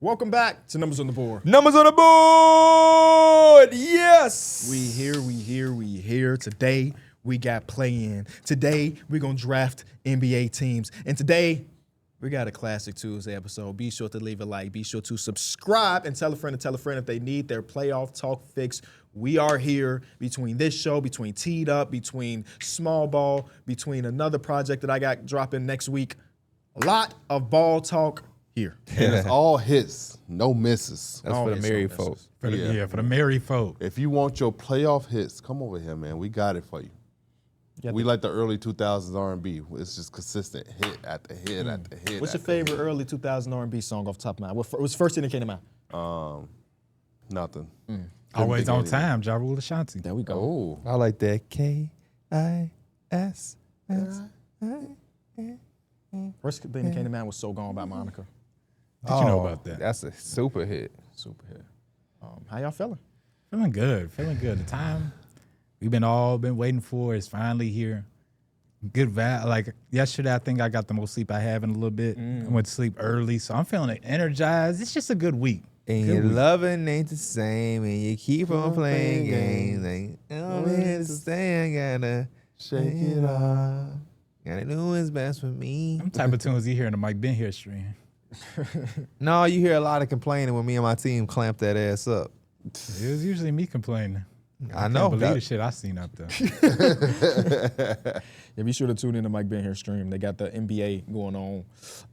Welcome back to Numbers on the Board. Numbers on the board. Yes. We here. Today we got play-in. Today we're gonna draft NBA teams. And today we got a classic Tuesday episode. Be sure to leave a like. Be sure to subscribe and tell a friend if they need their playoff talk fix. We are here between this show, between Teed Up, between Small Ball, between another project that I got dropping next week. A lot of ball talk here. And it's all hits, no misses. That's for the married folk. For the married folk. If you want your playoff hits, come over here, man. We got it for you. We like the early 2000s R&B. It's just consistent hit after hit after hit. What's your favorite early 2000 R&B song off the top of my mind? What was the first thing that came to mind? Nothing. Always on time, Ja Rule Ashanti. There we go. Oh, I like that. K-I-S-S. First thing that came to mind was So Gone by Monica. Did you know about that? That's a super hit. Super hit. How y'all feeling? Feeling good. The time we've all been waiting for is finally here. Good vibe. Like yesterday, I think I got the most sleep I have in a little bit. I went to sleep early, so I'm feeling energized. It's just a good week. And your loving ain't the same, and you keep on playing games. Like, I'm here to stay, I gotta shake it off. Gotta do what's best for me. Them type of tunes you hear in the Mike Ben here stream. No, you hear a lot of complaining when me and my team clamp that ass up. It was usually me complaining. I know. Can't believe the shit I seen out there. Yeah, be sure to tune in to Mike Ben here stream. They got the NBA going on.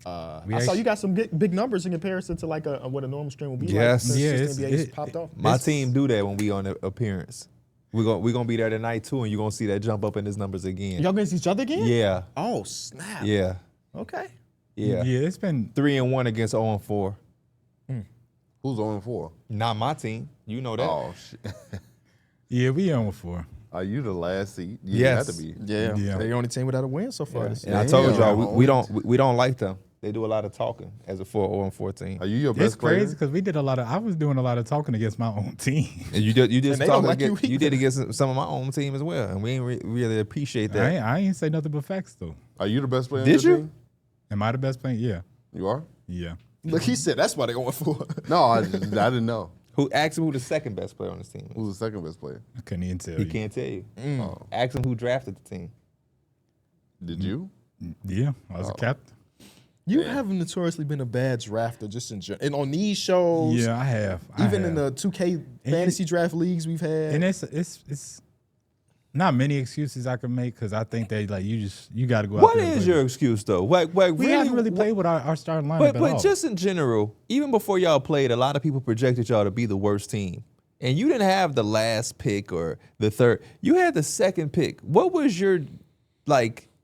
I saw actually- you got some big numbers in comparison to like what a normal stream would be. Yes. Like, Yeah, since the NBA popped off. My team do that when we on the appearance. We're gonna be there tonight too, and you're gonna see that jump up in his numbers again. Y'all against each other again? Yeah. Oh snap. Yeah. Okay. Yeah. Yeah, it's been 3-1 against 0-4. Who's 0-4? Not my team. You know that. Oh, shit. we on 4. Are you the last seed? You Yes. have to be. Yeah. Yeah. They're the only team without a win so far. This And year. I told Damn. y'all we don't like them. They do a lot of talking as a 4-0-4 team. Are you your It's best player? crazy because I was doing a lot of talking against my own team. And you did And they don't talk like you against, you either. did against some of my own team as well, and we ain't really appreciate that. I ain't say nothing but facts though. Are you the best player? Did on your you? team? Am I the best player? Yeah. You are? Yeah. Look, he said that's why they're going for. No, I didn't know. Who asked him who the second best player on his team is? Who's the second best player? I couldn't even tell He you. can't tell you. Oh. Ask him who drafted the team. Did you? Yeah, I was a captain. You have notoriously been a bad drafter just in general. And on these shows, Yeah, I have. even in the 2K fantasy draft leagues we've had. And it's not many excuses I can make because I think that like you got to go out What there. and is play. your excuse though? Like We haven't really played with our starting lineup But at all. just in general, even before y'all played, a lot of people projected y'all to be the worst team. And you didn't have the last pick or the third. You had the second pick. What was your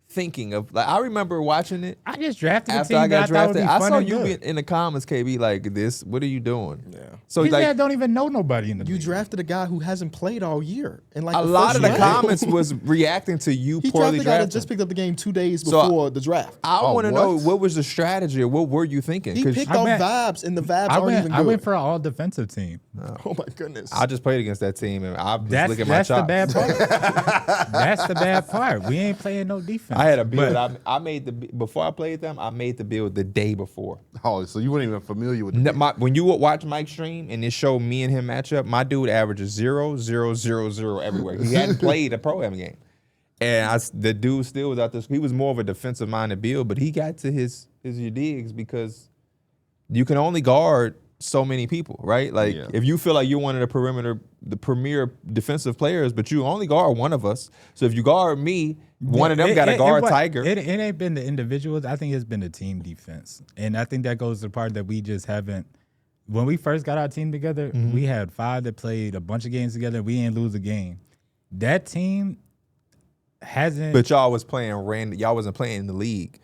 thinking of? Like I remember watching it I just drafted the after team I got that I thought would drafted. be I fun saw and you good. be in the comments, KB, like this. What are you doing? Yeah. So These like guys don't even know nobody in the You league. drafted a guy who hasn't played all year. And like a lot of the first round. comments was reacting to you He poorly drafted a guy that drafted. just picked up the game 2 days So, before the draft. I Oh, want to know what? what was the strategy or what were you thinking? He 'Cause picked I off went- vibes, and the vibes aren't even good. I went for an all defensive team. Oh my goodness. I just played against that team and I just That's look at my the chops. bad part. That's the bad part. We ain't playing no defense. I had a build. But I made before I played them. I made the build the day before. Oh, so you weren't even familiar with the When you watch Mike's stream and it showed me and him match up, my dude averages 0, 0, 0, 0 everywhere. He hadn't played a pro-am game, and the dude still was out there. He was more of a defensive-minded build, but he got to his digs because you can only guard so many people, right? Like Yeah. if you feel like you're one of the premier defensive players, but you only guard one of us. So if you guard me, one of them got to guard Tiger. It ain't been the individuals. I think it's been the team defense. And I think that goes to the part that we just haven't. When we first got our team together, we had 5 that played a bunch of games together. We didn't lose a game. That team hasn't. But y'all was playing random. Y'all wasn't playing in the league.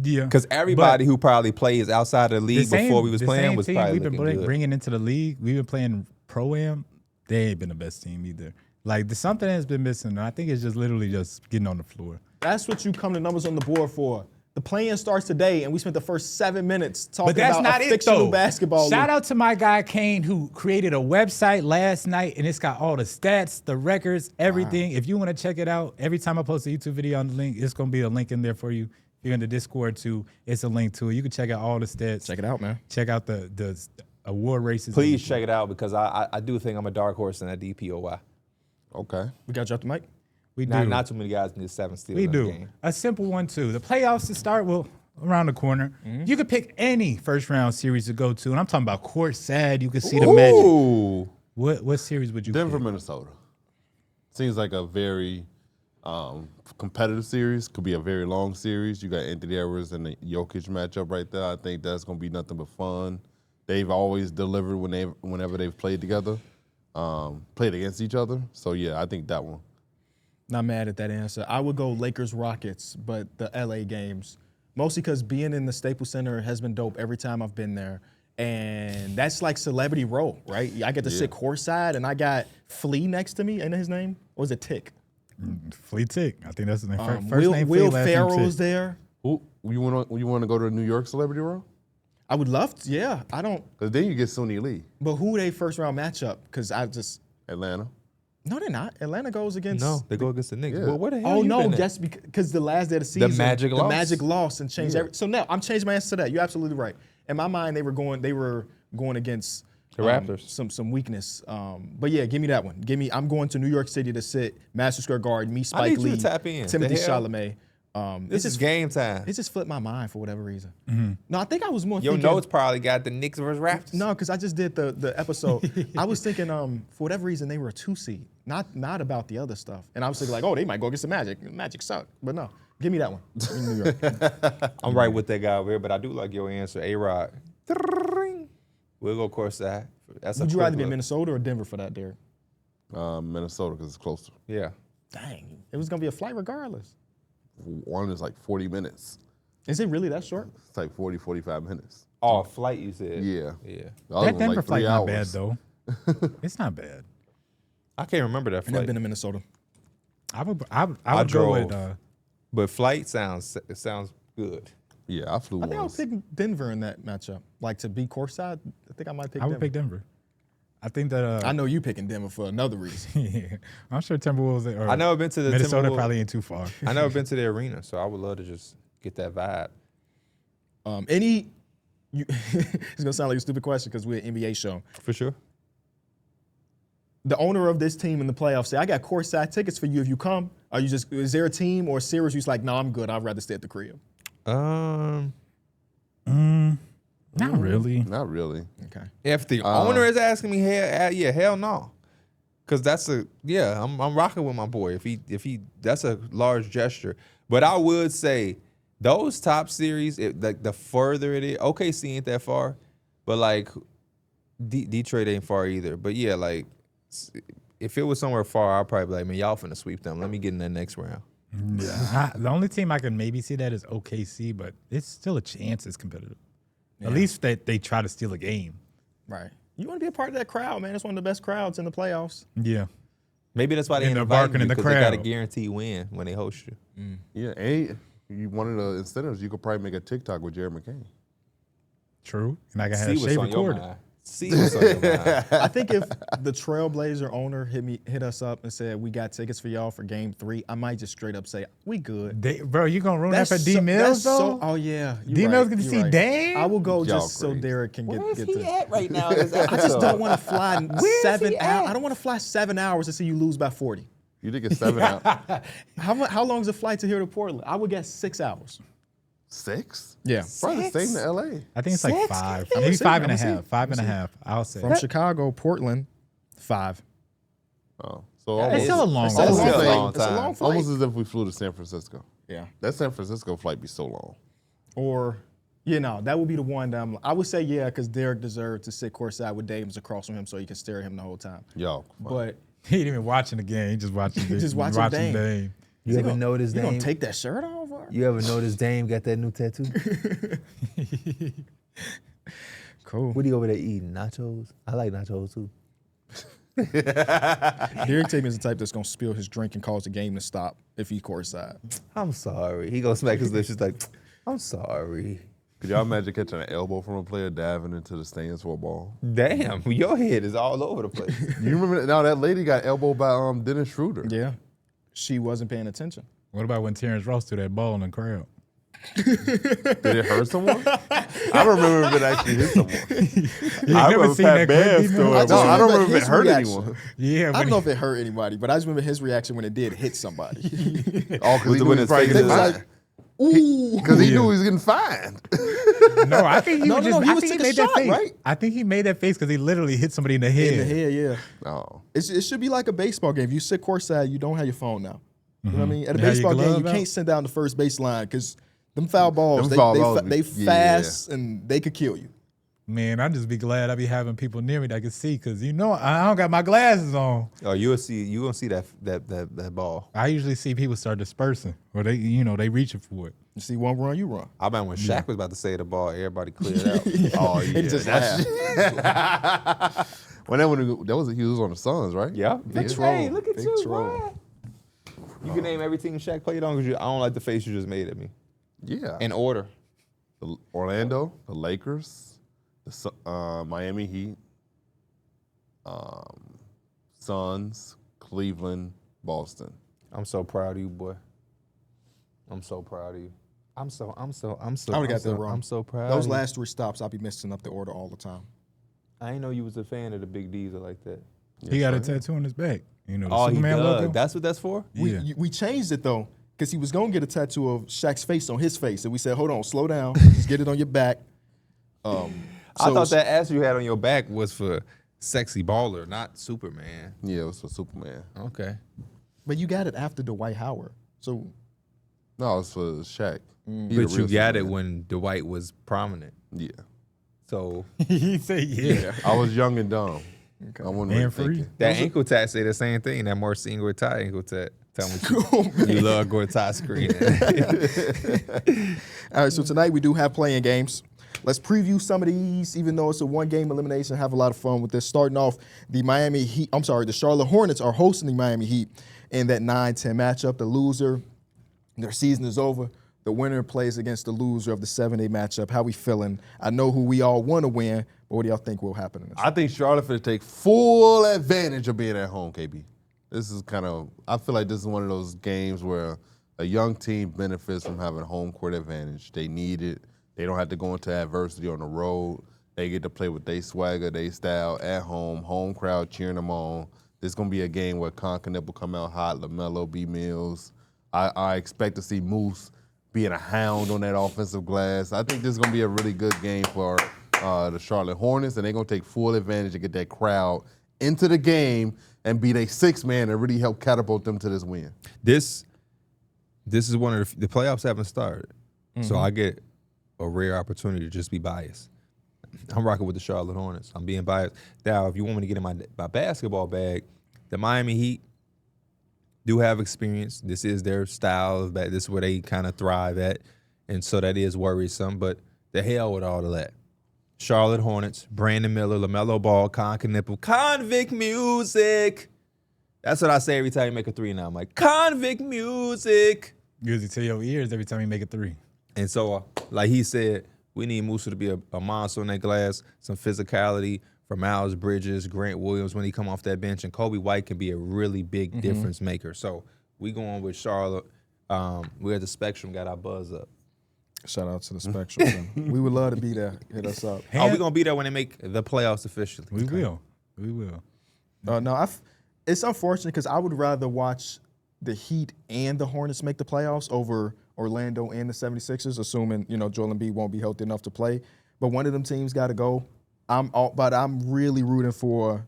Yeah. Because everybody who probably plays outside of the league before we was the playing same was team probably we've looking been good. bringing into the league. We've been playing pro-am. They ain't been the best team either. Like, there's something that's been missing. And I think it's just literally just getting on the floor. That's what you come to Numbers on the Board for. The play-in starts today, and we spent the first 7 minutes talking But that's about not a it, fictional though. basketball Shout league. out to my guy Kane who created a website last night, and it's got all the stats, the records, everything. If you want to check it out, every time I post a YouTube video on the link, it's gonna be a link in there for you. If you're in the Discord too, it's a link to it. You can check out all the stats. Check it out, man. Check out the award races. Please check it out because I do think I'm a dark horse in that DPOY. Okay. We got you up the mic. We do. Not too many guys need 7 steals. We in the do. game. A simple one too. The playoffs to start around the corner. You could pick any first round series to go to, and I'm talking about courtside. You could see the Magic. Ooh. What series would you Denver, pick? Minnesota. Seems like a very competitive series. Could be a very long series. You got Anthony Edwards and the Jokic matchup right there. I think that's going to be nothing but fun. They've always delivered whenever they've played together, played against each other. So, yeah, I think that one. Not mad at that answer. I would go Lakers Rockets, but the LA games. Mostly because being in the Staples Center has been dope every time I've been there. And that's like celebrity row, right? I get to sit courtside, and I got Flea next to me. Ain't that his name? Or was it Tick? Flea Tick. I think that's his name. First Will, name Flea, Will last name Ferrell's Tick. there. Who you want to go to New York Celebrity Row? I would love to, yeah. I don't, Because then you get Sonny Lee, but who they first round matchup? Because I just, Atlanta. no, they're not. Atlanta goes against. No, they go against the Knicks. Yeah. Well, where the hell Oh, you no, been at? that's because the last day of the season. Magic lost? Magic lost and changed everything. So now I'm changing my answer to that. You're absolutely right. In my mind, they were going against The Raptors. some weakness. But yeah, give me that one. I'm going to New York City to sit Madison Square Garden, me, Spike need you Lee, to tap in. Timothy The hell? Chalamet. This is game time. It just flipped my mind for whatever reason. No, I think I was more Your thinking. notes probably got the Knicks versus Raptors. No, because I just did the episode. I was thinking, for whatever reason, they were a 2 seed. Not about the other stuff. And I was thinking like, oh, they might go against the Magic. The Magic suck. But no, give me that one. In New York. I'm right with that guy over here, but I do like your answer. A-Rod. We'll go courtside. That's a Would you quick rather be in look. Minnesota or Denver for that, Derek? Minnesota, because it's closer. Yeah. Dang, it was gonna be a flight regardless. One is like 40 minutes. Is it really that short? It's like 40, 45 minutes. Oh, flight you said. Yeah. Yeah. The other That one, Denver like 3 flight not bad hours. though. It's not bad. I can't remember that I've never flight. been to Minnesota. I would go drove. with But flight sounds good. Yeah, I flew I think I would once. pick Denver in that matchup. Like to be courtside, I think I might pick I would Denver. pick Denver. I think that I know you picking Denver for another reason. yeah, I'm sure Timberwolves or I never been to the Minnesota Timberwolves. probably ain't too far. I never been to the arena, so I would love to just get that vibe. It's gonna sound like a stupid question because we're an NBA show. For sure. The owner of this team in the playoffs say, I got courtside tickets for you if you come. Is there a team or a series who's like, no, I'm good. I'd rather stay at the crib? Not really. Not really. Okay. If the owner is asking me, hell no. Cause I'm rocking with my boy. If he that's a large gesture. But I would say those top series, like the further it is, OKC ain't that far, but like Detroit ain't far either. But yeah, like if it was somewhere far, I'd probably be like, man, y'all finna sweep them. Let me get in the next round. Yeah, the only team I can maybe see that is OKC, but it's still a chance it's competitive. At least that they try to steal a game. Right. You want to be a part of that crowd, man. It's one of the best crowds in the playoffs. Yeah. Maybe that's why they And ain't they're inviting barking you, in the 'cause they got a crowd. guaranteed win when they host you. Yeah, and one of the incentives, you could probably make a TikTok with Jared McCain. True. And I can have See what's Shay on your recorded. mind. See what's on your mind. I think if the Trailblazer owner hit us up and said, we got tickets for y'all for game 3, I might just straight up say, we good. Bro, you gonna ruin that for D Mills though? Oh yeah. D Mills get to see Dame? I will go Y'all just so crazy. Derek can get Where's he to. at right now? In this I just don't episode? want to fly Where's 7 he hours. at? I don't want to fly 7 hours to see you lose by 40. You think it's 7 out? How long is a flight to here to Portland? I would guess 6 hours. 6? Yeah. Probably the same to LA. I think it's like 5. Maybe see, 5 and a let me see. half. 5 and a half. I'll say. From Chicago, Portland, 5. Oh, so It's almost, still a long It's flight. a long Still a flight. long It's a time. long flight. almost as if we flew to San Francisco. Yeah. That San Francisco flight be so long. Or, that would be the one that I would say, because Derek deserved to sit courtside with Davis across from him so he could stare at him the whole time. Yo, But He ain't even watching the game. He just watching Just watching Dame. Dame. You ever notice you gonna Dame? take that shirt off? Or? You ever notice Dame got that new tattoo? Cool. What are you over there eating? Nachos? I like nachos too. Derek Tatum is the type that's gonna spill his drink and cause the game to stop if he's courtside. I'm sorry. He gonna smack his lips. She's like, I'm sorry. could y'all imagine catching an elbow from a player diving into the stands for a ball? Damn, your head is all over the place. You remember now that lady got elbowed by Dennis Schroeder. Yeah, she wasn't paying attention. What about when Terrence Ross threw that ball in the crowd? Did it hurt someone? I don't remember if it actually hit someone. I I never remember seen Pat that clip, Bev you know? story. I but just I don't remember remember if it his hurt reaction. anyone. Yeah, I don't know if it hurt anybody, but I just remember his reaction when it did hit somebody. Oh, because he knew when he was his probably face getting is like, fined. Ooh. Because he knew he was getting fined. No, I think he No, was no, just. no, he I was think he took a made that shot, face. right? I think he made that face because he literally hit somebody in the head. In the head, yeah. Oh. It should be like a baseball game. If you sit courtside, you don't have your phone now. You know what I mean? At a You have your baseball game, you glove out? can't send down the first baseline because them foul balls, Them foul balls they be- fast and they could kill you. Man, I just be glad I be having people near me that can see because I don't got my glasses on. Oh, you gonna see that ball. I usually see people start dispersing or they reaching for it. You see one run, you run. I remember when Shaq was about to say the ball, everybody cleared out. Oh, yeah. He just that's- laughed. When he was on the Suns, right? Yeah. Big Hey, troll. look at Big you, troll. boy. You can name every team Shaq played on because I don't like the face you just made at me. Yeah. In order. The Orlando, the Lakers, the Miami Heat, Suns, Cleveland, Boston. I'm so proud of you, boy. I'm so proud of you. I'm so. I would've I'm got that wrong. I'm so proud. Those of you. last three stops, I'll be messing up the order all the time. I didn't know you was a fan of the Big D's or like that. He got a tattoo on his back. The Oh, he Superman does. logo. That's what that's for? Yeah. We changed it though because he was gonna get a tattoo of Shaq's face on his face, and we said, "Hold on, slow down, just get it on your back." I So- thought that ass you had on your back was for sexy baller, not Superman. Yeah, it was for Superman. Okay. But you got it after Dwight Howard, so No, it's for Shaq. Mm. He the But you real got it Superman. when Dwight was prominent. Yeah. So He said, yeah. I was young and dumb. I wasn't really And free. thinking. that ankle tat say the same thing. That Marcin Gortat ankle tat. Tell me you love Gortat screening. All right, so tonight we do have playing games. Let's preview some of these, even though it's a one-game elimination. Have a lot of fun with this. Starting off, the Charlotte Hornets are hosting the Miami Heat in that 9-10 matchup. The loser, their season is over. The winner plays against the loser of the 7-8 matchup. How we feeling? I know who we all want to win, but what do y'all think will happen in this? I think Charlotte finna take full advantage of being at home, KB. This is I feel like this is one of those games where a young team benefits from having home court advantage. They need it. They don't have to go into adversity on the road. They get to play with their swagger, their style at home crowd cheering them on. This is going to be a game where Conklin will come out hot, LaMelo, B. Mills. I expect to see Moose being a hound on that offensive glass. I think this is going to be a really good game for the Charlotte Hornets, and they're going to take full advantage and get that crowd into the game and be their sixth man and really help catapult them to this win. This is one of the playoffs haven't started. So I get a rare opportunity to just be biased. I'm rocking with the Charlotte Hornets. I'm being biased. Now, if you want me to get in my basketball bag, the Miami Heat do have experience. This is their style. This is where they kind of thrive at. And so that is worrisome. But the hell with all of that. Charlotte Hornets, Brandon Miller, LaMelo Ball, convict music. That's what I say every time you make a three now. I'm like, convict music. Usually to your ears every time you make a three. And so, like he said, we need Musa to be a monster on that glass, some physicality for Miles Bridges, Grant Williams when he come off that bench, and Kobe White can be a really big difference maker. So we going with Charlotte. We're at the Spectrum, got our buzz up. Shout out to the Spectrum. We would love to be there. Hit us up. Are we going to be there when they make the playoffs officially? We will. We will. No, it's unfortunate because I would rather watch the Heat and the Hornets make the playoffs over Orlando and the 76ers, assuming, Joel Embiid won't be healthy enough to play. But one of them teams got to go. But I'm really rooting for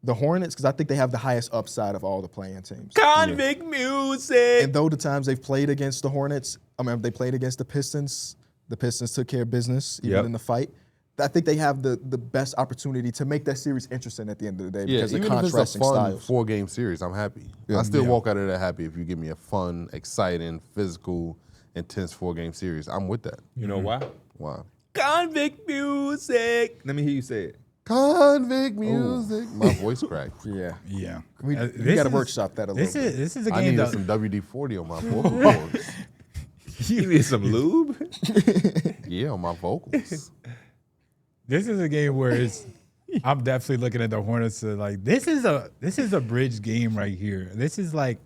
the Hornets because I think they have the highest upside of all the playing teams. Convict music. And though the times they've played against the Hornets, they played against the Pistons took care of business even in the fight. I think they have the best opportunity to make that series interesting at the end of the day because of even if it's a contrasting fun styles. 4-game series, I'm happy. I still walk out of that happy if you give me a fun, exciting, physical, intense 4-game series. I'm with that. You know why? Wow. Convict music. Let me hear you say it. Convict music. My voice cracked. Yeah. Yeah. We This got to is- workshop that a little bit. This is a I game needed that some WD-40 on my vocal cords. You need some lube? Yeah, on my vocals. This is a game where I'm definitely looking at the Hornets like this is a bridge game right here. This is like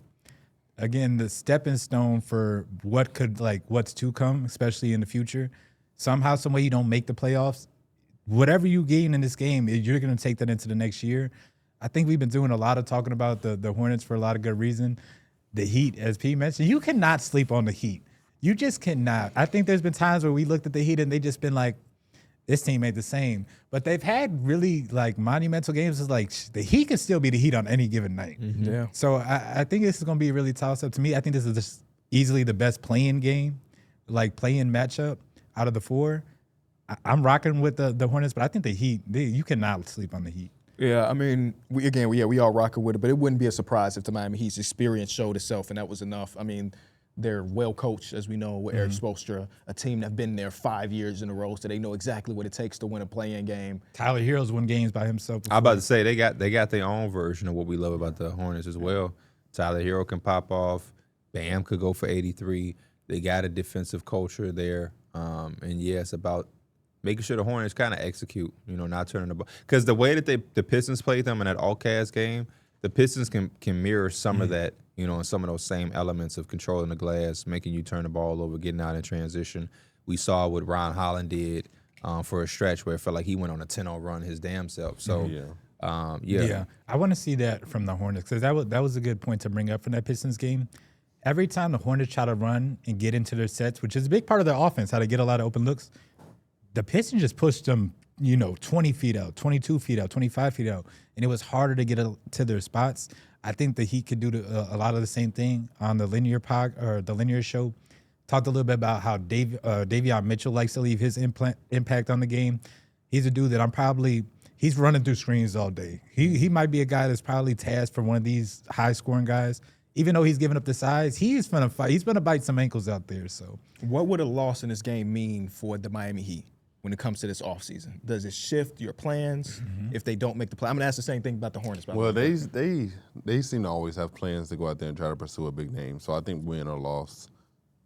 again, the stepping stone for what's to come, especially in the future. Somehow, some way you don't make the playoffs. Whatever you gain in this game, you're going to take that into the next year. I think we've been doing a lot of talking about the Hornets for a lot of good reason. The Heat, as P mentioned, you cannot sleep on the Heat. You just cannot. I think there's been times where we looked at the Heat and they just been like, this team ain't the same. But they've had really like monumental games. It's like the Heat can still be the Heat on any given night. Yeah. So I think this is going to be a really toss-up. To me, I think this is just easily the best play-in game, like play-in matchup out of the four. I'm rocking with the Hornets, but I think the Heat, you cannot sleep on the Heat. Yeah, I mean, we all rocking with it, but it wouldn't be a surprise if the Miami Heat's experience showed itself, and that was enough. I mean, they're well coached, as we know, with Eric Spoelstra, a team that's been there 5 years in a row, so they know exactly what it takes to win a play-in game. Tyler Hero's won games by himself before. I'm about to say they got their own version of what we love about the Hornets as well. Tyler Hero can pop off. Bam could go for 83. They got a defensive culture there, and yeah, it's about making sure the Hornets kind of execute, not turning the ball. Because the way that the Pistons played them in that all-cast game, the Pistons can mirror some of that, and some of those same elements of controlling the glass, making you turn the ball over, getting out in transition. We saw what Ron Holland did for a stretch where it felt like he went on a 10-0 run his damn self. So, Yeah, I want to see that from the Hornets because that was a good point to bring up from that Pistons game. Every time the Hornets try to run and get into their sets, which is a big part of their offense, how to get a lot of open looks, the Pistons just pushed them, 20 feet out, 22 feet out, 25 feet out, and it was harder to get to their spots. I think the Heat could do a lot of the same thing on the the linear show. Talked a little bit about how Davion Mitchell likes to leave his impact on the game. He's a dude that he's running through screens all day. He might be a guy that's probably tasked for one of these high scoring guys. Even though he's giving up the size, he's gonna fight. He's gonna bite some ankles out there. So, What would a loss in this game mean for the Miami Heat when it comes to this offseason? Does it shift your plans if they don't make the play? I'm gonna ask the same thing about the Hornets. Well, they seem to always have plans to go out there and try to pursue a big name. So I think win or loss,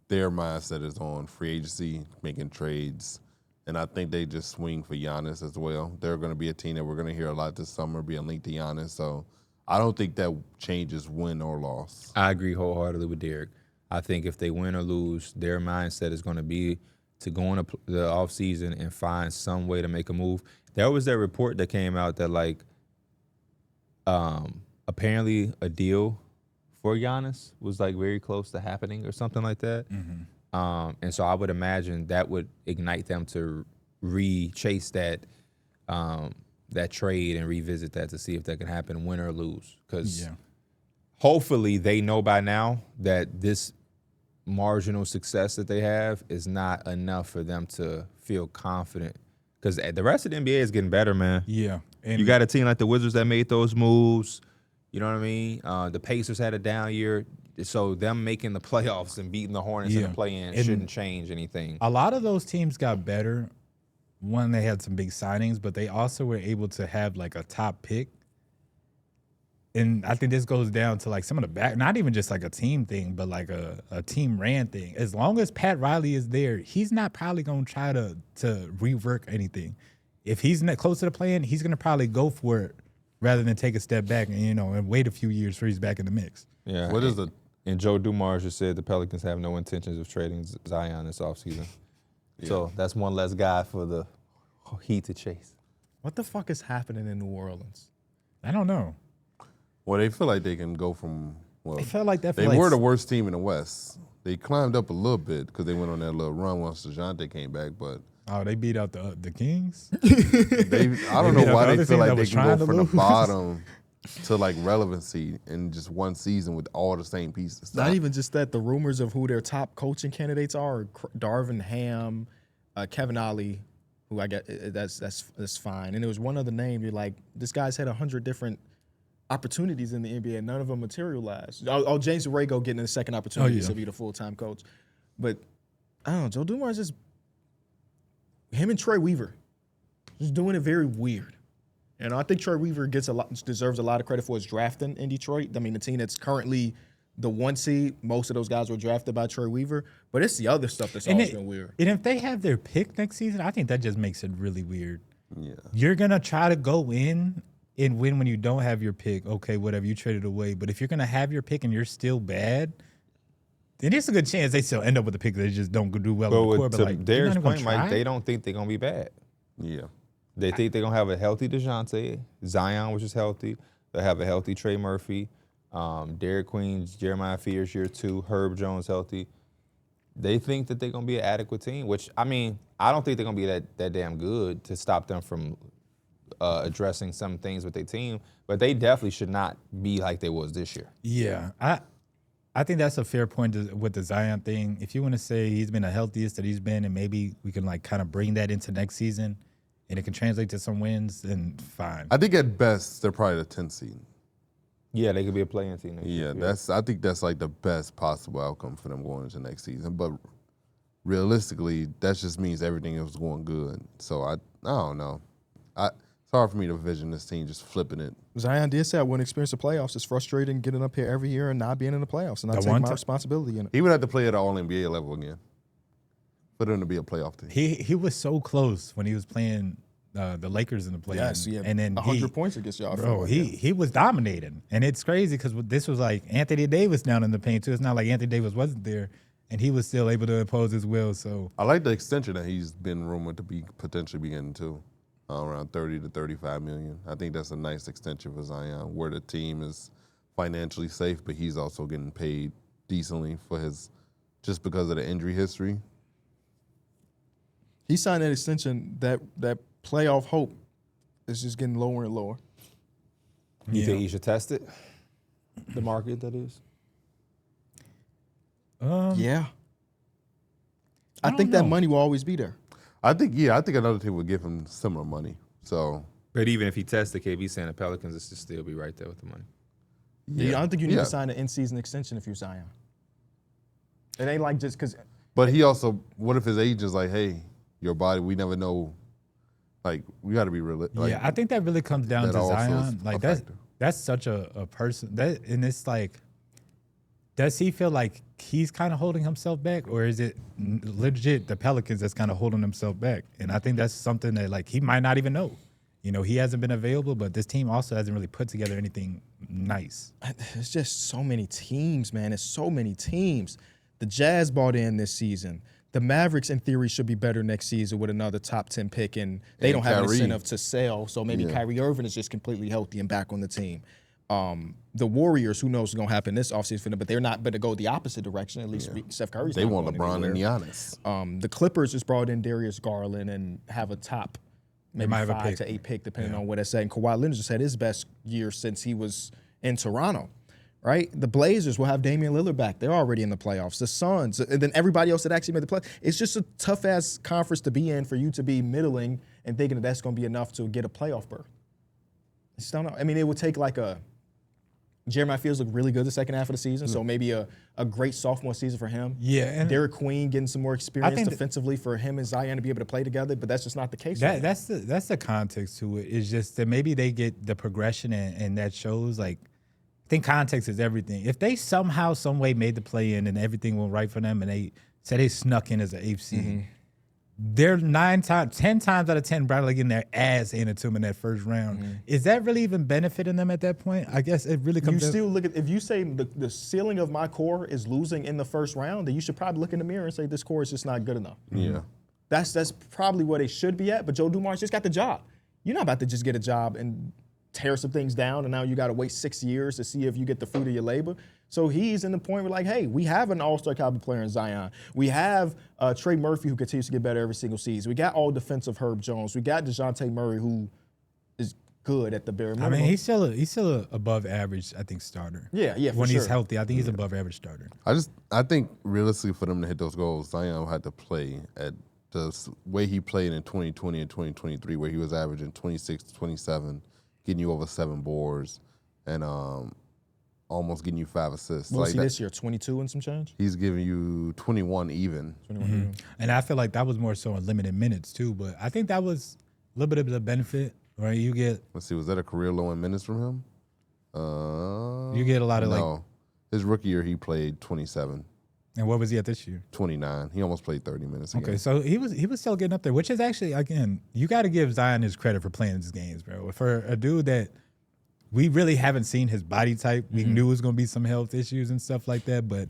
their mindset is on free agency, making trades, and I think they just swing for Giannis as well. They're going to be a team that we're going to hear a lot this summer being linked to Giannis. So I don't think that changes win or loss. I agree wholeheartedly with Derek. I think if they win or lose, their mindset is going to be to go in the offseason and find some way to make a move. There was that report that came out that, apparently a deal for Giannis was, very close to happening or something like that. And so I would imagine that would ignite them to chase that trade and revisit that to see if that can happen, win or lose. Because hopefully they know by now that this marginal success that they have is not enough for them to feel confident. Because the rest of the NBA is getting better, man. yeah. And You got a team like the Wizards that made those moves. You know what I mean? The Pacers had a down year. So them making the playoffs and beating the Hornets in the play-in shouldn't change anything. a lot of those teams got better when they had some big signings, but they also were able to have a top pick. And I think this goes down to some of the back, not even just a team thing, but a team ran thing. As long as Pat Riley is there, he's not probably going to try to rework anything. If he's not close to the play-in, he's going to probably go for it rather than take a step back and wait a few years for he's back in the mix. Yeah. What is the And Joe Dumars just said the Pelicans have no intentions of trading Zion this offseason. So that's one less guy for the Heat to chase. What the fuck is happening in New Orleans? I don't know. Well, they feel like they can go from They felt like that for They were the worst team in the West. They climbed up a little bit because they went on that little run once DeJounte came back, but they beat out the Kings. I don't know why they feel like they can go from the lose. bottom to relevancy in just one season with all the same pieces. Not even just that. The rumors of who their top coaching candidates are Darvin Ham, Kevin Ollie, who I get that's fine. And there was one other name. You're like, this guy's had 100 different opportunities in the NBA, and none of them materialized. James Borrego getting a second opportunity to be the full-time coach. But I don't know, Joe Dumars just him and Troy Weaver just doing it very weird. And I think Troy Weaver deserves a lot of credit for his drafting in Detroit. I mean, the team that's currently the 1 seed, most of those guys were drafted by Troy Weaver. But it's the other stuff that's always been weird. And if they have their pick next season, I think that just makes it really weird. Yeah. You're going to try to go in and when you don't have your pick, okay, whatever, you traded away. But if you're gonna have your pick and you're still bad, then there's a good chance they still end up with a pick that they just don't do well on the court. But to like, you're Derek's not even gonna point, Mike, try? they don't think they're gonna be bad. Yeah. They think they're gonna have a healthy DeJounte, Zion, which is healthy. They'll have a healthy Trey Murphy, Derek Queen, Jeremiah Fears year 2, Herb Jones healthy. They think that they're gonna be an adequate team, which I mean, I don't think they're gonna be that damn good to stop them from addressing some things with their team. But they definitely should not be like they was this year. Yeah, I think that's a fair point with the Zion thing. If you want to say he's been the healthiest that he's been, and maybe we can like kind of bring that into next season, and it can translate to some wins, then fine. I think at best they're probably the 10th seed. Yeah, they could be a play-in team next year. I think that's like the best possible outcome for them going into next season. But realistically, that just means everything is going good. So I don't know. It's hard for me to envision this team just flipping it. Zion did say I wouldn't experience the playoffs. It's frustrating getting up here every year and not being in the playoffs and not taking my responsibility in it. He would have to play at an all-NBA level again for them to be a playoff team. He was so close when he was playing the Lakers in the playoffs. Yes, yeah, and then 100 points against y'all. Bro, he was dominating, and it's crazy because this was like Anthony Davis down in the paint too. It's not like Anthony Davis wasn't there, and he was still able to impose his will. So I like the extension that he's been rumored to be potentially getting to, around 30 to 35 million. I think that's a nice extension for Zion, where the team is financially safe, but he's also getting paid decently for just because of the injury history. He signed that extension. That playoff hope is just getting lower and lower. You think he should test it? The market, that is? Yeah. I think that money will always be there. I think another team would give him similar money. So, But even if he tests the KB saying the Pelicans, it should still be right there with the money. Yeah, I don't think you need to sign an in-season extension if you're Zion. It ain't like just because. But he also, what if his agent's like, hey, your body, we never know. Like, we got to be real. Like, I think that really comes down to Zion. Like that's such a person and it's like, does he feel like he's kind of holding himself back, or is it legit the Pelicans that's kind of holding himself back? And I think that's something that like he might not even know. You know, he hasn't been available, but this team also hasn't really put together anything nice. It's just so many teams, man. It's so many teams. The Jazz bought in this season. The Mavericks, in theory, should be better next season with another top 10 pick, and they don't have an incentive to sell. So maybe Kyrie Irving is just completely healthy and back on the team. The Warriors, who knows what's going to happen this offseason for them, but they're not going to go the opposite direction. At least Steph Curry's they not want going LeBron anywhere. and Giannis. The Clippers just brought in Darius Garland and have a top maybe might have a 5 pick. to 8 pick, depending on what it's at. And Kawhi Leonard just had his best year since he was in Toronto. Right? The Blazers will have Damian Lillard back. They're already in the playoffs. The Suns, and then everybody else that actually made the play. It's just a tough-ass conference to be in for you to be middling and thinking that that's going to be enough to get a playoff berth. I just don't know. I mean, it would take like a Jeremiah Fields looked really good the second half of the season, so maybe a great sophomore season for him. Yeah, and Derek Queen getting some more experience defensively for him and Zion to be able to play together, but that's just not the case. That's the context to it. It's just that maybe they get the progression and that shows like. I think context is everything. If they somehow, some way made the play in and everything went right for them and they said they snuck in as an 8th seed, they're 10 times out of 10 probably getting their ass handed to them in that first round. Is that really even benefiting them at that point? I guess it really comes. You still look at, if you say the ceiling of my core is losing in the first round, then you should probably look in the mirror and say this core is just not good enough. Yeah. That's probably where they should be at, but Joe Dumars just got the job. You're not about to just get a job and tear some things down, and now you got to wait 6 years to see if you get the fruit of your labor. So he's in the point where like, hey, we have an all-star caliber player in Zion. We have Trey Murphy, who continues to get better every single season. We got all defensive Herb Jones. We got DeJounte Murray, who is good at the bare minimum. I mean, he's still a above average, I think, starter. Yeah, for when sure. he's healthy, I think he's above average starter. I think realistically for them to hit those goals, Zion had to play at the way he played in 2020 and 2023, where he was averaging 26 to 27, getting you over 7 boards, and almost getting you 5 assists. What was he this year, 22 and some change? He's giving you 21 even. 21 And I feel like that was more so in limited minutes too, but I think that was a little bit of the benefit, right? You get Let's see, was that a career low in minutes from him? You get a lot of his rookie year he played 27. And what was he at this year? 29. He almost played 30 minutes. Okay, so he was still getting up there, which is actually, again, you got to give Zion his credit for playing these games, bro. For a dude that we really haven't seen his body type, we knew it was going to be some health issues and stuff like that, but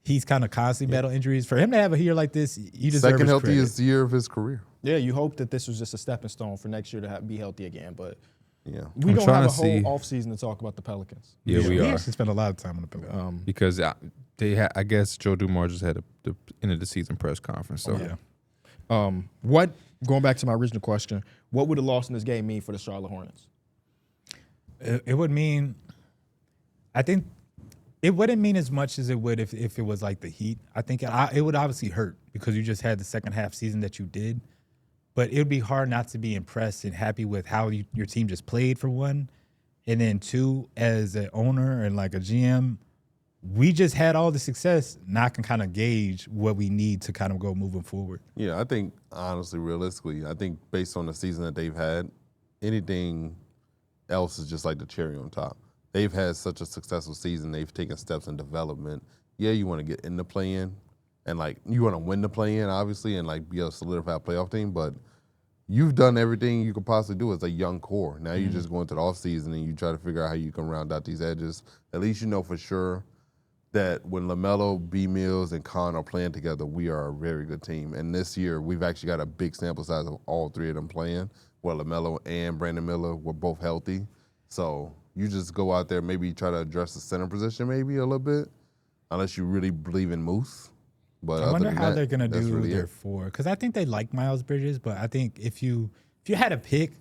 he's kind of constantly battle injuries. For him to have a year like this, you deserve Second his healthiest credit. year of his career. Yeah, you hope that this was just a stepping stone for next year to be healthy again, but Yeah. we I'm don't trying have a to see- whole offseason to talk about the Pelicans. Yeah, we We are. actually spent a lot of time on the Pelicans. Because I guess Joe Dumars just had the end of the season press conference. So Yeah. What, going back to my original question, what would a loss in this game mean for the Charlotte Hornets? It would mean, I think, it wouldn't mean as much as it would if it was like the Heat. I think it would obviously hurt because you just had the second half season that you did. But it would be hard not to be impressed and happy with how your team just played, for one. And then two, as an owner and like a GM, we just had all the success. Now I can kind of gauge what we need to kind of go moving forward. Yeah, I think, honestly, realistically, I think based on the season that they've had, anything else is just like the cherry on top. They've had such a successful season. They've taken steps in development. Yeah, you want to get in the play-in, and, like, you want to win the play-in, obviously, and, like, be a solidified playoff team, but you've done everything you could possibly do as a young core. Now you just go into the offseason and you try to figure out how you can round out these edges. At least you know for sure that when LaMelo, B. Mills, and Khan are playing together, we are a very good team. And this year, we've actually got a big sample size of all three of them playing, where LaMelo and Brandon Miller were both healthy. So you just go out there, maybe try to address the center position maybe a little bit, unless you really believe in Moose. But I wonder other than how that, they're gonna that's do really their it. four, because I think they like Miles Bridges, but I think if you had a pick,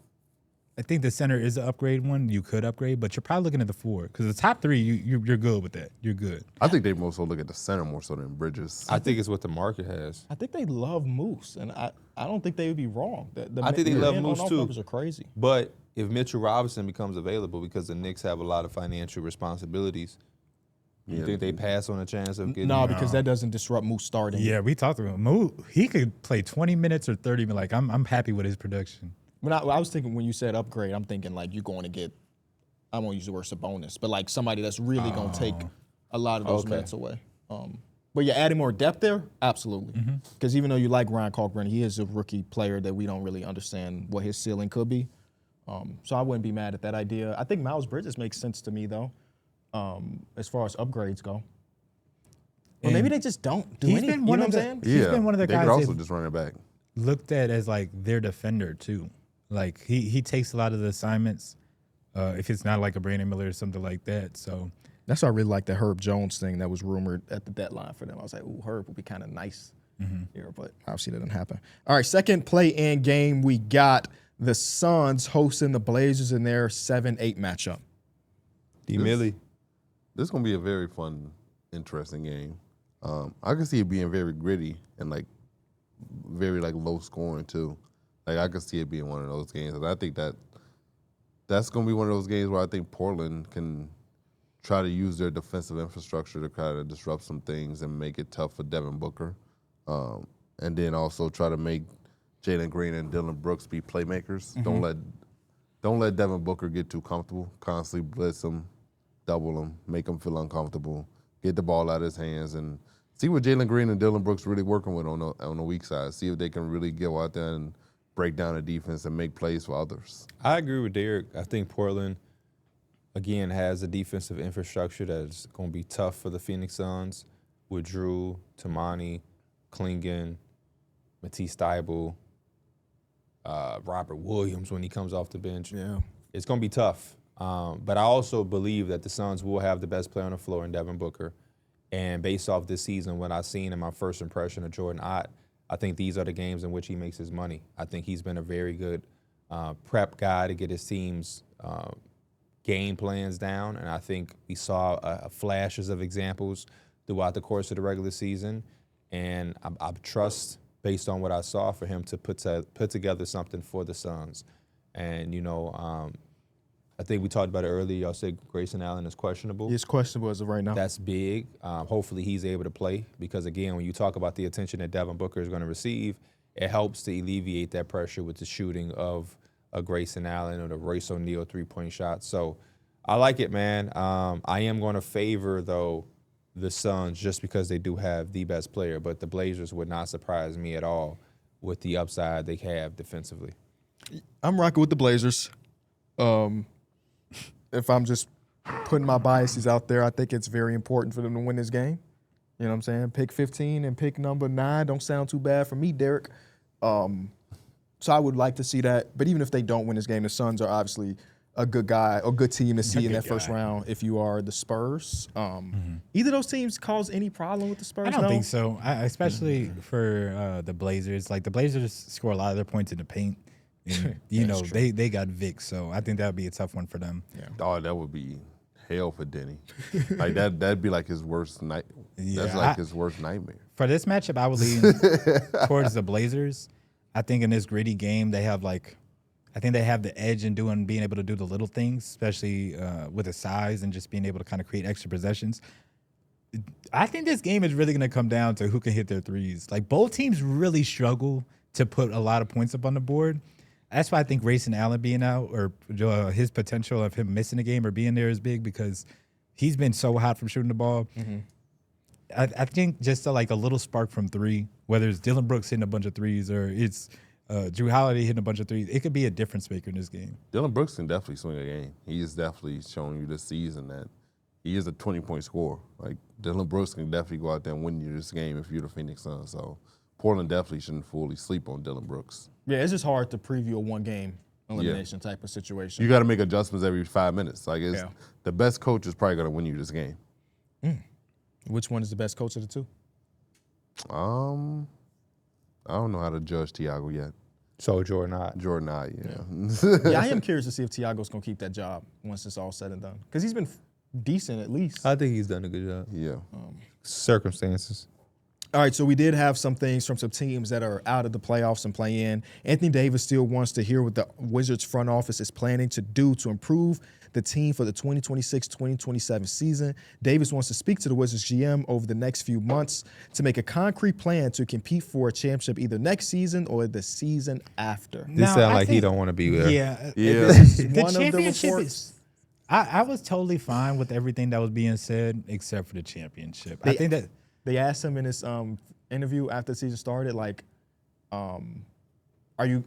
I think the center is an upgrade one. You could upgrade, but you're probably looking at the four because the top three, you're good with that. You're good. I think they more so look at the center more so than Bridges. I think it's what the market has. I think they love Moose, and I don't think they would be wrong. I think they love Moose, too. Numbers are crazy. But if Mitchell Robinson becomes available, because the Knicks have a lot of financial responsibilities, you think they pass on a chance of getting? No, because that doesn't disrupt Moose starting. Yeah, we talked about him. He could play 20 minutes or 30 minutes. Like I'm happy with his production. When I was thinking, when you said upgrade, I'm thinking like you're going to get, I won't use the word Sabonis, but like somebody that's really going to take a lot of those minutes away. But yeah, adding more depth there, absolutely. Because even though you like Ryan Kalkbrenner, he is a rookie player that we don't really understand what his ceiling could be. So I wouldn't be mad at that idea. I think Miles Bridges makes sense to me though, as far as upgrades go. But maybe they just don't do He's anything. been You one know of what the- I'm saying? He's been one of the they guys could also that- just run it back. Looked at as like their defender too. Like he takes a lot of the assignments. If it's not like a Brandon Miller or something like that. So That's why I really like the Herb Jones thing that was rumored at the deadline for them. I was like, ooh, Herb would be kind of nice here, but obviously that didn't happen. All right, second play-in game, we got the Suns hosting the Blazers in their 7-8 matchup. D. Millie. This is gonna be a very fun, interesting game. I can see it being very gritty and like very like low scoring too. Like I could see it being one of those games, and I think that's gonna be one of those games where I think Portland can try to use their defensive infrastructure to try to disrupt some things and make it tough for Devin Booker, and then also try to make Jalen Green and Dylan Brooks be playmakers. Don't let Devin Booker get too comfortable. Constantly blitz him, double him, make him feel uncomfortable, get the ball out of his hands, and see what Jalen Green and Dylan Brooks really working with on the weak side. See if they can really go out there and break down the defense and make plays for others. I agree with Derek. I think Portland, again, has a defensive infrastructure that's going to be tough for the Phoenix Suns with Drew, Tamani, Klingon, Matisse Thybulle, Robert Williams when he comes off the bench. Yeah. It's going to be tough. But I also believe that the Suns will have the best player on the floor in Devin Booker. And based off this season, what I've seen in my first impression of Jordan Ott, I think these are the games in which he makes his money. I think he's been a very good prep guy to get his team's game plans down. And I think we saw flashes of examples throughout the course of the regular season. And I trust, based on what I saw, for him to put together something for the Suns. And, I think we talked about it earlier. Y'all said Grayson Allen is questionable. It's questionable as of right now. That's big. Hopefully he's able to play because, again, when you talk about the attention that Devin Booker is going to receive, it helps to alleviate that pressure with the shooting of a Grayson Allen or the Royce O'Neal three-point shot. So I like it, man. I am going to favor, though, the Suns just because they do have the best player, but the Blazers would not surprise me at all with the upside they have defensively. I'm rocking with the Blazers. If I'm just putting my biases out there, I think it's very important for them to win this game. You know what I'm saying? Pick 15 and pick number 9 don't sound too bad for me, Derek. So I would like to see that. But even if they don't win this game, the Suns are obviously a good team to see in that first round if you are the Spurs. Either of those teams cause any problem with the Spurs? I don't No? think so. Especially for the Blazers. Like the Blazers score a lot of their points in the paint. And, they got Vic, so I think that would be a tough one for them. Yeah. Oh, that would be hell for Denny. Like that'd be like his worst night. Yeah, That's like his worst nightmare. For this matchup, I would lean towards the Blazers. I think in this gritty game, they have I think they have the edge in being able to do the little things, especially with the size and just being able to kind of create extra possessions. I think this game is really going to come down to who can hit their threes. Like both teams really struggle to put a lot of points up on the board. That's why I think Grayson Allen being out or his potential of him missing a game or being there is big because he's been so hot from shooting the ball. Mm-hmm. I think just a little spark from three, whether it's Dylan Brooks hitting a bunch of threes or it's Drew Holiday hitting a bunch of threes, it could be a difference maker in this game. Dylan Brooks can definitely swing a game. He is definitely showing you this season that he is a 20-point scorer. Like Dylan Brooks can definitely go out there and win you this game if you're the Phoenix Suns. So Portland definitely shouldn't fully sleep on Dylan Brooks. Yeah, it's just hard to preview a one-game elimination type of situation. You got to make adjustments every 5 minutes. Like the best coach is probably going to win you this game. Which one is the best coach of the two? I don't know how to judge Tiago yet. So Jordan, Yeah. Yeah, I am curious to see if Tiago's going to keep that job once it's all said and done. Because he's been decent at least. I think he's done a good job. Yeah. Circumstances. All right, so we did have some things from some teams that are out of the playoffs and play-in. Anthony Davis still wants to hear what the Wizards front office is planning to do to improve the team for the 2026-2027 season. Davis wants to speak to the Wizards GM over the next few months to make a concrete plan to compete for a championship either next season or the season after. This sounds like he don't want to be there. Yeah. This is The one of the championship reports. is. I was totally fine with everything that was being said except for the championship. I think that. They asked him in his interview after the season started, are you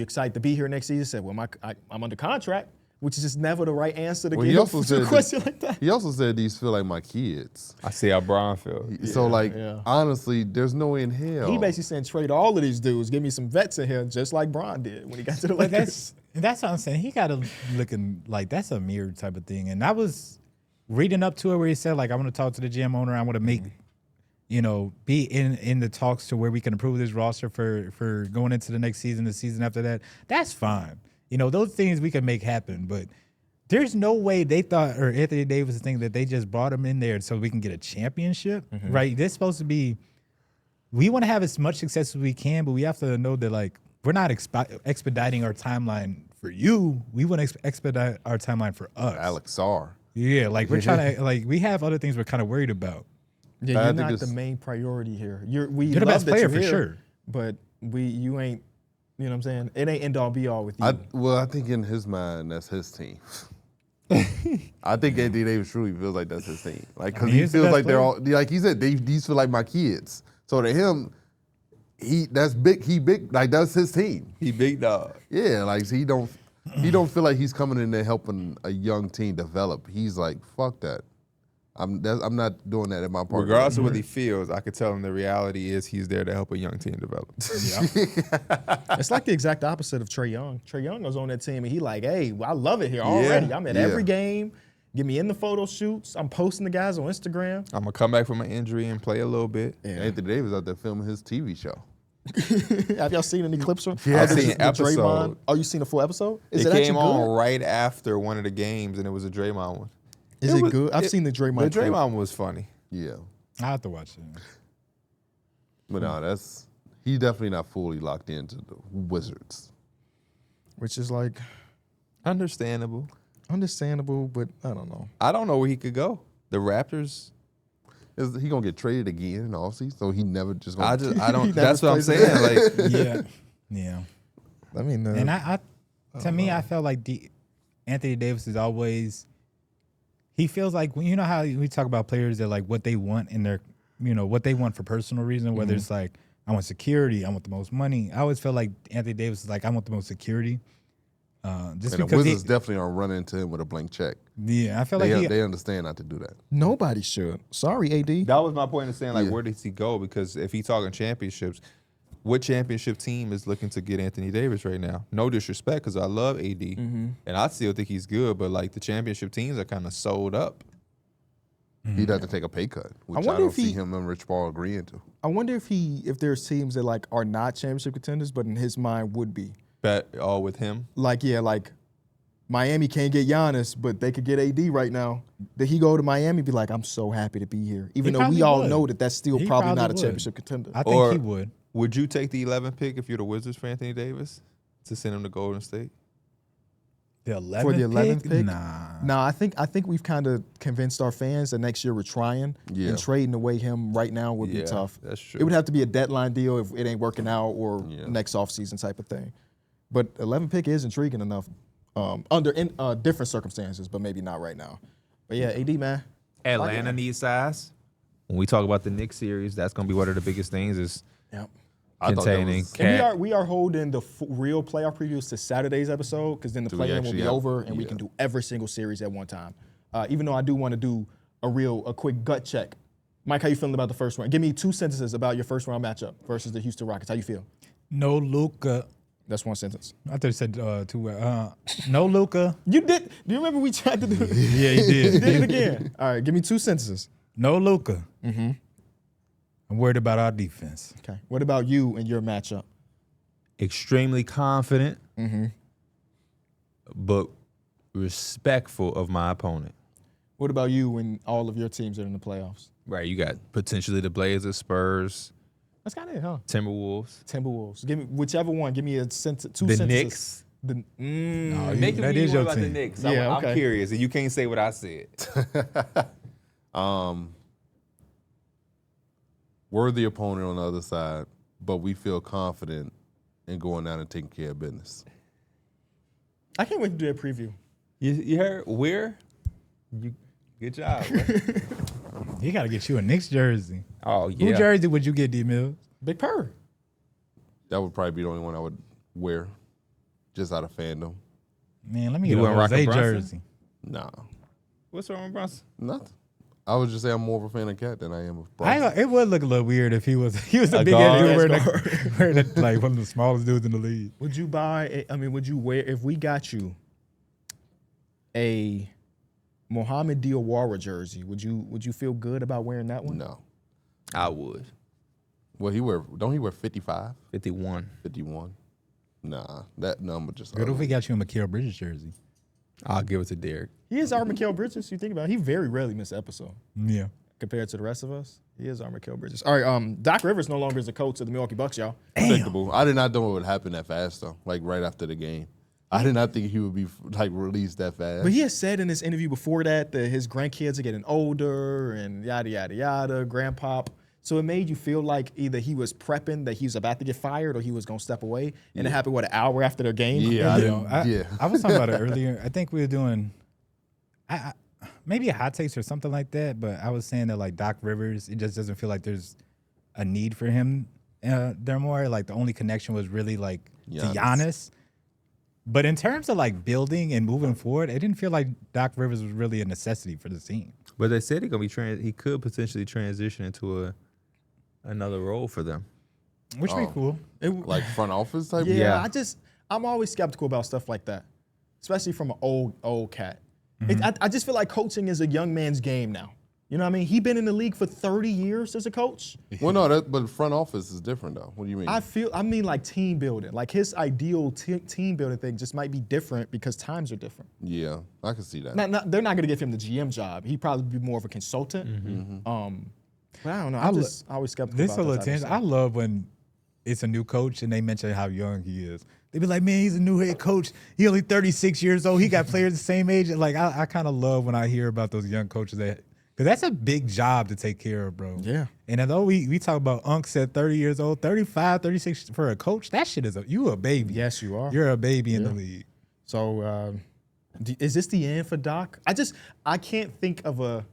excited to be here next season? He said, well, I'm under contract, which is just never the right answer to give to a question like that. He also said these feel like my kids. I see how Brian feels. So honestly, there's no way in hell. He basically saying trade all of these dudes, give me some vets in here, just like Bron did when he got to the Lakers. That's what I'm saying. He got to looking like that's a mirror type of thing. And I was reading up to it where he said, I want to talk to the GM owner. I want to make be in the talks to where we can improve this roster for going into the next season, the season after that. That's fine. Those things we can make happen. But there's no way they thought, or Anthony Davis think that they just brought him in there so we can get a championship, right? This supposed to be, we want to have as much success as we can, but we have to know that, we're not expediting our timeline for you. We want to expedite our timeline for us. Alex Sarr. Yeah, we're trying to, we have other things we're kind of worried about. Yeah, you're not the main priority here. You're the best player for sure. But you ain't, you know what I'm saying? It ain't end all be all with you. I think in his mind, that's his team. I think Anthony Davis truly feels like that's his team. Because he feels like they're all, like he said, these feel like my kids. So to him, that's big. He big, that's his team. He big dog. Yeah, he don't feel like he's coming in there helping a young team develop. He's like, fuck that. I'm not doing that in my part. Regardless of what he feels, I could tell him the reality is he's there to help a young team develop. It's like the exact opposite of Trae Young. Trae Young was on that team, and he hey, I love it here already. I'm at every game. Get me in the photo shoots. I'm posting the guys on Instagram. I'm going to come back from an injury and play a little bit. Yeah. Anthony Davis out there filming his TV show. Have y'all seen any clips from? Yeah, I've seen an episode. Draymond? Oh, you seen a full episode? It came on right after one of the games, and it was a Draymond one. Is it good? I've seen the Draymond. The Draymond one was funny. Yeah. I have to watch it. But no, he's definitely not fully locked into the Wizards. Which is understandable, but I don't know. I don't know where he could go. The Raptors. Is he gonna get traded again in the offseason? So he never just gonna I don't. That's what I'm saying. Yeah. I mean, and to me, I felt like Anthony Davis is always he feels like when you know how we talk about players that like what they want in their, what they want for personal reason, whether it's like I want security, I want the most money. I always felt like Anthony Davis is like I want the most security. Just And the because Wizards definitely aren't running into him with a blank check. I feel like They understand not to do that. Nobody should. Sorry, AD. That was my point of saying, like, Yeah. where does he go? Because if he's talking championships, what championship team is looking to get Anthony Davis right now? No disrespect, because I love AD, and I still think he's good, but like the championship teams are kind of sold up. He'd have to take a pay cut, which I wonder don't if he- see him and Rich Paul agreeing to. I wonder if there's teams that like are not championship contenders, but in his mind would be. Bet all with him. Like Miami can't get Giannis, but they could get AD right now. Did he go to Miami and be like, I'm so happy to be here? Even He though we probably all would. know that that's still He probably not a probably would. championship contender. I think Or- he would. Would you take the 11th pick if you're the Wizards for Anthony Davis to send him to Golden State? The 11th For the 11th pick? Nah. Nah, I think we've kind of convinced our fans that next year we're trying. Yeah. And trading away him right now would be Yeah, tough. that's true. It would have to be a deadline deal if it ain't working out or Yeah. next offseason type of thing. But 11 pick is intriguing enough under different circumstances, but maybe not right now. But yeah, AD, man. Atlanta needs size. When we talk about the Knicks series, that's going to be one of the biggest things is Yep. I thought that containing was- And Cat. we are holding the real playoff previews to Saturday's episode because then the Do we play-in will actually be have- over and we yeah. can do every single series at one time. Even though I do want to do a quick gut check. Mike, how you feeling about the first round? Give me 2 sentences about your first round matchup versus the Houston Rockets. How you feel? No Luka. That's 1 sentence. I thought you said two. No Luka. You did. Do you remember we tried to do it? Yeah, he You did. did it again. All right, give me 2 sentences. No Luka. I'm worried about our defense. Okay. What about you and your matchup? Extremely confident, but respectful of my opponent. What about you when all of your teams are in the playoffs? Right, you got potentially the Blazers, Spurs, That's kind of it, huh? Timberwolves. Timberwolves. Give me whichever one. Give me a sentence. 2 The sentences. Knicks. The No, Make that me is more your about the team. Knicks. Yeah, I'm okay. curious, and you can't say what I said. Worthy opponent on the other side, but we feel confident in going down and taking care of business. I can't wait to do a preview. You heard where? Good job. Bro. He got to get you a Knicks jersey. Oh Who yeah. jersey would you get, D Mills? Big Purr. That would probably be the only one I would wear, just out of fandom. Man, let me You get a wouldn't rock a Jose Brunson? jersey. Nah, What's wrong with Brunson? nothing. I would just say I'm more of a fan of Cat than I am of I Bronson. ain't gonna- it would look a little weird if he was a A big ass dude guard. wearing like one of the smallest dudes in the league. Would you would you wear, if we got you a Mohamed Diawara jersey, would you feel good about wearing that one? No. I would. Well, don't he wear 55, 51. 51? Nah, that number just. What if we ugly. got you a Mikal Bridges jersey? I'll give it to Derek. He is our Mikal Bridges. You think about it. He very rarely misses an episode Yeah. compared to the rest of us. He is our Mikal Bridges. All right, Doc Rivers no longer is the coach of the Milwaukee Bucks, y'all. Predictable. I did not know it would happen that fast though. Like right after the game, I did not think he would be like released that fast. But he has said in his interview before that his grandkids are getting older and yada, yada, yada, grandpop. So it made you feel like either he was prepping that he was about to get fired or he was going to step away. And it happened, an hour after their game? Yeah, I was talking about it earlier. I think we were doing maybe a hot takes or something like that, but I was saying that like Doc Rivers, it just doesn't feel like there's a need for him there more. Like the only connection was really like to Giannis. Giannis. But in terms of like building and moving forward, it didn't feel like Doc Rivers was really a necessity for the team. But they said he could potentially transition into another role for them. Which would be cool. like front office type. Yeah, I'm always skeptical about stuff like that, especially from an old cat. I just feel like coaching is a young man's game now. You know what I mean? He been in the league for 30 years as a coach. Well, no, but front office is different though. What do you mean? I mean like team building. Like his ideal team building thing just might be different because times are different. Yeah, I can see that. They're not going to give him the GM job. He'd probably be more of a consultant. But I don't know. I'm just always skeptical This about whole that type of attention, stuff. I love when it's a new coach and they mention how young he is. They be like, man, he's a new head coach. He only 36 years old. He got players the same age. Like I kind of love when I hear about those young coaches because that's a big job to take care of, bro. Yeah. And although we talk about Unks at 30 years old, 35, 36 for a coach, that shit is you a baby. Yes, you are. You're a baby in the league. So Is this the end for Doc? I can't think of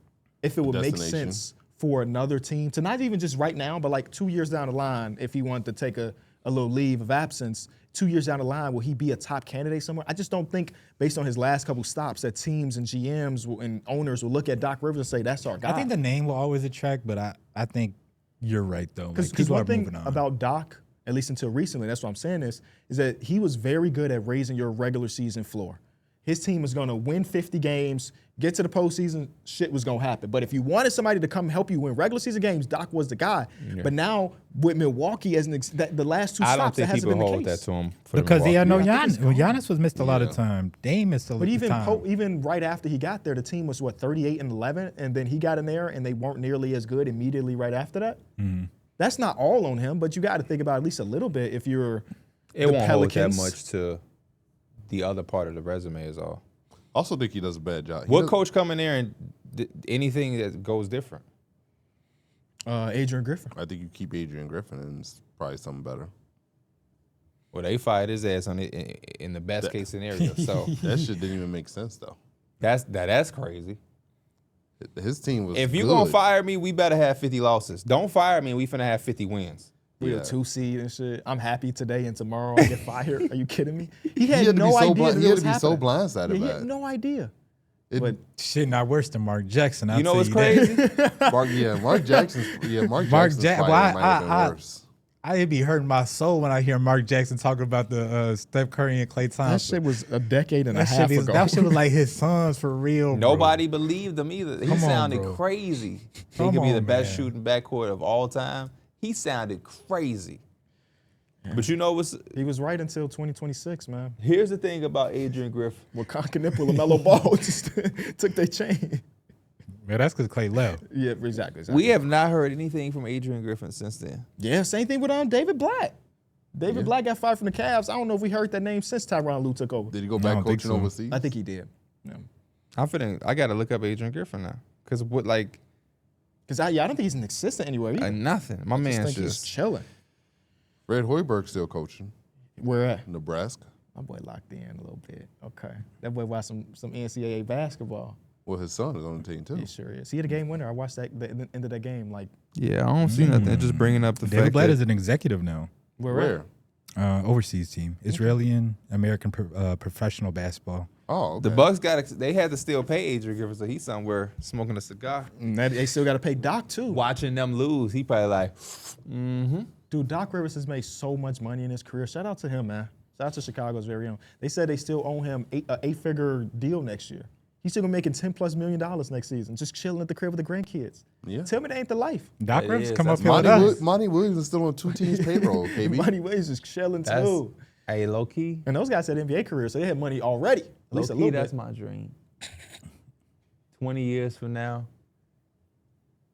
if it would make Destination. sense for another team to not even just right now, but like 2 years down the line, if he wanted to take a little leave of absence, 2 years down the line, will he be a top candidate somewhere? I just don't think, based on his last couple stops, that teams and GMs and owners will look at Doc Rivers and say, that's our guy. I think the name will always attract, but I think you're right though. Because people one are thing moving on. about Doc, at least until recently, that's what I'm saying is that he was very good at raising your regular season floor. His team was going to win 50 games, get to the postseason, shit was going to happen. But if you wanted somebody to come help you win regular season games, Doc was the guy. Yeah. But now with Milwaukee, the last two I stops, don't think that hasn't people been the hold case. that to him for the because he had no Milwaukee. Giannis. Well, Giannis was missed a lot of time. Dame missed a lot But of time. even right after he got there, the team was 38-11, and then he got in there and they weren't nearly as good immediately right after that. Mm-hmm. That's not all on him, but you got to think about at least a little bit if you're It the won't Pelicans. hold that much to the other part of the resume is all. Also think he does a bad job. What coach come in there and anything that goes different? Adrian Griffin. I think you keep Adrian Griffin and it's probably something better. Well, they fired his ass on it in the best case scenario. So That shit didn't even make sense though. that's crazy. His team was If you good. gonna fire me, we better have 50 losses. Don't fire me, we finna have 50 wins. We Yeah. a 2 seed and shit. I'm happy today and tomorrow I get fired. Are you kidding me? He He had to no be so idea blind. that He it had was to be so happening. blindsided He by had it. no idea. It- But Shit, not worse than Mark Jackson. You know what's crazy? Mark Jackson's Jack- fire well, might have been worse. It'd be hurting my soul when I hear Mark Jackson talking about the Steph Curry and Klay Thompson. that shit was a decade and a That half shit ago. that shit was like his sons for real. bro. Nobody believed him either. He Come on, sounded bro. crazy. He Come could be the on, best man. shooting backcourt of all time. He sounded crazy. But you know what's He was right until 2026, man. here's the thing about Adrian Griffin. When Nipple and Melo Ball just took their chain. Yeah, that's because Klay left. Yeah, exactly. We have not heard anything from Adrian Griffin since then. Yeah, same thing with David Blatt. David Blatt got fired from the Cavs. I don't know if we heard that name since Tyronn Lue took over. Did he go I back don't think coaching so. overseas? I think he did. Yeah. I gotta look up Adrian Griffin now. Cause what like Because I don't think he's an assistant anywhere either. nothing. My I just man's think he's just chilling. Fred Hoiberg's still coaching. Where at? Nebraska. My boy locked in a little bit. Okay. That boy watched some NCAA basketball. Well, his son is on the team too. He sure is. He had a game winner. I watched the end of that game. Like, yeah. I don't see nothing. Just bringing up the David fact Blatt that is an executive now. Where? Overseas team. Israeli and American professional basketball. Oh, okay. the Bucks they had to still pay Adrian Griffin, so he's somewhere smoking a cigar, they still got to pay Doc too. watching them lose. He probably like, Dude, Doc Rivers has made so much money in his career. Shout out to him, man. Shout out to Chicago's very own. They said they still owe him an 8-figure deal next year. He's still gonna making $10+ million next season, just chilling at the crib with the grandkids. Yeah. Tell me that ain't the life. Doc It Rivers is. come That's up here with us. Monty Williams is still on 2 teams' payroll, KB. Money Williams is chilling that's too. hey, low key. And those guys had NBA careers, so they had money already. At Low least a key, little that's bit. my dream. 20 years from now,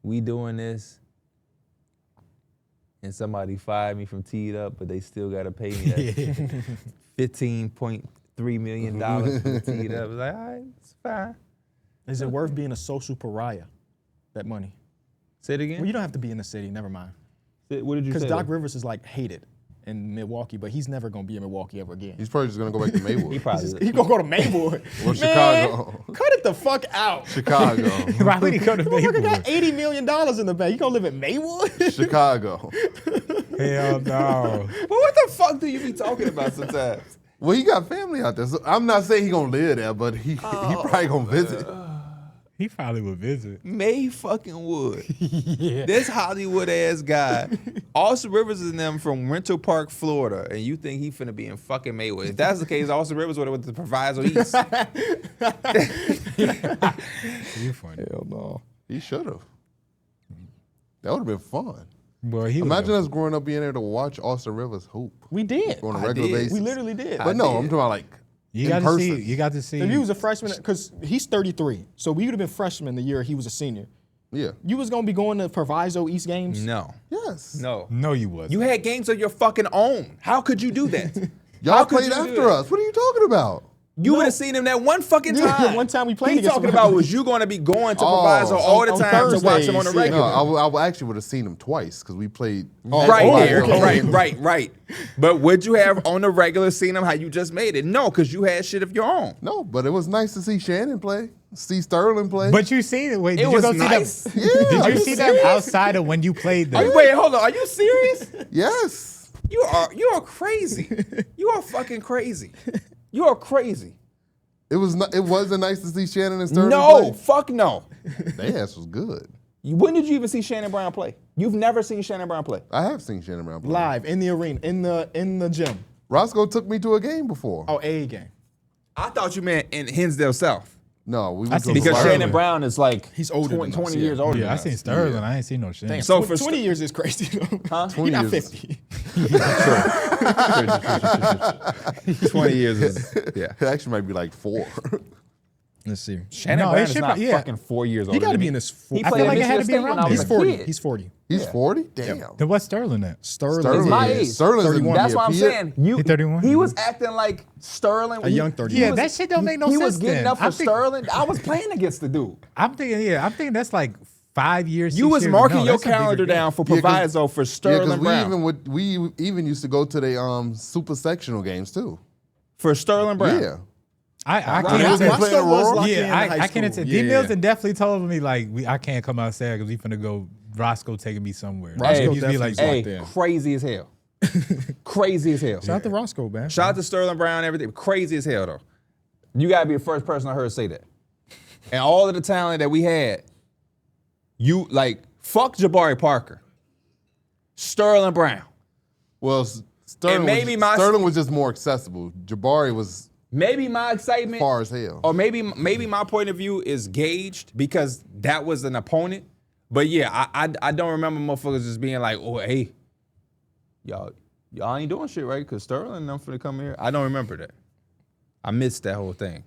we doing this, and somebody fired me from Teed Up, but they still got to pay me that $15.3 million for the Teed Up. It's like, all right, it's fine. Is it worth being a social pariah? That money. Say it again. Well, you don't have to be in the city. Never mind. What did you Because say? Doc Rivers is like hated in Milwaukee, but he's never gonna be in Milwaukee ever again. He's probably just gonna go back to Maywood. He probably He's gonna go to Maywood. Or Man, Chicago. Cut it the fuck out. Chicago. Why would he go to Motherfucker Maywood? got $80 million in the bank. You gonna live in Maywood? Chicago. Hell no. But what the fuck do you be talking about sometimes? Well, he got family out there. So I'm not saying he gonna live there, but he probably gonna visit. He probably would visit. May fucking would. Yeah. This Hollywood ass guy, Austin Rivers is them from Rental Park, Florida, and you think he finna be in fucking Maywood. If that's the case, Austin Rivers would have went to Proviso East. You funny. Hell no. He should have. That would have been fun. Boy, he Imagine was us growing up being able to watch Austin Rivers hoop We did. on a I regular did. basis. We literally did. But no, I'm talking about like You in got to person. see. You got to see. If he was a freshman, because he's 33, so we would have been freshmen the year he was a senior. Yeah. You was gonna be going to Proviso East games? No. Yes. No. No, you wasn't. You had games of your fucking own. How could you do that? Y'all How could played you do after that? us. What are you talking about? You would have seen him that one fucking Yeah, time. one time we played He against talking him. about was you going to be going to Proviso all the on time to watch him on the Thursdays, yeah. regular. No, I actually would have seen him twice because we played. Right Oh, there, okay. right. But would you have on the regular seen him how you just made it? No, because you had shit of your own. No, but it was nice to see Shannon play, see Sterling play. But you seen it. Wait, It did was you go nice. see them? Yeah, Did are you you see them serious? outside of when you played them? Wait, hold on. Are you serious? Yes. You are crazy. You are fucking crazy. You are crazy. It wasn't nice to see Shannon and Sterling No, play. fuck no. Their ass was good. When did you even see Shannon Brown play? You've never seen Shannon Brown play. I have seen Shannon Brown play. Live in the arena, in the gym. Roscoe took me to a game before. Oh, A game. I thought you meant in Hinsdale South. No, we I went to seen a Because bar. Shannon Brown is like He's older 20, than us, 20 years yeah. older Yeah, than I us. seen Sterling. I ain't seen no shit. Damn, So so for 20 years is crazy though. Huh? You're not 20 years. 50. 20 years is, yeah. It actually might be like 4. Let's see. Shannon No, Brown it is should not be- yeah. fucking 4 years older He got to than be me. in his. He I played feel at like it had Michigan to be State when around I was He's a 40. kid. He's 40. He's 40? Damn. Then what's Sterling at? Sterling Sterling is my age. Sterling's 31. That's why I'm He- saying He 31? he was acting like Sterling. A young 31. Yeah, that shit don't make no he sense. was getting then. up for I think- Sterling. I was playing against the dude. I'm thinking that's like 5 years. You 6 was years. marking No, your that's a bigger calendar gap. down for Yeah, 'cause- Proviso for Yeah, Sterling because Brown. we even used to go to the super sectional games too. For Sterling Brown. Yeah. I He can't. was attend- playing Aurora? locked in Yeah, high I can't school. attend. Yeah. D Mills and definitely told me like I can't come outside because we finna go. Roscoe taking me somewhere. Roscoe He used to be like, definitely Hey, locked in. crazy as hell. Crazy as hell. Shout out to Roscoe, man. Shout out to Sterling Brown, everything. Crazy as hell, though. You got to be the first person I heard say that. And all of the talent that we had, you, like, fuck Jabari Parker. Sterling Brown. Well, Sterling, maybe Sterling was just more accessible. Jabari was Maybe my excitement, far as hell. or maybe my point of view is gauged because that was an opponent. But yeah, I don't remember motherfuckers just being like, oh, hey, y'all ain't doing shit, right? Because Sterling and them finna come here. I don't remember that. I missed that whole thing.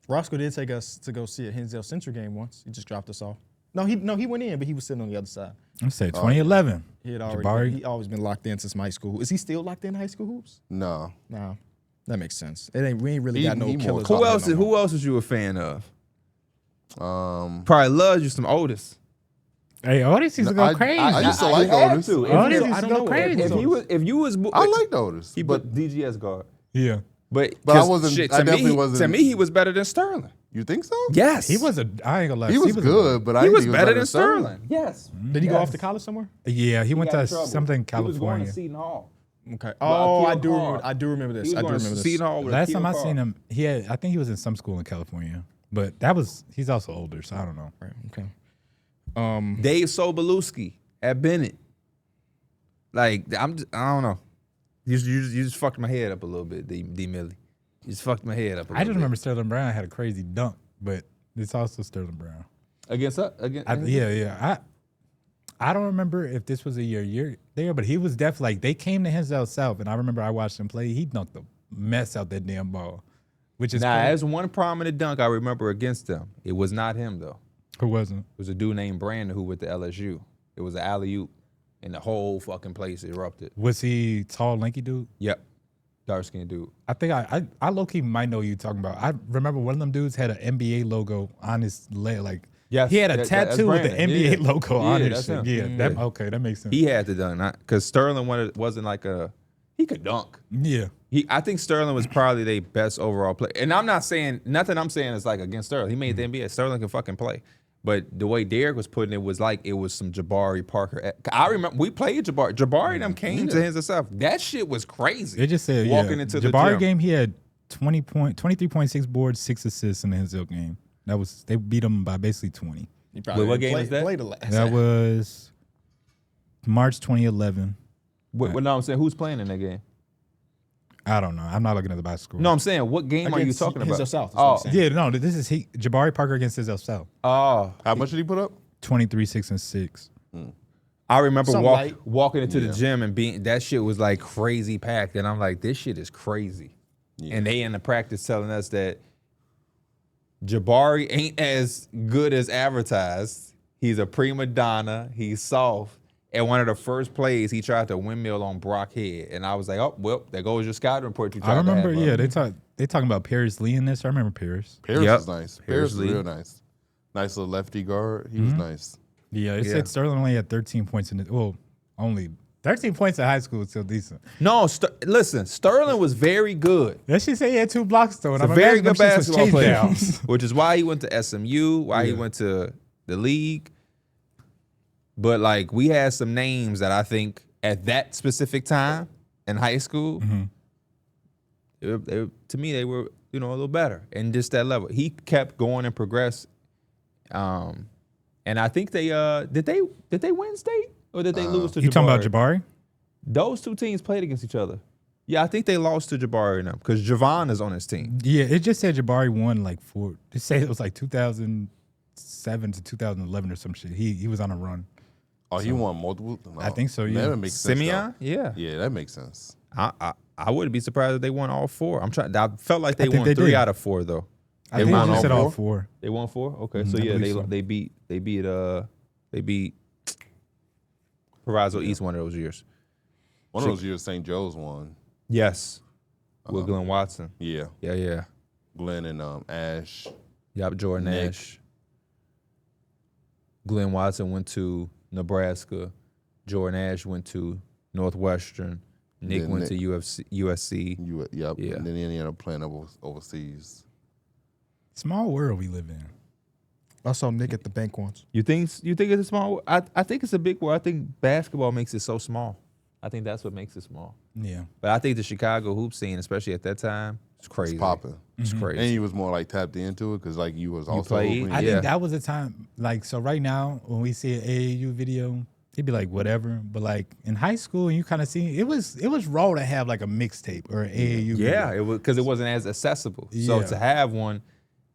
Roscoe did take us to go see a Hinsdale Central game once. He just dropped us off. No, he went in, but he was sitting on the other side. let's say 2011. He had already Jabari? he always been locked in since high school. Is he still locked in high school hoops? No. No, that makes sense. We ain't really He- got no he more killers. Who out there no more. Who else was you a fan of? Probably Loves you some Otis. Hey, Otis used to go I crazy. used to like had Otis. to. Otis I used to don't go know. crazy. If you was, I liked Otis. he But put DGS guard. Yeah. But But I 'cause wasn't- Shit, I to me, definitely wasn't- To me, he was better than Sterling. you think so? Yes, He was I ain't gonna lie. He was good, but I He didn't was think better than Sterling. Yes. Did he go off to college somewhere? Yeah, he went got to in trouble. something He was going California. to Seton Hall. Okay. Well, Oh, I Akil do Carr. remember. I do remember He this. was I do going remember to this. Seton Hall with Last Akil time I Carr. seen him, I think he was in some school in California. But he's also older, so I don't know. Right, okay. Dave Sobolewski at Bennett. Like I don't know. You just fucked my head up a little bit, D Millie. You just fucked my head up. I just remember Sterling Brown had a crazy dunk, but it's also Sterling Brown. against. Yeah. I don't remember if this was a year there, but he was definitely like they came to Hinsdale South, and I remember I watched him play. He dunked the mess out that damn ball, which is Nah, crazy. there's one prominent dunk I remember against them. It was not him though. Who wasn't? It was a dude named Brandon who went to LSU. It was an alley-oop, and the whole fucking place erupted. Was he tall, lanky dude? Yep, dark-skinned dude. I think I low key might know who you talking about. I remember one of them dudes had an NBA logo on his leg, like Yes, he had a that's tattoo with the Brandon. NBA Yeah. logo on Yeah, his that's shit. him. Yeah, Yeah. okay, that makes sense. He had to dunk, because Sterling wasn't like he could dunk. Yeah, I think Sterling was probably their best overall player. And I'm not saying, nothing I'm saying is like against Sterling. He made the NBA. Sterling can fucking play. But the way Derek was putting it was like it was some Jabari Parker. I remember we played Jabari. Jabari and them came to his stuff. That shit was crazy. it just said walking yeah. into the Jabari gym. game. He had 23.6 boards, 6 assists in the Hinsdale game. They beat him by basically 20. He probably Wait, what didn't game is that? Play the last. That was March 2011. No, I'm saying who's playing in that game? I don't know. I'm not looking at the box score. No, I'm saying what game are you Against talking Hinsdale about? South, that's what I'm saying. Yeah, no. This is Jabari Parker against Hinsdale South. Oh, How much did he put up? 23, 6, and 6. I remember Something like- walking into the gym and being that shit was like crazy packed, and I'm like, this shit is crazy. And they in the practice telling us that Jabari ain't as good as advertised. He's a prima donna. He's soft, And one of the first plays, he tried to windmill on Brock Head, and I was like, "Oh, well, there goes your scouting report." You tried I remember, to have, they talking about Paris Lee in this. I remember Paris. Paris Yep. is nice. Paris Paris is Lee. real nice. Nice little lefty guard. He was nice. Yeah, it Yeah. said Sterling only had 13 points in it. Well, only 13 points in high school is still decent. No, listen, Sterling was very good. That shit say he had 2 blocks though. And He's a I'm very imagining good them shits was basketball player, takedowns. which is why he went to SMU, why he went to the league. But like, we had some names that I think at that specific time in high school, to me they were a little better and just that level. He kept going and progressed. And I think they did they win state or did they lose to Jabari? You talking about Jabari? Those two teams played against each other. Yeah, I think they lost to Jabari and them because Javon is on his team. Yeah, it just said Jabari won like 4. It said it was like 2007 to 2011 or some shit. He was on a run. Oh, he won multiple? No, I think so, yeah. That makes sense. Simeon? Yeah. Yeah, that makes sense. I wouldn't be surprised if they won all 4. I felt like they think won they 3 did. out of 4 though. I They think won you all said 4? all 4. They won 4? Okay. So I yeah, believe so. they beat Proviso East one of those years. One of those years St. Joe's won. Yes. With Glenn Watson. Yeah. Yeah. Glenn and Ash. Yep, Jordan Nick. Nash. Glenn Watson went to Nebraska. Jordan Nash went to Northwestern. Nick Then went Nick- to USC. Yep. Yeah. And then he ended up playing overseas. Small world we live in. I saw Nick at the bank once. You think it's a small? I think it's a big world. I think basketball makes it so small. I think that's what makes it small. Yeah. But I think the Chicago hoop scene, especially at that time, it's crazy. It's popping. It's crazy. And he was more like tapped into it because like you was also played? hooping. I Yeah. think that was a time, like, so right now, when we see an AAU video, it'd be like, whatever. But like in high school, you kind of see, it was raw to have like a mixtape or an AAU Yeah, video. it was because it wasn't as accessible. So Yeah. to have one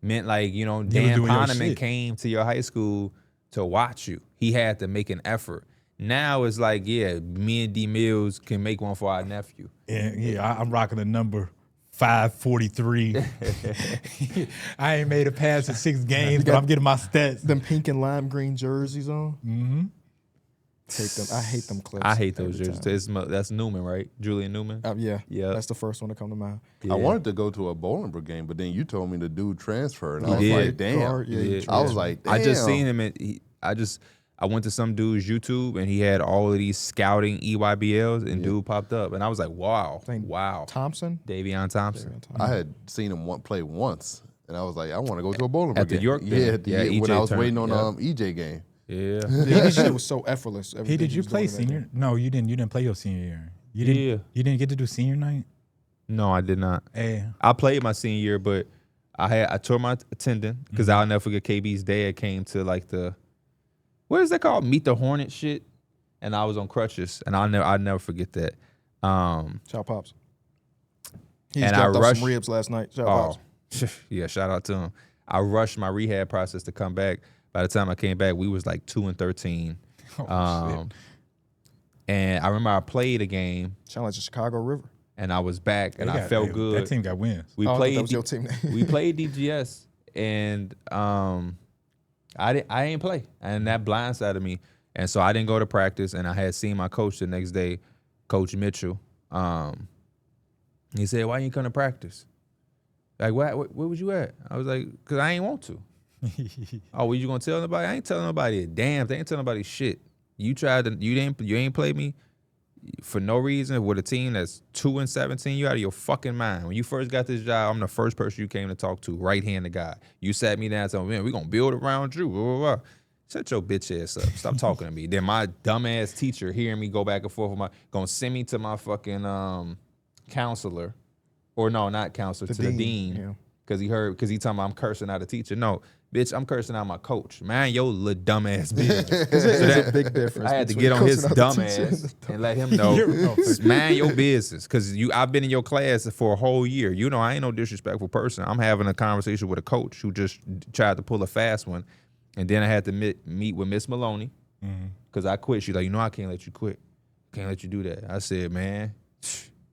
meant like, Dan doing your Poneman shit. came to your high school to watch you. He had to make an effort. Now it's like, yeah, me and D Mills can make one for our nephew. And yeah, I'm rocking the number 543. I ain't made a pass in 6 games, but I'm getting my stats. Them pink and lime green jerseys on. Mm-hmm. I hate them clips. I hate those every jerseys. time. That's Newman, right? Julian Newman. Yeah. Yeah. That's the first one to come to mind. Yeah. I wanted to go to a Bolingbrook game, but then you told me the dude transferred. And I was did. like, damn. Guard, yeah, Yeah. I was like, damn. I just seen him I went to some dude's YouTube and he had all of these scouting EYBLs and dude popped up and I was like, wow, Think wow. Thompson. Davion Thompson. I had seen him play once, and I was like, I want to go to a Bolingbrook At the game. York Yeah, game. at the Yeah, when EJ I was turned, waiting on yeah. EJ game. Yeah. His shit was so effortless. Hey, everything did he you was play doing in that senior? game. No, you didn't play your senior year. You didn't get to do senior night? No, I did not. Hey. I played my senior year, but I tore my tendon because I'll never forget KB's dad came to like what is that called? Meet the Hornet shit. And I was on crutches. And I'll never forget that. Shout Pops. He's And dropped I off rushed- some ribs last night. Shout Pops. Yeah, shout out to him. I rushed my rehab process to come back. By the time I came back, we was like 2-13. And I remember I played a game Sound like the Chicago River. and I was back and I felt good. That team got wins. We Oh, I thought played that was your team name. we played DGS and I didn't play and that blindsided me. And so I didn't go to practice and I had seen my coach the next day, Coach Mitchell. He said, "Why you ain't come to practice?" Like, where was you at? I was like, "Cause I ain't want to." Oh, were you gonna tell nobody? I ain't telling nobody a damn. They ain't telling nobody shit. You ain't played me for no reason with a team that's 2-17. You out of your fucking mind. When you first got this job, I'm the first person you came to talk to, right-handed guy. You sat me down and told me, "Man, we gonna build around you." Blah, blah, blah. Shut your bitch ass up. Stop talking to me. Then my dumb ass teacher hearing me go back and forth with gonna send me to my fucking counselor, or no, not counselor, to the dean. Yeah. Cause he talking about I'm cursing out a teacher. No, bitch, I'm cursing out my coach. Man, your little dumb ass bitch. There's a big difference. I had to between get on his coaching out dumb the teacher ass and let him know, man, your business. Cause I've been in your class for a whole year. You know, I ain't no disrespectful person. I'm having a conversation with a coach who just tried to pull a fast one. And then I had to meet with Miss Maloney because I quit. She's like, I can't let you quit. Can't let you do that. I said, man,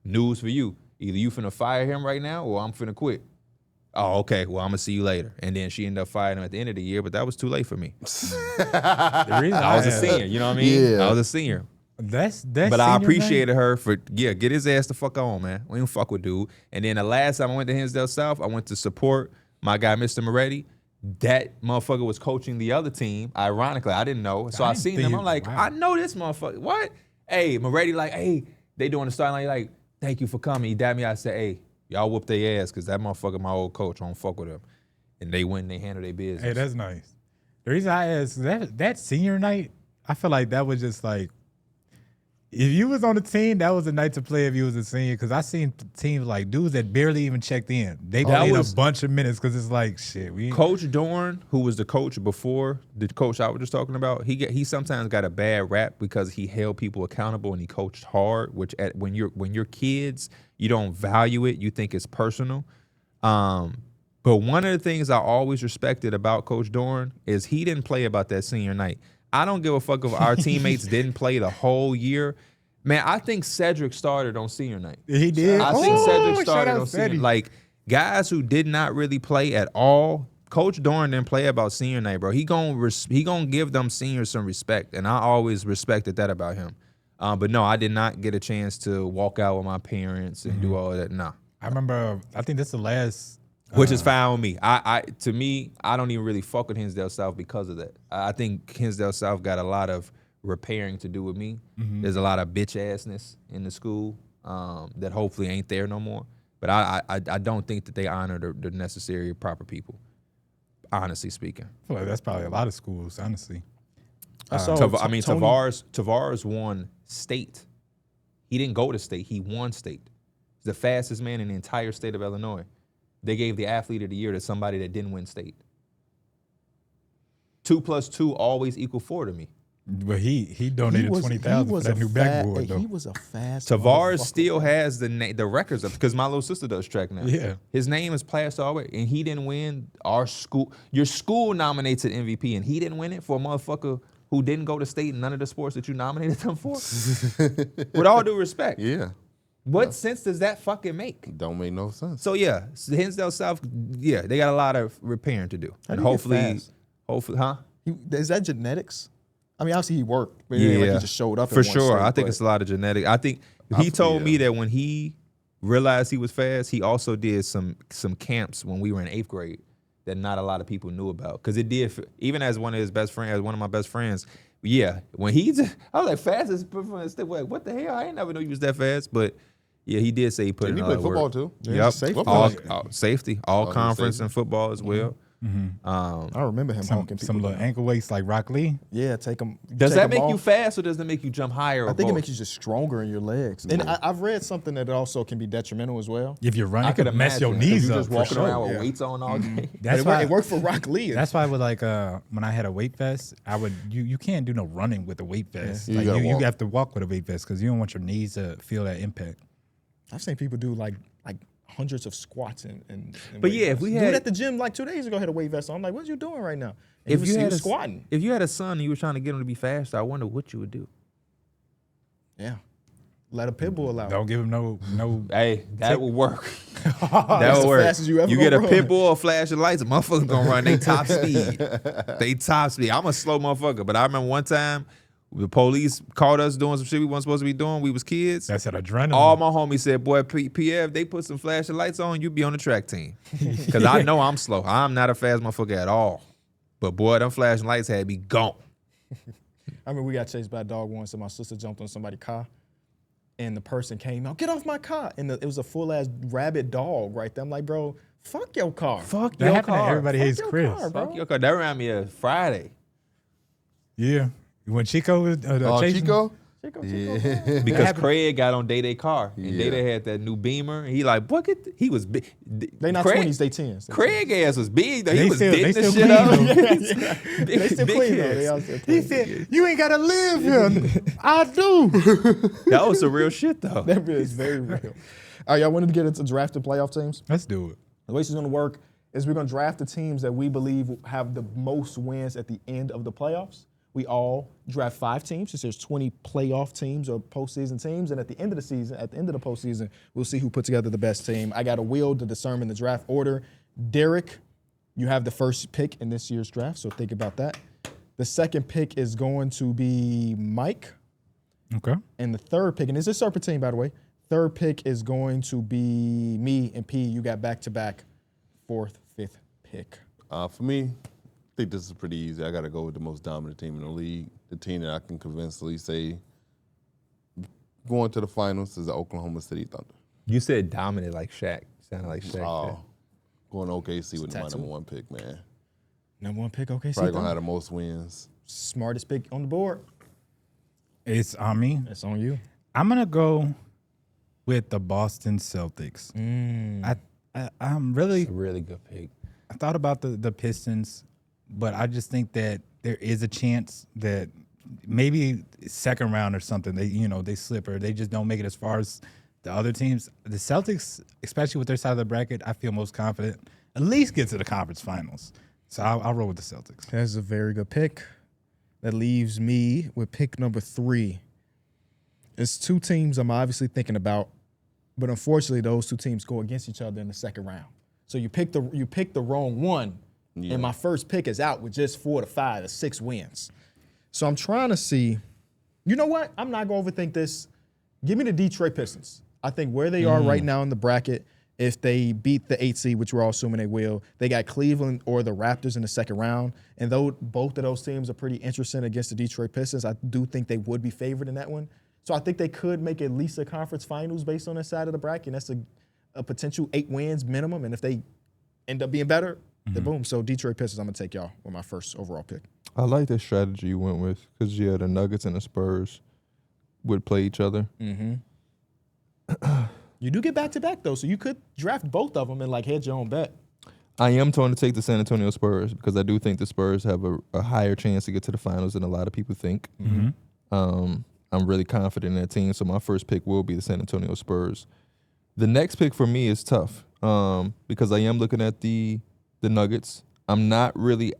news for you. Either you finna fire him right now or I'm finna quit. Oh, okay. Well, I'm gonna see you later. And then she ended up firing him at the end of the year, but that was too late for me. The reason I was a senior. You know what I mean? Yeah. I was a senior. That's But I senior appreciated her for get his ass the fuck on, man. We don't fuck with dude. And then the last time I went to Hinsdale South, I went to support my guy, Mr. Moretti. That motherfucker was coaching the other team. Ironically, I didn't know. So I didn't seen think him. you- I'm like, wow. I know this motherfucker. What? Hey, Moretti, like, hey, they doing the starting line. He like, thank you for coming. He dabbed me. I said, hey, y'all whoop their ass because that motherfucker my old coach. I don't fuck with him. And they went and they handled their business. Hey, that's nice. The reason I asked that senior night, I feel like that was just like, if you was on the team, that was a night to play if you was a senior. Because I seen teams like dudes that barely even checked in. They played a bunch of minutes because it's like shit. Coach Dorn, who was the coach before the coach I was just talking about, he sometimes got a bad rap because he held people accountable and he coached hard. Which when you're kids, you don't value it. You think it's personal. But one of the things I always respected about Coach Dorn is he didn't play about that senior night. I don't give a fuck if our teammates didn't play the whole year. Man, I think Cedric started on senior night. He did. I think Cedric shout started out on senior Cedric. like guys who did not really play at all. Coach Dorn didn't play about senior night, bro. He gonna give them seniors some respect, and I always respected that about him. But no, I did not get a chance to walk out with my parents and do all that. Nah. I remember. I think this is the last. Which is fine with me. To me, I don't even really fuck with Hinsdale South because of that. I think Hinsdale South got a lot of repairing to do with me. There's a lot of bitch assness in the school that hopefully ain't there no more. But I don't think that they honor the necessary proper people. Honestly speaking, I feel like that's probably a lot of schools, honestly. Tavares won state. He didn't go to state. He won state. He's the fastest man in the entire state of Illinois. They gave the athlete of the year to somebody that didn't win state. 2 + 2 always equal 4 to me. But he donated 20,000 for that new backboard though. He was a fast. Tavares motherfucker. still has the records of because my little sister does track now. Yeah. His name is plastered all the way, and he didn't win our school. Your school nominates an MVP, and he didn't win it for a motherfucker who didn't go to state in none of the sports that you nominated them for. With all due respect, Yeah. what sense does that fucking make? Don't make no sense. So yeah, Hinsdale South, yeah, they got a lot of repairing to do, and do you get hopefully, fast? huh? Is that genetics? I mean, obviously he worked, but yeah, like he just showed up for in one sure. state, I think but it's a lot of genetic. I think he told me that when he realized he was fast, he also did some camps when we were in 8th grade that not a lot of people knew about. Because it did, even as one of his best friends, as one of my best friends. Yeah, when I was like fastest performance. Like, what the hell? I ain't never know he was that fast, but. Yeah, he did say he put in He a played lot of football work. too. Yeah, Yep, safety. safety, all conference safety. and football as well. I remember him honking Some people little down. ankle weights like Rock Lee. Yeah, take him. Does that make you fast or does that make you jump higher? Or I think both? it makes you just stronger in your legs. And I've read something that also can be detrimental as well. If you're running, I it could mess your imagine, 'cause knees you up just for walking sure. around with Yeah. weights on all day. That's But why it worked for Rock Lee. That's why with like when I had a weight vest, you can't do no running with a weight vest. Yeah. Like You gotta you walk. have to walk with a weight vest because you don't want your knees to feel that impact. I've seen people do like hundreds of squats and But weight yeah, if vests. we Dude had- at the gym like 2 days ago had a weight vest on. I'm like, what you doing right now? And If he you had was a squatting. if you had a son and you were trying to get him to be faster, I wonder what you would do. Yeah. Let a pit bull out. Don't give him no. Hey, that would work. That's That would the work. fastest you ever get a gonna pit run. bull or flashing lights, a motherfucker gonna run. They top speed. They top speed. I'm a slow motherfucker, but I remember one time the police caught us doing some shit we weren't supposed to be doing. We was kids. That's an adrenaline. All my homies said, boy, PF, they put some flashing lights on, you be on the track team. Because I know I'm slow. I'm not a fast motherfucker at all. But boy, them flashing lights had me gone. I mean, we got chased by a dog once, and my sister jumped on somebody's car, and the person came out, get off my car, and it was a full ass rabid dog right there. I'm like, bro, fuck your car. Fuck that your happened car. to everybody hates your Chris. car, bro. Fuck your car. That reminded me of Friday. Yeah. When Chico was chasing, Chico? Yeah. Because Craig got on Day car, and Day had that new Beamer. And he like, boy, he was big. They not Craig, 20s, they 10s. Craig ass was big though. He They was still- digging they the still shit up. clean, Big- They still big clean though. heads. They all still he clean. said, "You ain't gotta live here." I do. That was some real shit though. That is very real. All right, y'all wanted to get into drafting playoff teams? Let's do it. The way this is going to work is we're going to draft the teams that we believe will have the most wins at the end of the playoffs. We all draft 5 teams, since there's 20 playoff teams or postseason teams, and at the end of the season, at the end of the postseason, we'll see who put together the best team. I got a wheel to determine the draft order. Derek, you have the first pick in this year's draft, so think about that. The second pick is going to be Mike. Okay. And the third pick, and this is Serpentine, by the way. Third pick is going to be me and P. You got back-to-back 4th, 5th pick. For me, I think this is pretty easy. I got to go with the most dominant team in the league. The team that I can convincingly say going to the finals is the Oklahoma City Thunder. You said dominant like Shaq. Sounded like Shaq. Oh, going to OKC with my tattoo. number 1 pick, man. Number 1 pick, okay. Probably going to have the most wins. Smartest pick on the board. It's on me. It's on you. I'm gonna go with the Boston Celtics. I'm really. It's a really good pick. I thought about the Pistons, but I just think that there is a chance that maybe second round or something they slip or they just don't make it as far as the other teams. The Celtics, especially with their side of the bracket, I feel most confident at least get to the conference finals. So I'll roll with the Celtics. That's a very good pick. That leaves me with pick number 3. It's 2 teams I'm obviously thinking about, but unfortunately those 2 teams go against each other in the second round. So you picked the wrong one, and my first pick is out with just 4 to 5 or 6 wins. So I'm trying to see. You know what? I'm not gonna overthink this. Give me the Detroit Pistons. I think where they are right now in the bracket, if they beat the 8 seed, which we're all assuming they will, they got Cleveland or the Raptors in the second round. And though both of those teams are pretty interesting against the Detroit Pistons, I do think they would be favored in that one. So I think they could make at least a conference finals based on their side of the bracket. And that's a potential 8 wins minimum. And if they end up being better, then boom. So Detroit Pistons, I'm going to take y'all with my first overall pick. I like the strategy you went with because, the Nuggets and the Spurs would play each other. You do get back-to-back, though, so you could draft both of them and, hedge your own bet. I am torn to take the San Antonio Spurs because I do think the Spurs have a higher chance to get to the finals than a lot of people think. I'm really confident in that team, so my first pick will be the San Antonio Spurs. The next pick for me is tough because I am looking at the Nuggets. I'm not really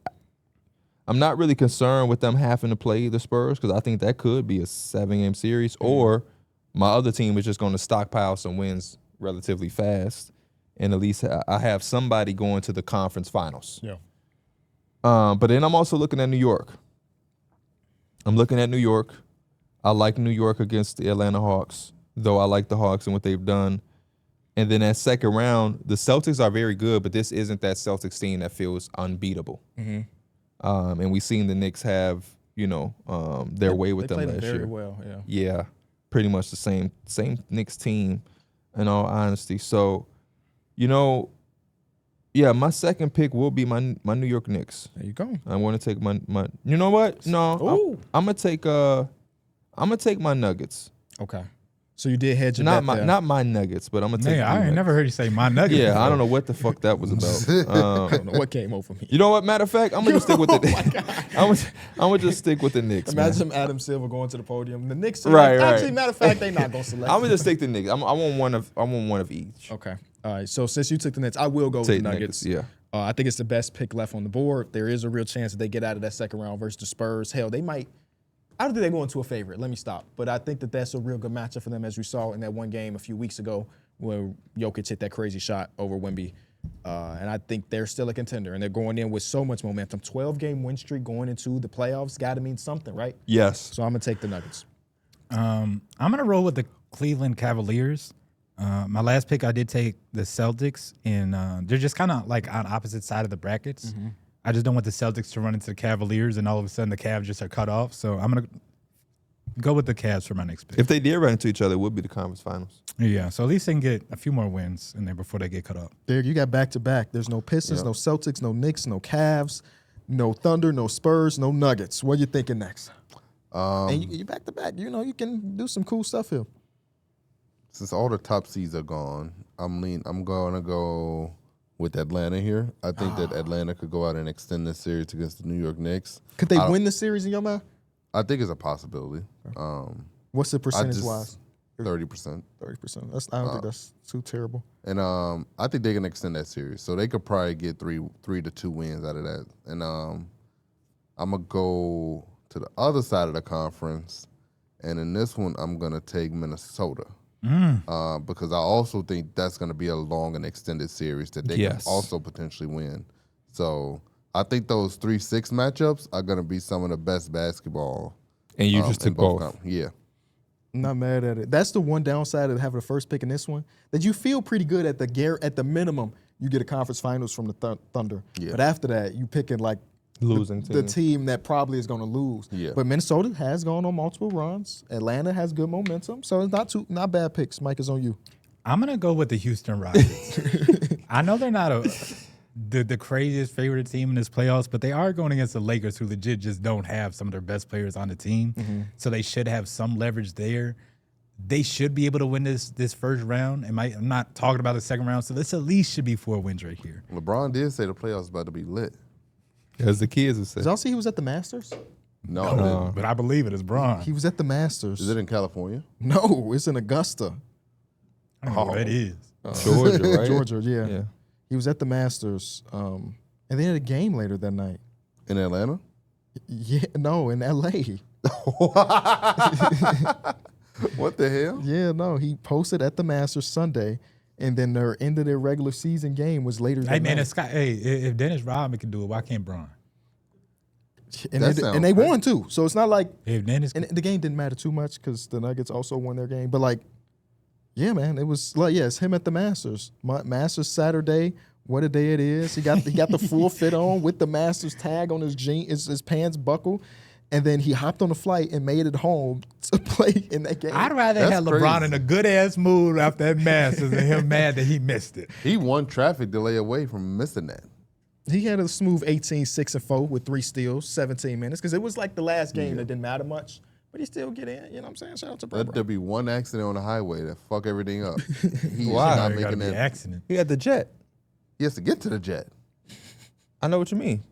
concerned with them having to play the Spurs because I think that could be a 7-game series or my other team is just going to stockpile some wins relatively fast, and at least I have somebody going to the conference finals. Yeah. But then I'm also looking at New York. I'm looking at New York. I like New York against the Atlanta Hawks, though I like the Hawks and what they've done. And then that second round, the Celtics are very good, but this isn't that Celtics team that feels unbeatable. And we've seen the Knicks have, their way with them last year. They played very well, yeah. Yeah, pretty much the same Knicks team, in all honesty. So, my second pick will be my New York Knicks. There you go. I want to take my. You know what? No, I'm gonna take my Nuggets. Okay. So you did hedge your Not bet there. not my Nuggets, but I'm gonna take. Man, I ain't Nuggets. never heard you say my Nuggets. Yeah, I before. don't know what the fuck that was about. I don't know what came over me. You know what? Matter of fact, I'm gonna just stick with the. I'm gonna just stick with the Knicks. man. Imagine Adam Silver going to the podium. The Knicks. Right. Actually, matter of fact, they're not going to select. I'm gonna just take the Knicks. I want one of each. Okay. All right. So since you took the Nets, I will go with Take the Nuggets. Yeah. I think it's the best pick left on the board. There is a real chance that they get out of that second round versus the Spurs. Hell, they might. I don't think they're going to a favorite. Let me stop. But I think that's a real good matchup for them, as we saw in that one game a few weeks ago where Jokic hit that crazy shot over Wemby. And I think they're still a contender, and they're going in with so much momentum. 12-game win streak going into the playoffs got to mean something, right? Yes. So I'm going to take the Nuggets. I'm going to roll with the Cleveland Cavaliers. My last pick, I did take the Celtics, and they're just kind of like on opposite side of the brackets. I just don't want the Celtics to run into the Cavaliers, and all of a sudden the Cavs just are cut off. So I'm going to go with the Cavs for my next pick. If they did run into each other, it would be the conference finals. Yeah, so at least they can get a few more wins in there before they get cut off. Derek, you got back-to-back. There's no Pistons, no Celtics, no Knicks, no Cavs, no Thunder, no Spurs, no Nuggets. What are you thinking next? And you back-to-back. You can do some cool stuff here. Since all the top seeds are gone, I'm going to go with Atlanta here. I think that Atlanta could go out and extend this series against the New York Knicks. Could they win the series in your mind? I think it's a possibility. What's the percentage-wise? 30%. 30%. I don't think that's too terrible. And I think they can extend that series. So they could probably get 3 to 2 wins out of that. And I'm going to go to the other side of the conference. And in this one, I'm going to take Minnesota. because I also think that's going to be a long and extended series that they can also potentially win. So I think those 3-6 matchups are going to be some of the best basketball. And you just in took both. Yeah. I'm not mad at it. That's the one downside of having the first pick in this one, that you feel pretty good at the minimum. You get a conference finals from the Thunder. Yeah. But after that, you picking like Losing the team that probably is going to lose. Yeah. But Minnesota has gone on multiple runs. Atlanta has good momentum. So it's not bad picks. Mike, is on you. I'm gonna go with the Houston Rockets. I know they're not the craziest favorite team in this playoffs, but they are going against the Lakers, who legit just don't have some of their best players on the team. So they should have some leverage there. They should be able to win this first round. I'm not talking about the second round, so this at least should be 4 wins right here. LeBron did say the playoffs about to be lit. As the kids would say. Did y'all see he was at the Masters? No. But I believe it is Braun. He was at the Masters. Is it in California? No, it's in Augusta. I don't know what that is. Georgia, right? Georgia, yeah. Yeah. He was at the Masters. And they had a game later that night. In Atlanta? Yeah, no, in L.A. What the hell? Yeah, no, he posted at the Masters Sunday, and then their end of their regular season game was later that Hey man, night. if Dennis Rodman can do it, why can't Braun? And That they sounds won too. So it's not like, If Dennis, and the game didn't matter too much because the Nuggets also won their game. But like, yeah, man, it was like, yeah, it's him at the Masters. Masters Saturday. What a day it is! He got the full fit on with the Masters tag on his his pants buckle, and then he hopped on a flight and made it home to play in that game. I'd rather That's have LeBron crazy. in a good ass mood after that Masters than him mad that he missed it. He one traffic delay away from missing that. He had a smooth 18, 6, and 4 with 3 steals, 17 minutes, because it was like the last game that didn't matter much. But he still get in, you know what I'm saying? Shout out to Bro. Let there be one accident on the highway that fuck everything up. He's Why? not It gotta making be an that. accident. He had the jet. He has to get to the jet. I know what you mean.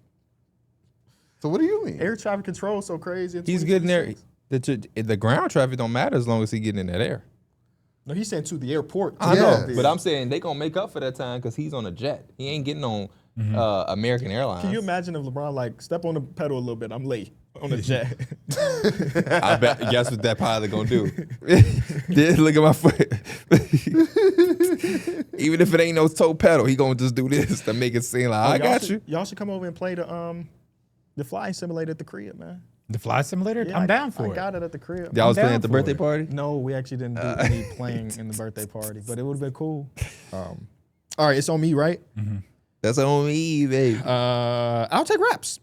So what do you mean? Air traffic control is so crazy. He's getting there. The ground traffic don't matter as long as he getting in that air. No, he's saying to the airport. I Yeah. know, but I'm saying they gonna make up for that time because he's on a jet. He ain't getting on American Airlines. Can you imagine if LeBron like step on the pedal a little bit? I'm late on the jet. I bet. Guess what that pilot gonna do? Then look at my foot. Even if it ain't no toe pedal, he gonna just do this to make it seem like I got you. Y'all should come over and play the flying simulator at the crib, man. The fly simulator? Yeah, I'm down for I it. got it at the crib. Y'all was down playing at the for birthday it. party. No, we actually didn't do any playing in the birthday party, but it would have been cool. All right, it's on me, right? That's on me, baby. I'll take Raps.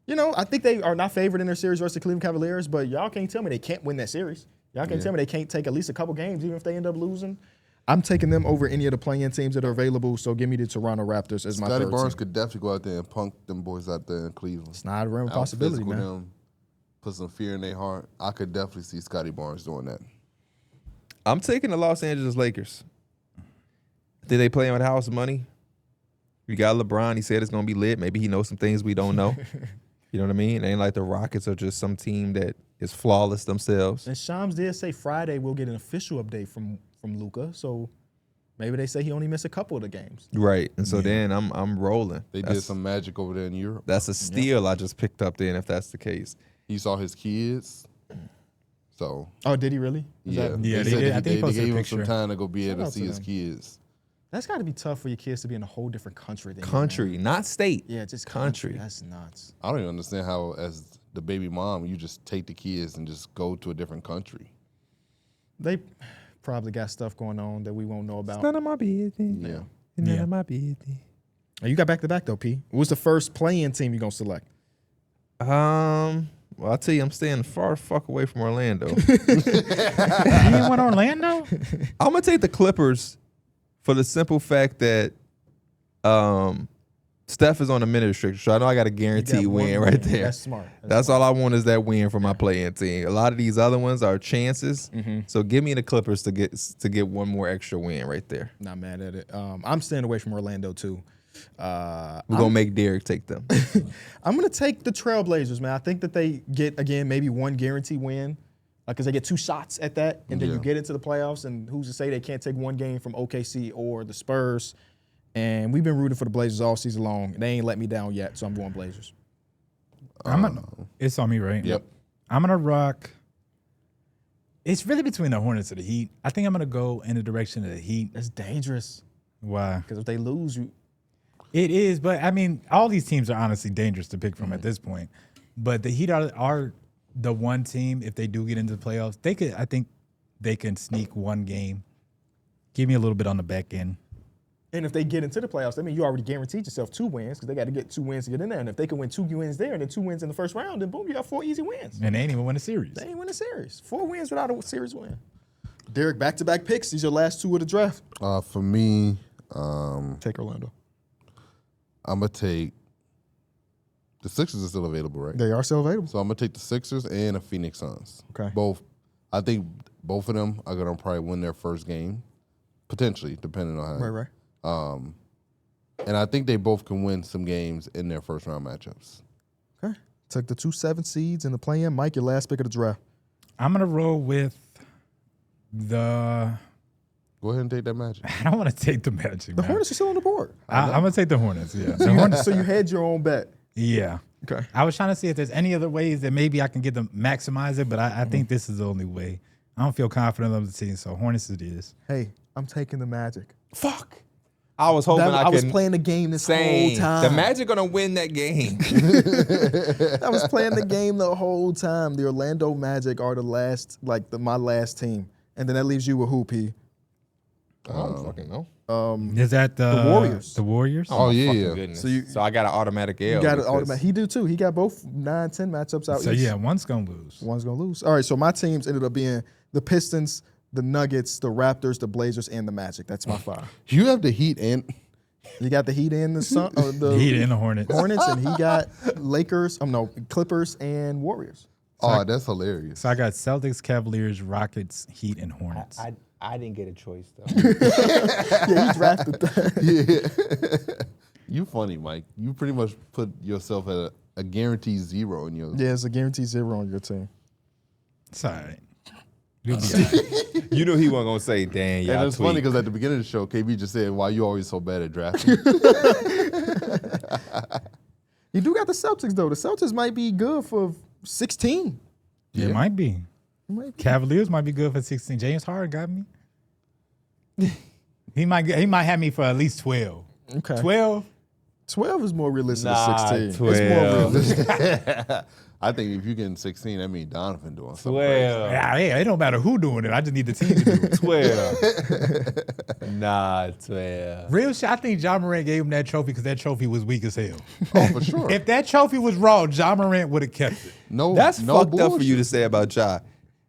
You know, I think they are not favored in their series versus the Cleveland Cavaliers, but y'all can't tell me they can't win that series. Y'all can't tell me they can't take at least a couple games, even if they end up losing. I'm taking them over any of the playing teams that are available, so give me the Toronto Raptors as my Scotty third Barnes team. could definitely go out there and punk them boys out there in Cleveland. It's not a real possibility, Out-physical man. them, put some fear in their heart. I could definitely see Scotty Barnes doing that. I'm taking the Los Angeles Lakers. Did they play on house money? You got LeBron. He said it's gonna be lit. Maybe he knows some things we don't know. You know what I mean? It ain't like the Rockets are just some team that is flawless themselves. And Shams did say Friday we'll get an official update from Luka, so maybe they say he only missed a couple of the games. Right. And so then I'm rolling. They did some magic over there in Europe. That's a steal I just picked up then if that's the case. He saw his kids. So Oh, did he really? Is yeah, that- Yeah, they they said did. that I think he they posted a gave him some picture. time to go be able Shout to out see to his them. kids. That's got to be tough for your kids to be in a whole different country than you, man. Country, not state. Yeah, just country. That's nuts. I don't even understand how, as the baby mom, you just take the kids and just go to a different country. They probably got stuff going on that we won't know about. None of my business. Yeah. None Yeah. of my business. Oh, you got back to back though, P. What's the first play-in team you gonna select? Well, I'll tell you, I'm staying far the fuck away from Orlando. You didn't want Orlando? I'm gonna take the Clippers for the simple fact that Steph is on a minute restriction, so I know I got a You guaranteed got one win right there. That's smart. That's all I want is that win for my play-in team. A lot of these other ones are chances, so give me the Clippers to get one more extra win right there. Not mad at it. I'm staying away from Orlando too. We're gonna make Derek take them. I'm gonna take the Trailblazers, man. I think that they get again maybe one guarantee win, because they get 2 shots at that, and then you Yeah. get into the playoffs. And who's to say they can't take one game from OKC or the Spurs? And we've been rooting for the Blazers all season long. They ain't let me down yet, so I'm going Blazers. It's on me, right? Yep. I'm gonna rock. It's really between the Hornets and the Heat. I think I'm gonna go in the direction of the Heat. That's dangerous Why? because if they lose, you. It is, but I mean, all these teams are honestly dangerous to pick from at this point. But the Heat are the one team. If they do get into the playoffs, they could. I think they can sneak one game. Give me a little bit on the back end. And if they get into the playoffs, I mean, you already guaranteed yourself 2 wins because they got to get 2 wins to get in there. And if they can win 2 wins there and then 2 wins in the first round, then boom, you got 4 easy wins. And they ain't even win a series. They ain't win a series. 4 wins without a series win. Derek, back-to-back picks. These are your last 2 of the draft. For me, Take Orlando. I'm gonna take the Sixers are still available, right? They are still available. So I'm gonna take the Sixers and the Phoenix Suns. Okay. I think both of them are gonna probably win their first game, potentially, depending on how. Right. And I think they both can win some games in their first round matchups. Okay. Took the 2 7 seeds in the play-in. Mike, your last pick of the draft. I'm gonna roll with the. Go ahead and take that Magic. I don't want to take the Magic. The man. Hornets are still on the board. I'm gonna take the Hornets. Yeah. The Hornets. So you had your own bet. Yeah. Okay. I was trying to see if there's any other ways that maybe I can get them maximize it, but I think this is the only way. I don't feel confident of the team, so Hornets it is. Hey, I'm taking the Magic. Fuck. I was hoping I was could playing the game this whole say time. the Magic gonna win that game. I was playing the game the whole time. The Orlando Magic are the last, my last team. And then that leaves you with who, P? I don't fucking know. Is that the Warriors. The Warriors? Oh, yeah. Fucking goodness. So I got an automatic L. You got it because- automatic. He do too. He got both 9-10 matchups out So east. yeah, one's gonna lose. One's going to lose. All right, so my teams ended up being the Pistons, the Nuggets, the Raptors, the Blazers, and the Magic. That's my 5. You have the Heat and You got the Heat and the Sun, the Heat and the Hornets. Hornets, and he got Clippers and Warriors. oh, that's hilarious. So I got Celtics, Cavaliers, Rockets, Heat, and Hornets. I didn't get a choice though. Yeah, he drafted that. You funny, Mike. You pretty much put yourself at a guaranteed 0 in your. Yeah, it's a guaranteed 0 on your team. It's all right. You'll be all right. You knew he wasn't gonna say, "Damn, y'all And it's funny tweak." because at the beginning of the show, KB just said, "Why you always so bad at drafting?" You do got the Celtics, though. The Celtics might be good for 16. It might be. Cavaliers might be good for 16. James Harden got me. He might have me for at least 12. Okay. 12? 12 is more realistic Nah, than 16. 12. It's more realistic. I think if you getting 16, that means Donovan doing something. 12. Yeah, it don't matter who doing it. I just need the team to do it. 12. Nah, 12. Real shit, I think John Morant gave him that trophy because that trophy was weak as hell. Oh, for sure. If that trophy was raw, John Morant would have kept it. No, That's no fucked up for you bullshit. to say about Ja.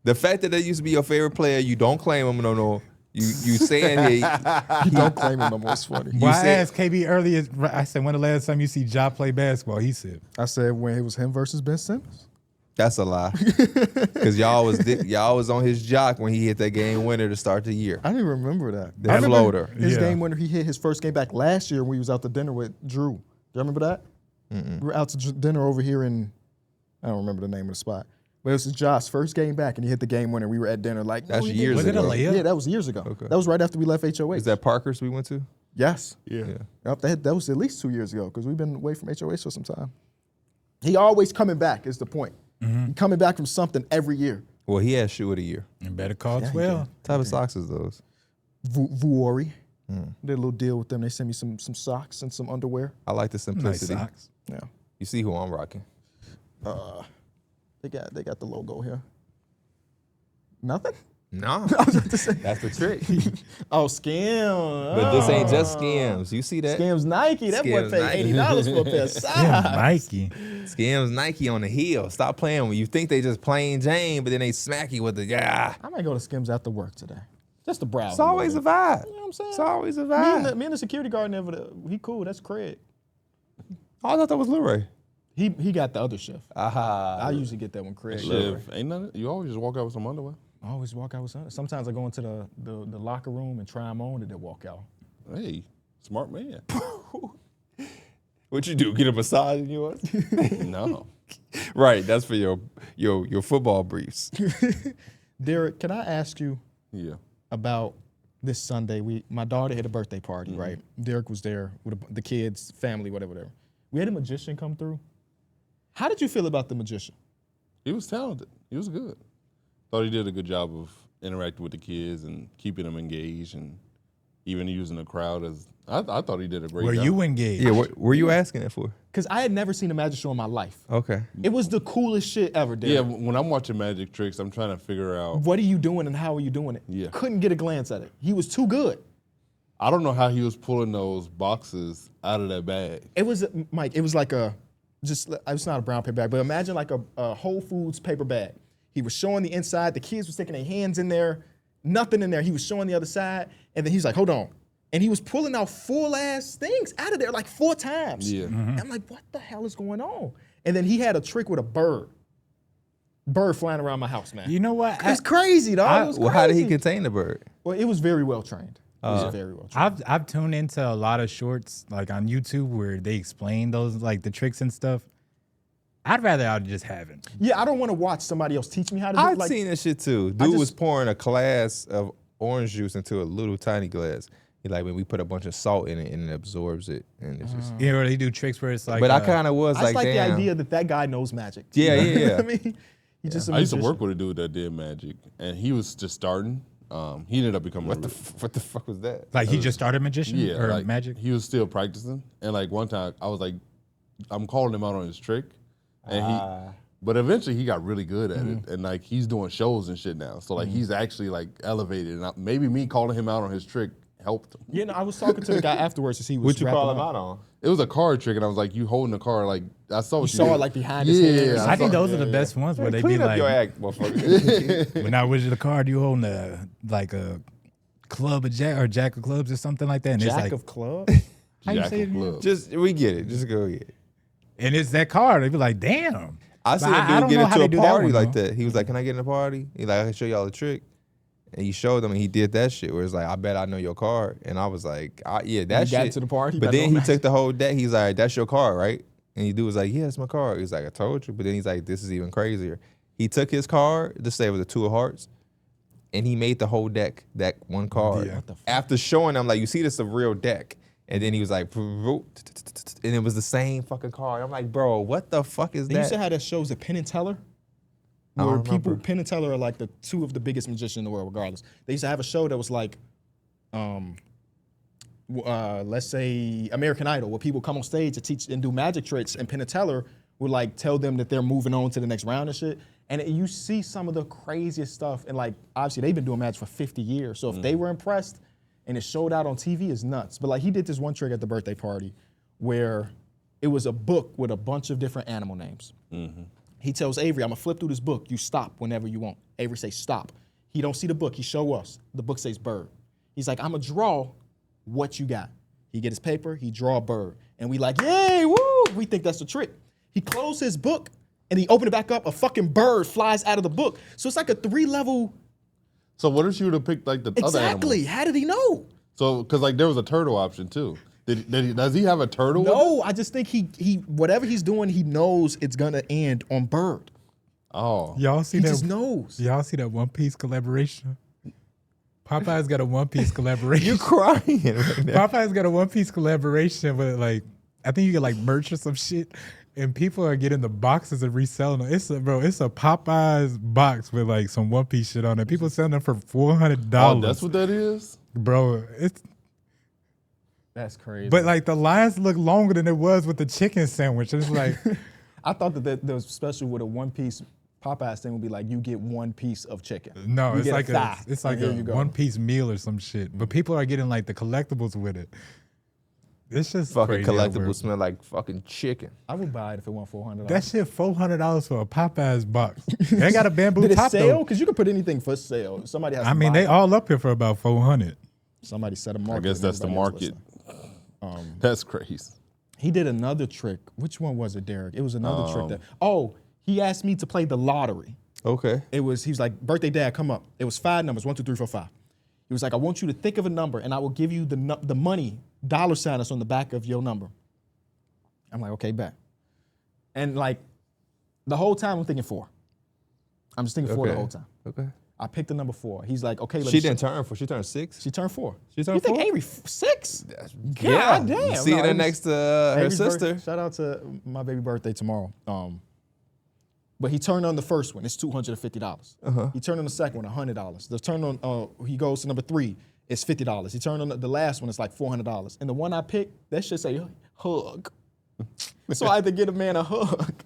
The fact that used to be your favorite player, you don't claim him no. You saying You don't claim him no more. It's funny. Well, I said- asked KB earlier, I said, when the last time you see Ja play basketball? He said, I said when it was him versus Ben Simmons. that's a lie. Because y'all was on his jock when he hit that game winner to start the year. I didn't remember that. The I remember floater. His Yeah. game winner, he hit his first game back last year when he was out to dinner with Drew. Do you remember that? We were out to dinner over here in, I don't remember the name of the spot. But it was Josh's first game back, and he hit the game winner. We were at dinner like, That's no, he years didn't. ago. Was it a layup? Yeah, that was years ago. Okay. That was right after we left HOH. Is that Parker's we went to? Yes. Yeah. Yep, that was at least 2 years ago because we've been away from HOH for some time. He always coming back is the point. He coming back from something every year. Well, he had shoe of the year. you better call Yeah, he 12. What type of socks is those? Vuori. Did a little deal with them. They sent me some socks and some underwear. I like the Nice simplicity. socks. Yeah. You see who I'm rocking. They got the logo here. Nothing? No. That's the trick. Oh, Scam. But this ain't just Skims. You see that? Scam's Nike. That boy Skims paid Nike. $80 for a pair of socks. Yeah, Nike. Skims Nike on the heel. Stop playing when you think they just plain Jane, but then they smack you with the I might go to Skims after work today. Just to browse. It's always a vibe. You know what I'm saying? It's always a Me vibe. and the security guard never. He cool. That's Craig. I thought that was Lil Ray. He got the other shift. Aha. I usually get that one Craig. Shit, ain't nothing. You always just walk out with some underwear. I always walk out with something. Sometimes I go into the locker room and try them on and then walk out. Hey, smart man. What you do? Get a massage in yours? No. Right. That's for your football briefs. Derek, can I ask you Yeah. about this Sunday? My daughter had a birthday party, right? Derek was there with the kids, family, whatever. We had a magician come through. How did you feel about the magician? He was talented. He was good. Thought he did a good job of interacting with the kids and keeping them engaged, and even using the crowd as. I thought he did a great Were job. you engaged? Yeah, what were you asking it for? Because I had never seen a magic show in my life. Okay. It was the coolest shit ever, dude. Yeah, when I'm watching magic tricks, I'm trying to figure out. What are you doing and how are you doing it? Yeah. Couldn't get a glance at it. He was too good. I don't know how he was pulling those boxes out of that bag. It was, Mike, it was like it's not a brown paper bag, but imagine like a Whole Foods paper bag. He was showing the inside. The kids were sticking their hands in there. Nothing in there. He was showing the other side. And then he's like, hold on. And he was pulling out full ass things out of there like 4 times. Yeah. And I'm like, what the hell is going on? And then he had a trick with a bird. Bird flying around my house, man. You know what? It's crazy, dog. It was Well, how did he crazy. contain the bird? Well, it was very well trained. It was very well trained. I've tuned into a lot of shorts like on YouTube where they explain those like the tricks and stuff. I'd rather I just haven't. Yeah, I don't want to watch somebody else teach me how to do it. I've Like, seen this shit too. Dude was just- pouring a glass of orange juice into a little tiny glass. He like when we put a bunch of salt in it and it absorbs it, and it's just. You know, they do tricks where it's like. But I kind of was I just like the damn. idea that guy knows magic. Yeah, You know yeah, what yeah. I mean, he's just a I used to magician. work with a dude that did magic, and he was just starting. He ended up becoming What the fuck was that? Like he just started magician yeah, or like, magic. He was still practicing, and like one time I was like, I'm calling him out on his trick, and but eventually he got really good at it, and like he's doing shows and shit now. So like he's actually like elevated, and maybe me calling him out on his trick helped him. You know, I was talking to the guy afterwards as he was. What you call wrapping him up. out on? It was a card trick, and I was like, you holding the card like I saw. What You saw did. it like behind his hands. Yeah, I think saw- those are the best ones where they be Clean up like, your act, motherfucker. when I was the card, you holding a like a club of jack or jack of clubs or something like that, and it's Jack like, of club. how you Jack say of it? Clubs. Just we get it. Just go get it. And it's that card. They be like, damn. I seen But a I dude don't get know how into they a do that party one, like though. that. He was like, "Can I get in a party?" He like, "I can show y'all a trick." And he showed them, and he did that shit. Where it's like, "I bet I know your card." And I was like, "Yeah, that You shit." got into the party, but but then no he took the whole deck. He's like, "That's your card, right?" And the dude was like, "Yeah, it's my card." He's like, "I told you." But then he's like, "This is even crazier." He took his card, just say it was a 2 of hearts, and he made the whole deck that one card. Yeah. What the After showing them, like, you see, this is a real deck. And then he was like, and it was the same fucking card. I'm like, bro, what the fuck is They used to that? have that shows at Penn and Teller, I don't where people remember. Penn and Teller are like the 2 of the biggest magicians in the world, regardless. They used to have a show that was like, let's say American Idol, where people come on stage to teach and do magic tricks, and Penn and Teller would like tell them that they're moving on to the next round and shit. And you see some of the craziest stuff, and like obviously they've been doing magic for 50 years. So if they were impressed and it showed out on TV, is nuts. But like he did this one trick at the birthday party where it was a book with a bunch of different animal names. He tells Avery, I'm gonna flip through this book. You stop whenever you want. Avery says stop. He don't see the book. He show us. The book says bird. He's like, I'm gonna draw what you got. He get his paper. He draw a bird, and we like, yay, woo! We think that's the trick. He closed his book, and he opened it back up. A fucking bird flies out of the book. So it's like a 3-level. So what if you would have picked like the other Exactly. animals? How did he know? So because like there was a turtle option too. Does he have a turtle? with it? No, I just think he whatever he's doing, he knows it's gonna end on bird. Oh. Y'all see He that? just knows. Y'all see that One Piece collaboration? Popeye's got a One Piece collaboration. You crying right now. Popeye's got a One Piece collaboration with like, I think you get like merch or some shit, and people are getting the boxes and reselling them. It's a Popeye's box with like some One Piece shit on it. People selling them for $400. Oh, that's what that is? Bro, it's That's crazy. but like the lines look longer than it was with the chicken sandwich. It's like I thought that there was special with a 1-piece Popeyes thing would be like you get 1 piece of chicken. no, You it's get like thigh, it's like and a here you go. One Piece meal or some shit. But people are getting like the collectibles with it. It's just Fucking crazy how collectibles weird. smell like fucking chicken. I would buy it if it went $400. That shit $400 for a Popeyes box. They got a bamboo Did it top sell? though. Because you could put anything for sale. Somebody has. I to mean, buy they it. all up here for about 400. Somebody set a I market. guess that's the Everybody else market. listening. That's crazy. He did another trick. Which one was it, Derek? It was another trick that. Oh, he asked me to play the lottery. Okay. He was like, birthday dad, come up. It was 5 numbers, 1, 2, 3, 4, 5. He was like, I want you to think of a number and I will give you the money, $ sign that's on the back of your number. I'm like, okay, bet. And like, the whole time I'm thinking 4. I'm just thinking 4 the Okay. whole time. Okay. I picked the number 4. He's like, okay, let She me didn't show- turn 4. She turned 6. She turned 4. She turned You think 4? Avery 6? Yeah. God damn. You see No, her Avery's- next to her Avery's sister. Shout out to my baby birthday tomorrow. But he turned on the first one, it's $250. He turned on the second one, $100. The turn on, he goes to number 3, it's $50. He turned on the last one, it's like $400. And the one I picked, that shit say hug. So I had to get a man a hug.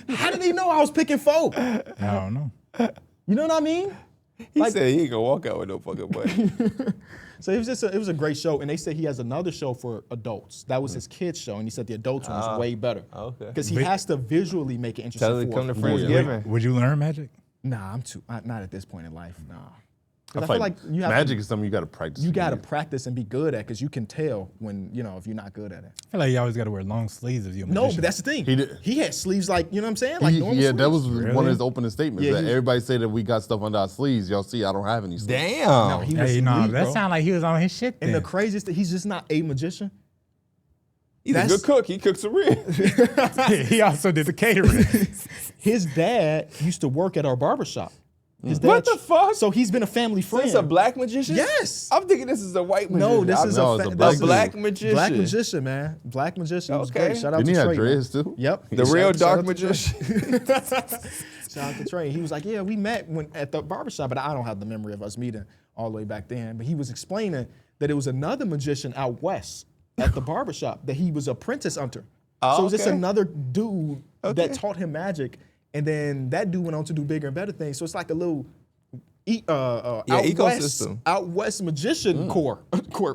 How did he know I was picking 4? I don't know. You know what I mean? He said he ain't gonna walk out with no fucking money. So it was a great show, and they said he has another show for adults. That was his kids show, and he said the adults one was way better. Okay. Because he has to visually make it interesting. Tell him to come to Yeah. Friendsgiving. Would you learn magic? Nah, I'm too not at this point in life. Nah. 'Cause I feel like you have magic is something you got to practice. you got to again. practice and be good at, because you can tell when if you're not good at it. I feel like you always got to wear long sleeves if you're a No, magician. but that's the thing. He He, did- had sleeves like, you know what I'm saying? Like normal Yeah, that sleeves. was one of his opening statements. Yeah, that he- everybody say that we got stuff under our sleeves. Y'all see, I don't have any sleeves. Damn. No, he was Hey, no, elite, that bro. sound like he was on his shit And then. the craziest thing, he's just not a magician. He's a that's- good cook. He cooks some ribs. He also did the catering. His dad used to work at our barbershop. His dad, What the fuck? So he's been a family So friend. it's a black magician? Yes. I'm thinking this is a white magician. No, this is No, a, it's a fa- black this is black magician. Black magician, man. Black magician. It was Okay. great. Shout out Didn't to he have Trey. dreads man. too? Yep. The Shout real out to dark Trey. magician. Shout out to Trey. He was like, yeah, we met at the barbershop, but I don't have the memory of us meeting all the way back then. But he was explaining that it was another magician out west at the barbershop that he was apprentice under. Oh, So it was just okay. another dude Okay. that taught him magic. And then that dude went on to do bigger and better things. So it's like a little ecosystem. out west magician corp.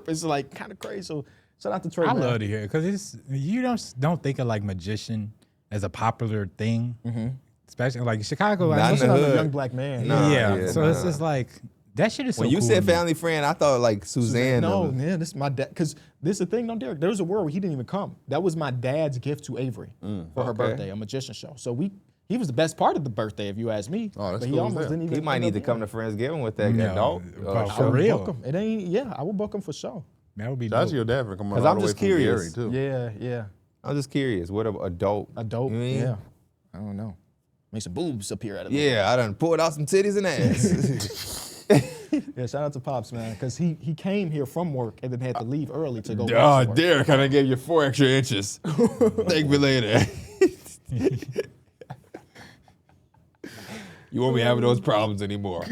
It's like kind of crazy. So shout out to Trey. I man. love to hear it because you don't think of like magician as a popular thing, especially like Chicago. Not I in Especially the not a hood. young black man. Nah. yeah, yeah, so it's nah. just like that shit is so When you cool said to me. family friend, I thought like Suzanne. No, them. man, this is my dad. Because this is the thing, no, Derek. There was a world where he didn't even come. That was my dad's gift to Avery for her Okay. birthday, a magician show. So he was the best part of the birthday, if you ask me. Oh, that's but he cool as almost hell. didn't even. He might end need up to come being to Friendsgiving with that No, adult. but there. for I would real. book him. It ain't. Yeah, I will book him for sure. That would be Shout out dope. to your dad for coming 'Cause all I'm the way just from curious. Gary, too. Yeah. I'm just curious. What an adult? A dope. You know what I mean? Yeah. I don't know. Make some boobs appear out of it. Yeah, I done pulled out some titties and ass. Yeah. Shout out to Pops, man, because he came here from work and then had to leave early to go. Oh, back to work. Derek, I done gave you 4 extra inches. Thank me later. You won't be having those problems anymore.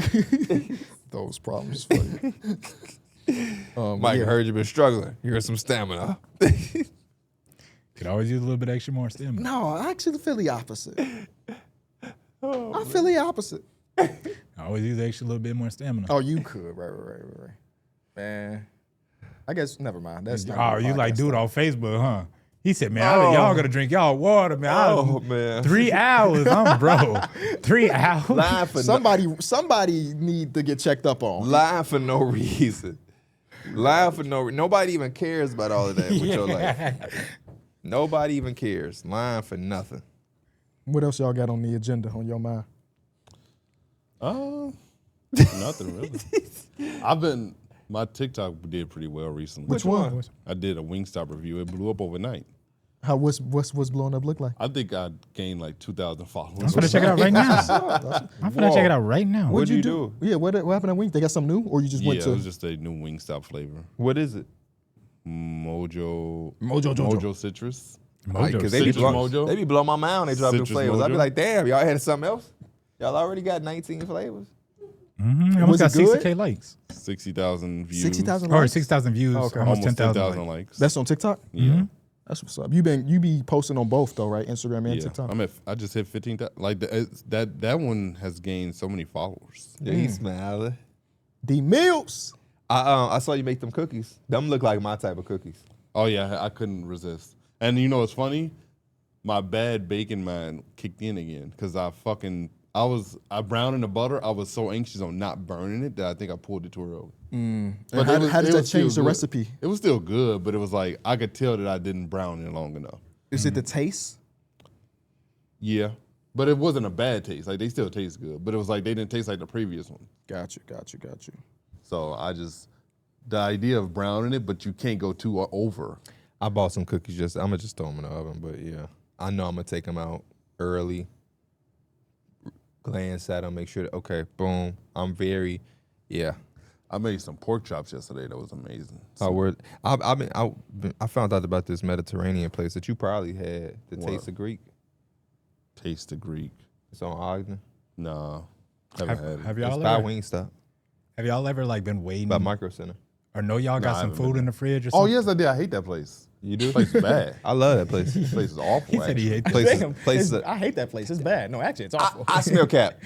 Those problems. Funny. Mike, I heard you've been struggling. Here's some stamina. Could always use a little bit extra more stamina. No, I actually feel the opposite. I feel the opposite. I always use extra little bit more stamina. Oh, you could. Right. Man. I guess, never mind. That's not Oh, good you like podcast dude stuff. on Facebook, huh? He said, man, y'all gotta drink y'all water, man. Oh, man. 3 hours, I'm bro. 3 hours. Lying for, Somebody need to get checked up on. lying for no reason. Lying for no reason. Nobody even cares about all of that with your life. Nobody even cares. Lying for nothing. What else y'all got on the agenda on your mind? Nothing really. My TikTok did pretty well recently. Which one? I did a Wingstop review. It blew up overnight. What's blowing up look like? I think I gained like 2,000 followers. I'm gonna check it out right now. I'm gonna check it out right now. What'd you do? Yeah, what happened at Wings? They got something new, or you just Yeah, went it to was just a new Wingstop flavor. What is it? Mojo Jojo. Citrus. Because they be Citrus blowing, Mojo. they be blowing my mind when they drop new Citrus flavors. I be Mojo. like, damn, y'all had something else? Y'all already got 19 flavors? I Was almost got it good? 60K likes. 60,000 views. 60,000 Or likes? 6,000 views. Okay. Almost Almost 10,000 10,000 likes. likes. That's on TikTok? Yeah. That's what's up. You be posting on both though, right? Instagram and Yeah. TikTok. I just hit 15,000. Like that one has gained so many followers. Yeah, he's smiling. D Mills. I saw you make them cookies. Them look like my type of cookies. Oh yeah, I couldn't resist. And you know what's funny? My bad bacon mind kicked in again because I browned in the butter. I was so anxious on not burning it that I think I pulled it too early. But it was- how it does that was still change the good. recipe? It was still good, but it was like I could tell that I didn't brown it long enough. Is it the taste? Yeah, but it wasn't a bad taste. Like they still taste good, but it was like they didn't taste like the previous one. Got you. So the idea of browning it, but you can't go too over. I bought some cookies. I'm gonna just throw them in the oven, but yeah, I know I'm gonna take them out early. Glance at them, make sure that okay, boom. I made some pork chops yesterday. That was amazing. I found out about this Mediterranean place that you probably had, the What? Taste of Greek. Taste the Greek. It's on Ogden. No, haven't had it. Have It's y'all by ever? Wingstop. Have y'all ever like been waiting By Micro Center. or know y'all Nah, got I some haven't been food in there. the fridge or Oh something? yes, I did. I hate that place. You do? That place is bad. I love that place. This place is awful. He said he actually. hates Places, Damn, places. I hate that place. It's bad. No, actually, it's awful. I smell cap.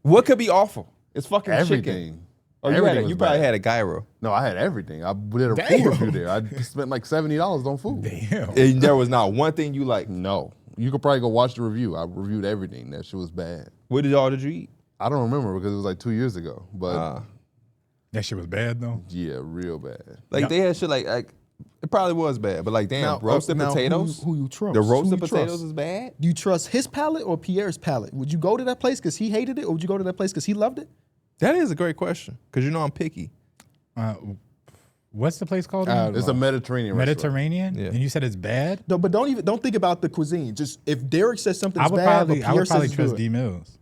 What could be awful? It's fucking chicken. everything. Oh, Everything you was probably bad. had a gyro. No, I had everything. I did a Damn. food review there. I spent like $70 on food. Damn. And there was not one thing you liked. No, you could probably go watch the review. I reviewed everything. That shit was bad. What did you eat? I don't remember because it was like 2 years ago. But That shit was bad though. yeah, real bad. Like Yeah. they had shit like it probably was bad, but like damn, roasted potatoes. Who you trust? The Who roasted you potatoes trust? is bad. Do you trust his palate or Pierre's palate? Would you go to that place because he hated it, or would you go to that place because he loved it? That is a great question because you know I'm picky. What's the place called? I again? don't It's a Mediterranean restaurant. Mediterranean. Yeah. And you said it's bad. No, but don't think about the cuisine. Just if Derek says something's I would bad, probably but Pierre says it's trust good. D Mills.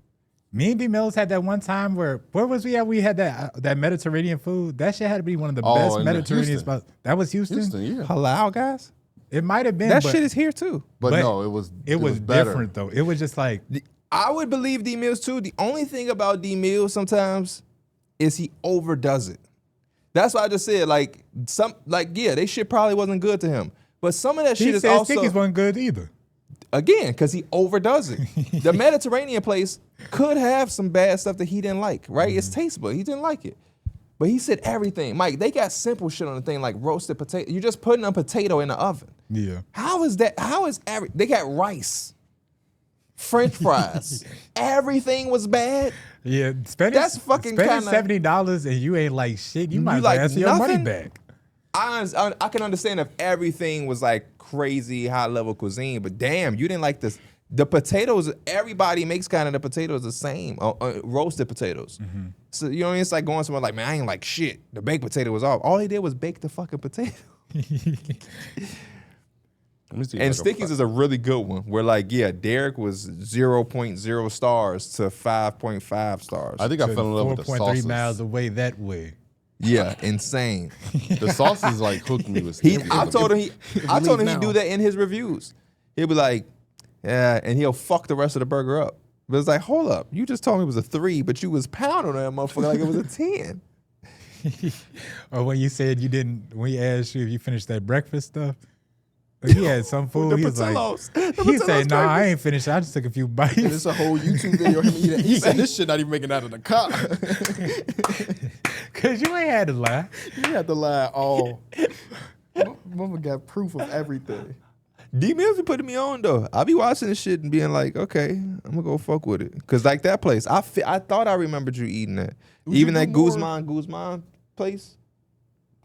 Me and D Mills had that one time where was we at? We had that Mediterranean food. That shit had to be one of the Oh, best in Mediterranean Houston. spots. That was Houston. Houston, yeah. Halal guys. It might have been. That but shit is here too. But but no, it was better. different though. It was just like I would believe D Mills too. The only thing about D Mills sometimes is he overdoes it. That's why I just said they shit probably wasn't good to him. But some of that shit he is said also Stickies wasn't good either. again because he overdoes it. The Mediterranean place could have some bad stuff that he didn't like, right? It's tasteful. He didn't like it. But he said everything. Mike, they got simple shit on the thing like roasted potato. You're just putting a potato in the oven. Yeah. How is that? They got rice, French fries. Everything was bad. Yeah, spending That's fucking kinda- $70 and you ain't like shit. You might as like well ask your money nothing? back. I can understand if everything was like crazy high level cuisine, but damn, you didn't like this. The potatoes, everybody makes kind of the potatoes the same, roasted potatoes. So you know what I mean? It's like going somewhere like, man, I ain't like shit. The baked potato was off. All he did was bake the fucking potato. Let me see. And if I can Stickies is a really good one. Where like, yeah, Derek was 0.0 stars to 5.5 stars. I think I fell in love with the 4.3 sauces. miles away that way. Yeah, insane. The sauces like hooked me with. I told him leave he'd now. do that in his reviews. He'll be like, yeah, and he'll fuck the rest of the burger up. But it's like, hold up, you just told me it was a 3, but you was pounding that motherfucker like it was a 10. Or when you said you didn't, when he asked you if you finished that breakfast stuff, he had some food. The He was like, Patellos. he said, "No, I ain't finished. I just took a few bites." And it's a whole YouTube video of him eating. He said this shit not even making it out of the car. Cause you ain't had to lie. You had to lie all. Mama got proof of everything. D Mills be putting me on though. I be watching this shit and being like, okay, I'm gonna go fuck with it. Cause like that place, I thought I remembered you eating that. Would Even you that do more- Guzman place.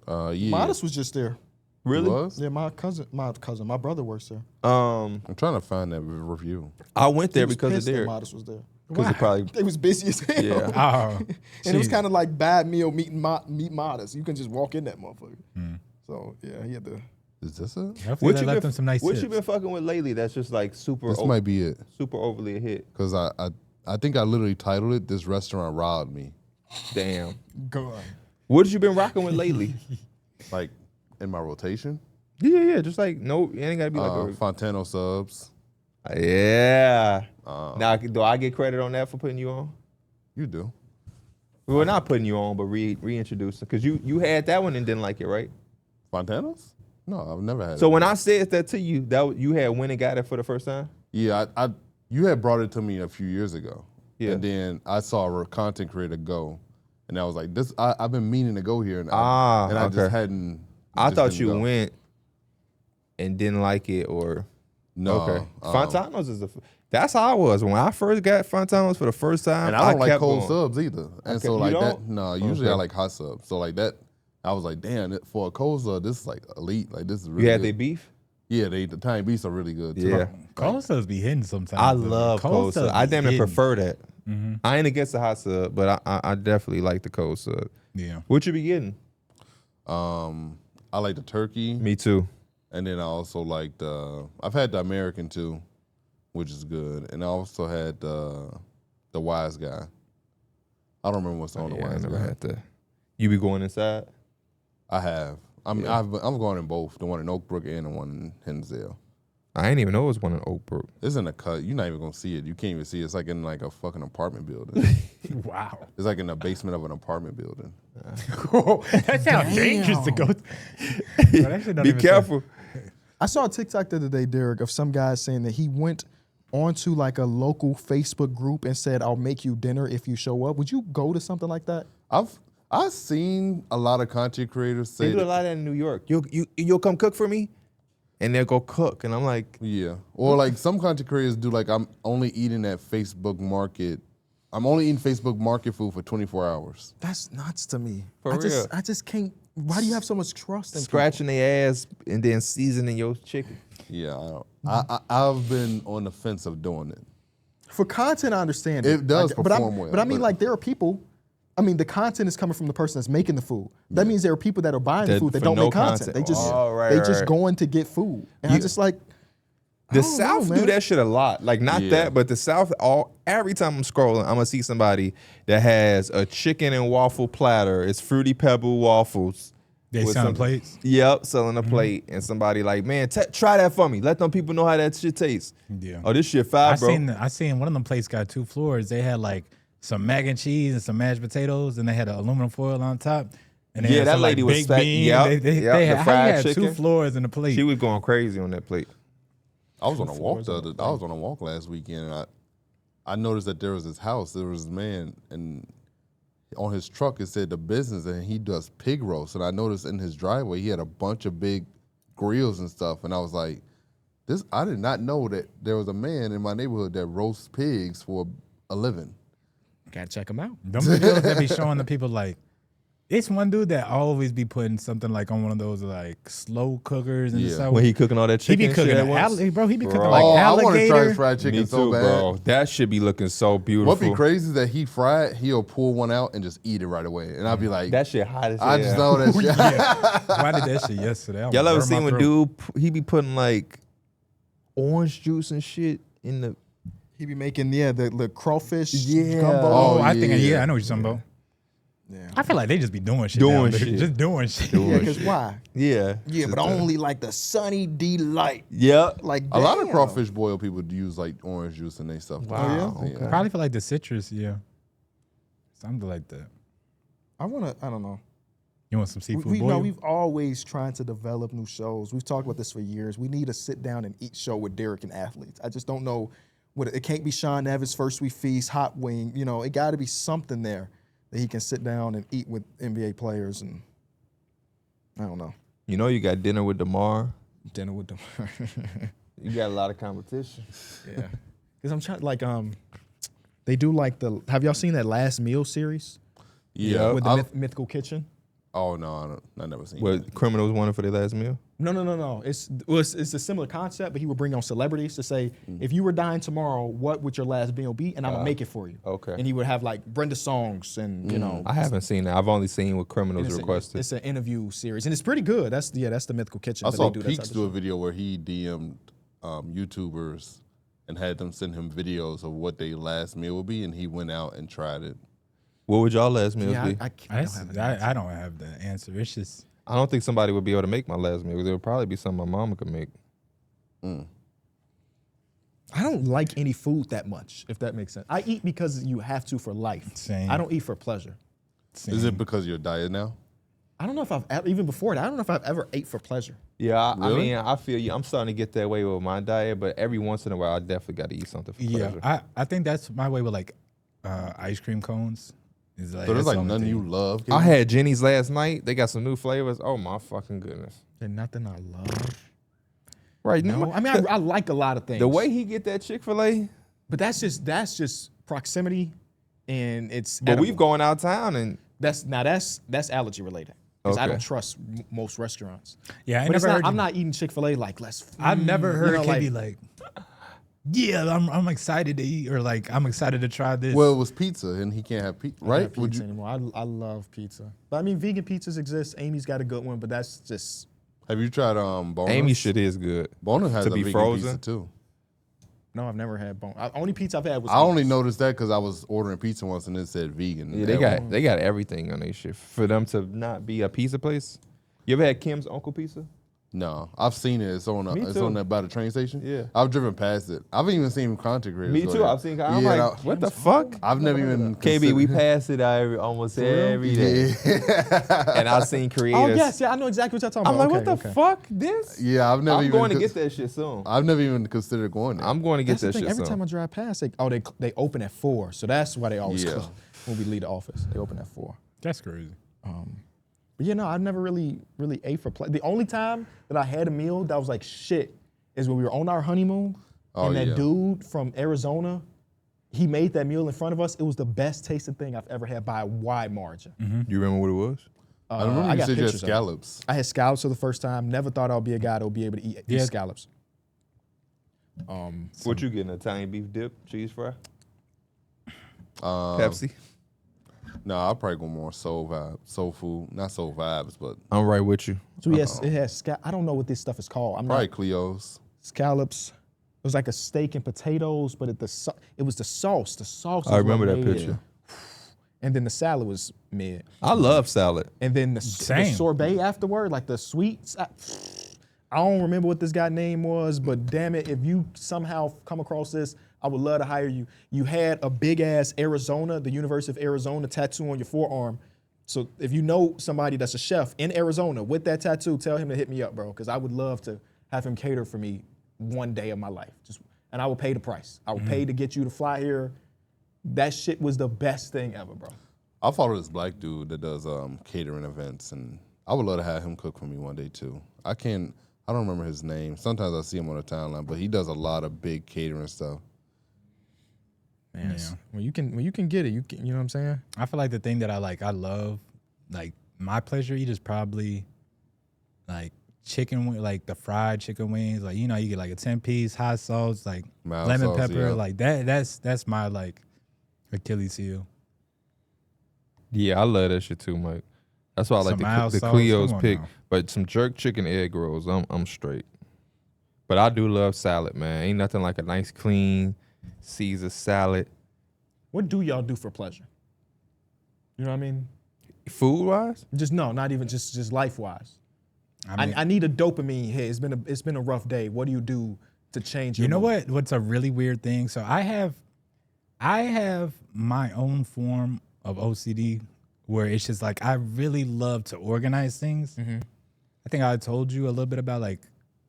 Yeah. Modest was just there. Really? Was? Yeah, my brother works there. Um, I'm trying to find that review. I went there He was because of pissed that Derek. Modest was there. Because it probably They was busy as hell. Yeah. Oh, And it was jeez. kind of like bad meal meet Modest. You can just walk in that motherfucker. So yeah, he had to. Is this it? Hopefully they left them some nice what you tips. been fucking with lately? That's just like super. This might be it. super overly a hit. Because I think I literally titled it, "This Restaurant Robbed Me." Damn. God. What you been rocking with lately? Like in my rotation. Yeah. Just like no, it ain't gotta be like Fontano subs. yeah. Now, do I get credit on that for putting you on? You do. Well, not putting you on, but reintroducing. Because you had that one and didn't like it, right? Fontanos? No, I've never had it. So when I said that to you, you had went and got it for the first time? Yeah, you had brought it to me a few years ago. Yeah. And then I saw a content creator go, and I was like, "This, I've been meaning to go here, and Ah, I okay. just hadn't." I just thought didn't you go. went and didn't like it, or No. okay. Fontanos is that's how I was when I first got Fontanos for the first time. And I don't like kept cold going. subs either. And Okay, so you like that, don't? no, usually I Okay. like hot subs. So like that, I was like, damn, for a cold sub, this is like elite. Like this is really You had good. their beef? Yeah, the Italian beefs are really good too. Yeah. Cold subs be hitting sometimes. I though. love cold sub. subs I be damn near hitting. prefer that. I ain't against the hot sub, but I definitely like the cold sub. Yeah. What you be getting? I like the turkey, Me too. and then I also like I've had the American too, which is good, and I also had the Wise Guy. I don't remember what's on the Yeah, I Wise never Guy. had that. You be going inside? I have. I'm going in both, the one in Oak Brook and the one in Hinsdale. I didn't even know it was one in Oak Brook. It's in a cut. You're not even gonna see it. You can't even see it. It's like in like a fucking apartment building. Wow. It's like in the basement of an apartment building. That sounds dangerous to go. Be careful. I saw a TikTok the other day, Derek, of some guy saying that he went onto like a local Facebook group and said, "I'll make you dinner if you show up." Would you go to something like that? I've seen a lot of content creators say They do a lot of that in New York. You'll come cook for me, and they'll go cook, and I'm like, yeah. Or like some content creators do like I'm only eating at Facebook Market. I'm only eating Facebook Market food for 24 hours. That's nuts to me. For real. I just can't. Why do you have so much trust in scratching their ass and then seasoning your chicken. Yeah, I've been on the fence of doing it. people? For content, I understand It does but perform well, But I mean, but- like, there are people. I mean, the content is coming from the person that's making the food. That means there are people that are buying the That food that for don't no make content. content. They just Oh, right, they right, just right. going to get food, and I just like. I The don't know, South do man. that shit a lot. Like not Yeah. that, but the South. Every time I'm scrolling, I'm gonna see somebody that has a chicken and waffle platter. It's Fruity Pebble waffles. They with selling some- plates. Yep, selling a plate, and somebody like, man, try that for me. Let them people know how that shit tastes. Yeah. Oh, this shit fire, bro. I seen one of them plates got 2 floors. They had like some mac and cheese and some mashed potatoes, and they had an aluminum foil on top. And they Yeah, had that some, lady like, was baked stack- bean. yep, They yep, the had, how fried you had chicken. 2 floors in the plate. She was going crazy on that plate. I was on a walk last weekend, and I noticed that there was this house. There was this man, and on his truck it said the business, and he does pig roast. And I noticed in his driveway he had a bunch of big grills and stuff. And I was like, "This! I did not know that there was a man in my neighborhood that roasts pigs for a living." Gotta check them out. Them videos that be showing the people like, it's one dude that always be putting something like on one of those like slow cookers and Yeah. stuff. When he cooking all that He chicken, be cooking shit at an once. bro. He be cooking Bro. like I want to try alligator. his fried chicken Me so too, bad. bro. That should be looking so beautiful. What'd be crazy is that he fried, he'll pull one out and just eat it right away. And I'd be like, That shit hot as hell. I just know that shit. Yeah. Why did that shit yesterday? I Y'all almost ever burned seen my when throat. dude he be putting like orange juice and shit in the He be making the crawfish Yeah. gumbo. Oh, Oh, I think yeah. I know what you're talking about. Yeah. I feel like they just be doing shit. Doing down there. shit. Just doing shit. Yeah, because why? yeah. Yeah, but only like the Sunny Delight. Yeah. Like A lot of damn. crawfish boil people use like orange juice and they stuff. Wow, Yeah. okay. Probably for like the citrus, yeah. Something like that. I don't know. You want some seafood We boil? know we've always trying to develop new shows. We've talked about this for years. We need a sit down and eat show with Derek and athletes. I just don't know what it can't be. Sean Evans, First We Feast, Hot Wing. You know, it got to be something there that he can sit down and eat with NBA players. And I don't know. You know you got dinner with DeMar. Dinner with them. You got a lot of competition. Yeah, because I'm trying they do like have y'all seen that Last Meal series Yeah. with the Mythical Kitchen? Oh no, I never seen What that. criminals wanted for their last meal? No. It's a similar concept, but he would bring on celebrities to say, if you were dying tomorrow, what would your last meal be? And I'm gonna make it for you. okay. And he would have like Brenda Songs and you know. I haven't seen that. I've only seen what criminals it's requested. it's an interview series, and it's pretty good. That's the Mythical Kitchen. I that saw they do that Peaks type of do a stuff. video where he DM'd YouTubers and had them send him videos of what their last meal would be, and he went out and tried it. What would y'all last meals Yeah, be? I don't have an answer. I don't have the answer. It's just I don't think somebody would be able to make my last meal. There would probably be something my mama could make. I don't like any food that much, if that makes sense. I eat because you have to for life. Same. I don't eat for pleasure. Is it because of your diet now? I don't know if even before that, I don't know if I've ever ate for pleasure. Yeah, I Really? mean, I feel you. I'm starting to get that way with my diet, but every once in a while, I definitely got to eat something for yeah. pleasure. I think that's my way with like ice cream cones. Is like So there's that's like the only none thing. you love. I had Jenny's last night. They got some new flavors. Oh my fucking goodness! There's nothing I love. Right No, now, I mean I like a lot of things. the way he get that Chick-fil-A, but that's just proximity, and it's. but edible. we've going out town and That's allergy related because I Okay. don't trust most restaurants. Yeah, I But it's never not, heard I'm you- not eating Chick-fil-A like let's. I've never heard know, a kid be like, yeah, I'm excited to eat, or like I'm excited to try this. Well, it was pizza, and he can't have pizza, I don't right? have pizza anymore. I love pizza, but I mean vegan pizzas exist. Amy's got a good one, but that's just. Have you tried Bonus? Amy shit is good. Bonus has to a be vegan frozen? pizza too. No, I've never had bone. Only pizza I've had was. I only Amy's. noticed that because I was ordering pizza once and it said vegan. Yeah, they got everything on their shit for them to not be a pizza place. You ever had Kim's Uncle Pizza? No, I've seen it. It's on. Me It's too. on that by the train station. Yeah. I've driven past it. I've even seen content creators. Me go too. there. I've seen. I'm Yeah, like, what the fuck? I've never even. KB, we considered- pass it almost every day, and I've seen creators. Oh yes, yeah, I know exactly what you're talking I'm about. like, Okay, what the okay. fuck? This? Yeah, I've never. I'm even going to cons- get that shit soon. I've never even considered going there. I'm going to get That's the that thing. shit Every soon. time I drive past, they open at 4, so that's why they always Yeah. close when we leave the office. They open at 4. That's crazy. But you know, I've never really ate for play. The only time that I had a meal that was like shit is when we were on our honeymoon, and that yeah. dude from Arizona, he made that meal in front of us. It was the best tasting thing I've ever had by a wide margin. You remember what it was? I remember you got said you had pictures of it. scallops. I had scallops for the first time. Never thought I'd be a guy that would be able to eat Yeah. scallops. What you getting? Italian beef dip, cheese fry, Um, Pepsi. No, I'll probably go more soul vibe, soul food, not soul vibes, but I'm right with you. So yes, it has I don't know what this stuff is called. I'm probably not Cleo's. scallops. It was like a steak and potatoes, but it was the sauce. The sauce. I is what remember that made it. picture. And then the salad was mid. I love salad. And then the Same. sorbet afterward, like the sweets. I don't remember what this guy's name was, but damn it, if you somehow come across this, I would love to hire you. You had a big ass Arizona, the University of Arizona tattoo on your forearm. So if you know somebody that's a chef in Arizona with that tattoo, tell him to hit me up, bro, because I would love to have him cater for me one day of my life. And I will pay the price. I will pay to get you to fly here. That shit was the best thing ever, bro. I follow this black dude that does catering events, and I would love to have him cook for me one day too. I don't remember his name. Sometimes I see him on the timeline, but he does a lot of big catering stuff. Man, when you can get it, you know what I'm saying? I feel like the thing that I love, like my pleasure eat is probably like like the fried chicken wings. Like, you know, you get like a 10-piece, hot sauce, like Mild lemon sauce, pepper, yeah. like that's my like Achilles heel. Yeah, I love that shit too, Mike. That's why I like Some mild the sauce, Cleo's come on pick. now. But some jerk chicken egg rolls, I'm straight. But I do love salad, man. Ain't nothing like a nice clean Caesar salad. What do y'all do for pleasure? You know what I mean? Food wise, Just no, not even just life wise. I mean, I need a dopamine hit. It's been a rough day. What do you do to change your you know mood? what's a really weird thing? So I have my own form of OCD where it's just like I really love to organize things. I think I told you a little bit about like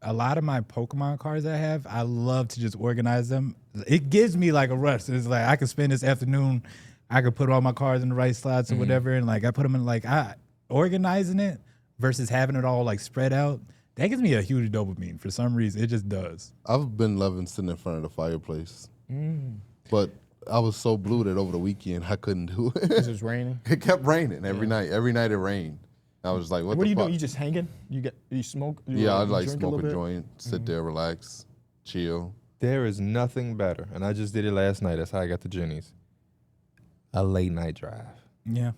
a lot of my Pokemon cards I have. I love to just organize them. It gives me like a rush. It's like I could spend this afternoon. I could put all my cards in the right slots or whatever, and like I put them in like organizing it versus having it all like spread out. That gives me a huge dopamine for some reason. It just does. I've been loving sitting in front of the fireplace, but I was so blue that over the weekend I couldn't do it. Because it's raining. It kept raining every night. Every night it rained. I was like, what What the are you fuck? doing? You just hanging? You smoke? Yeah, I'd like drink smoke little a bit? joint, sit there, relax, chill. there is nothing better. And I just did it last night. That's how I got to Jenny's. A late night drive. Yeah.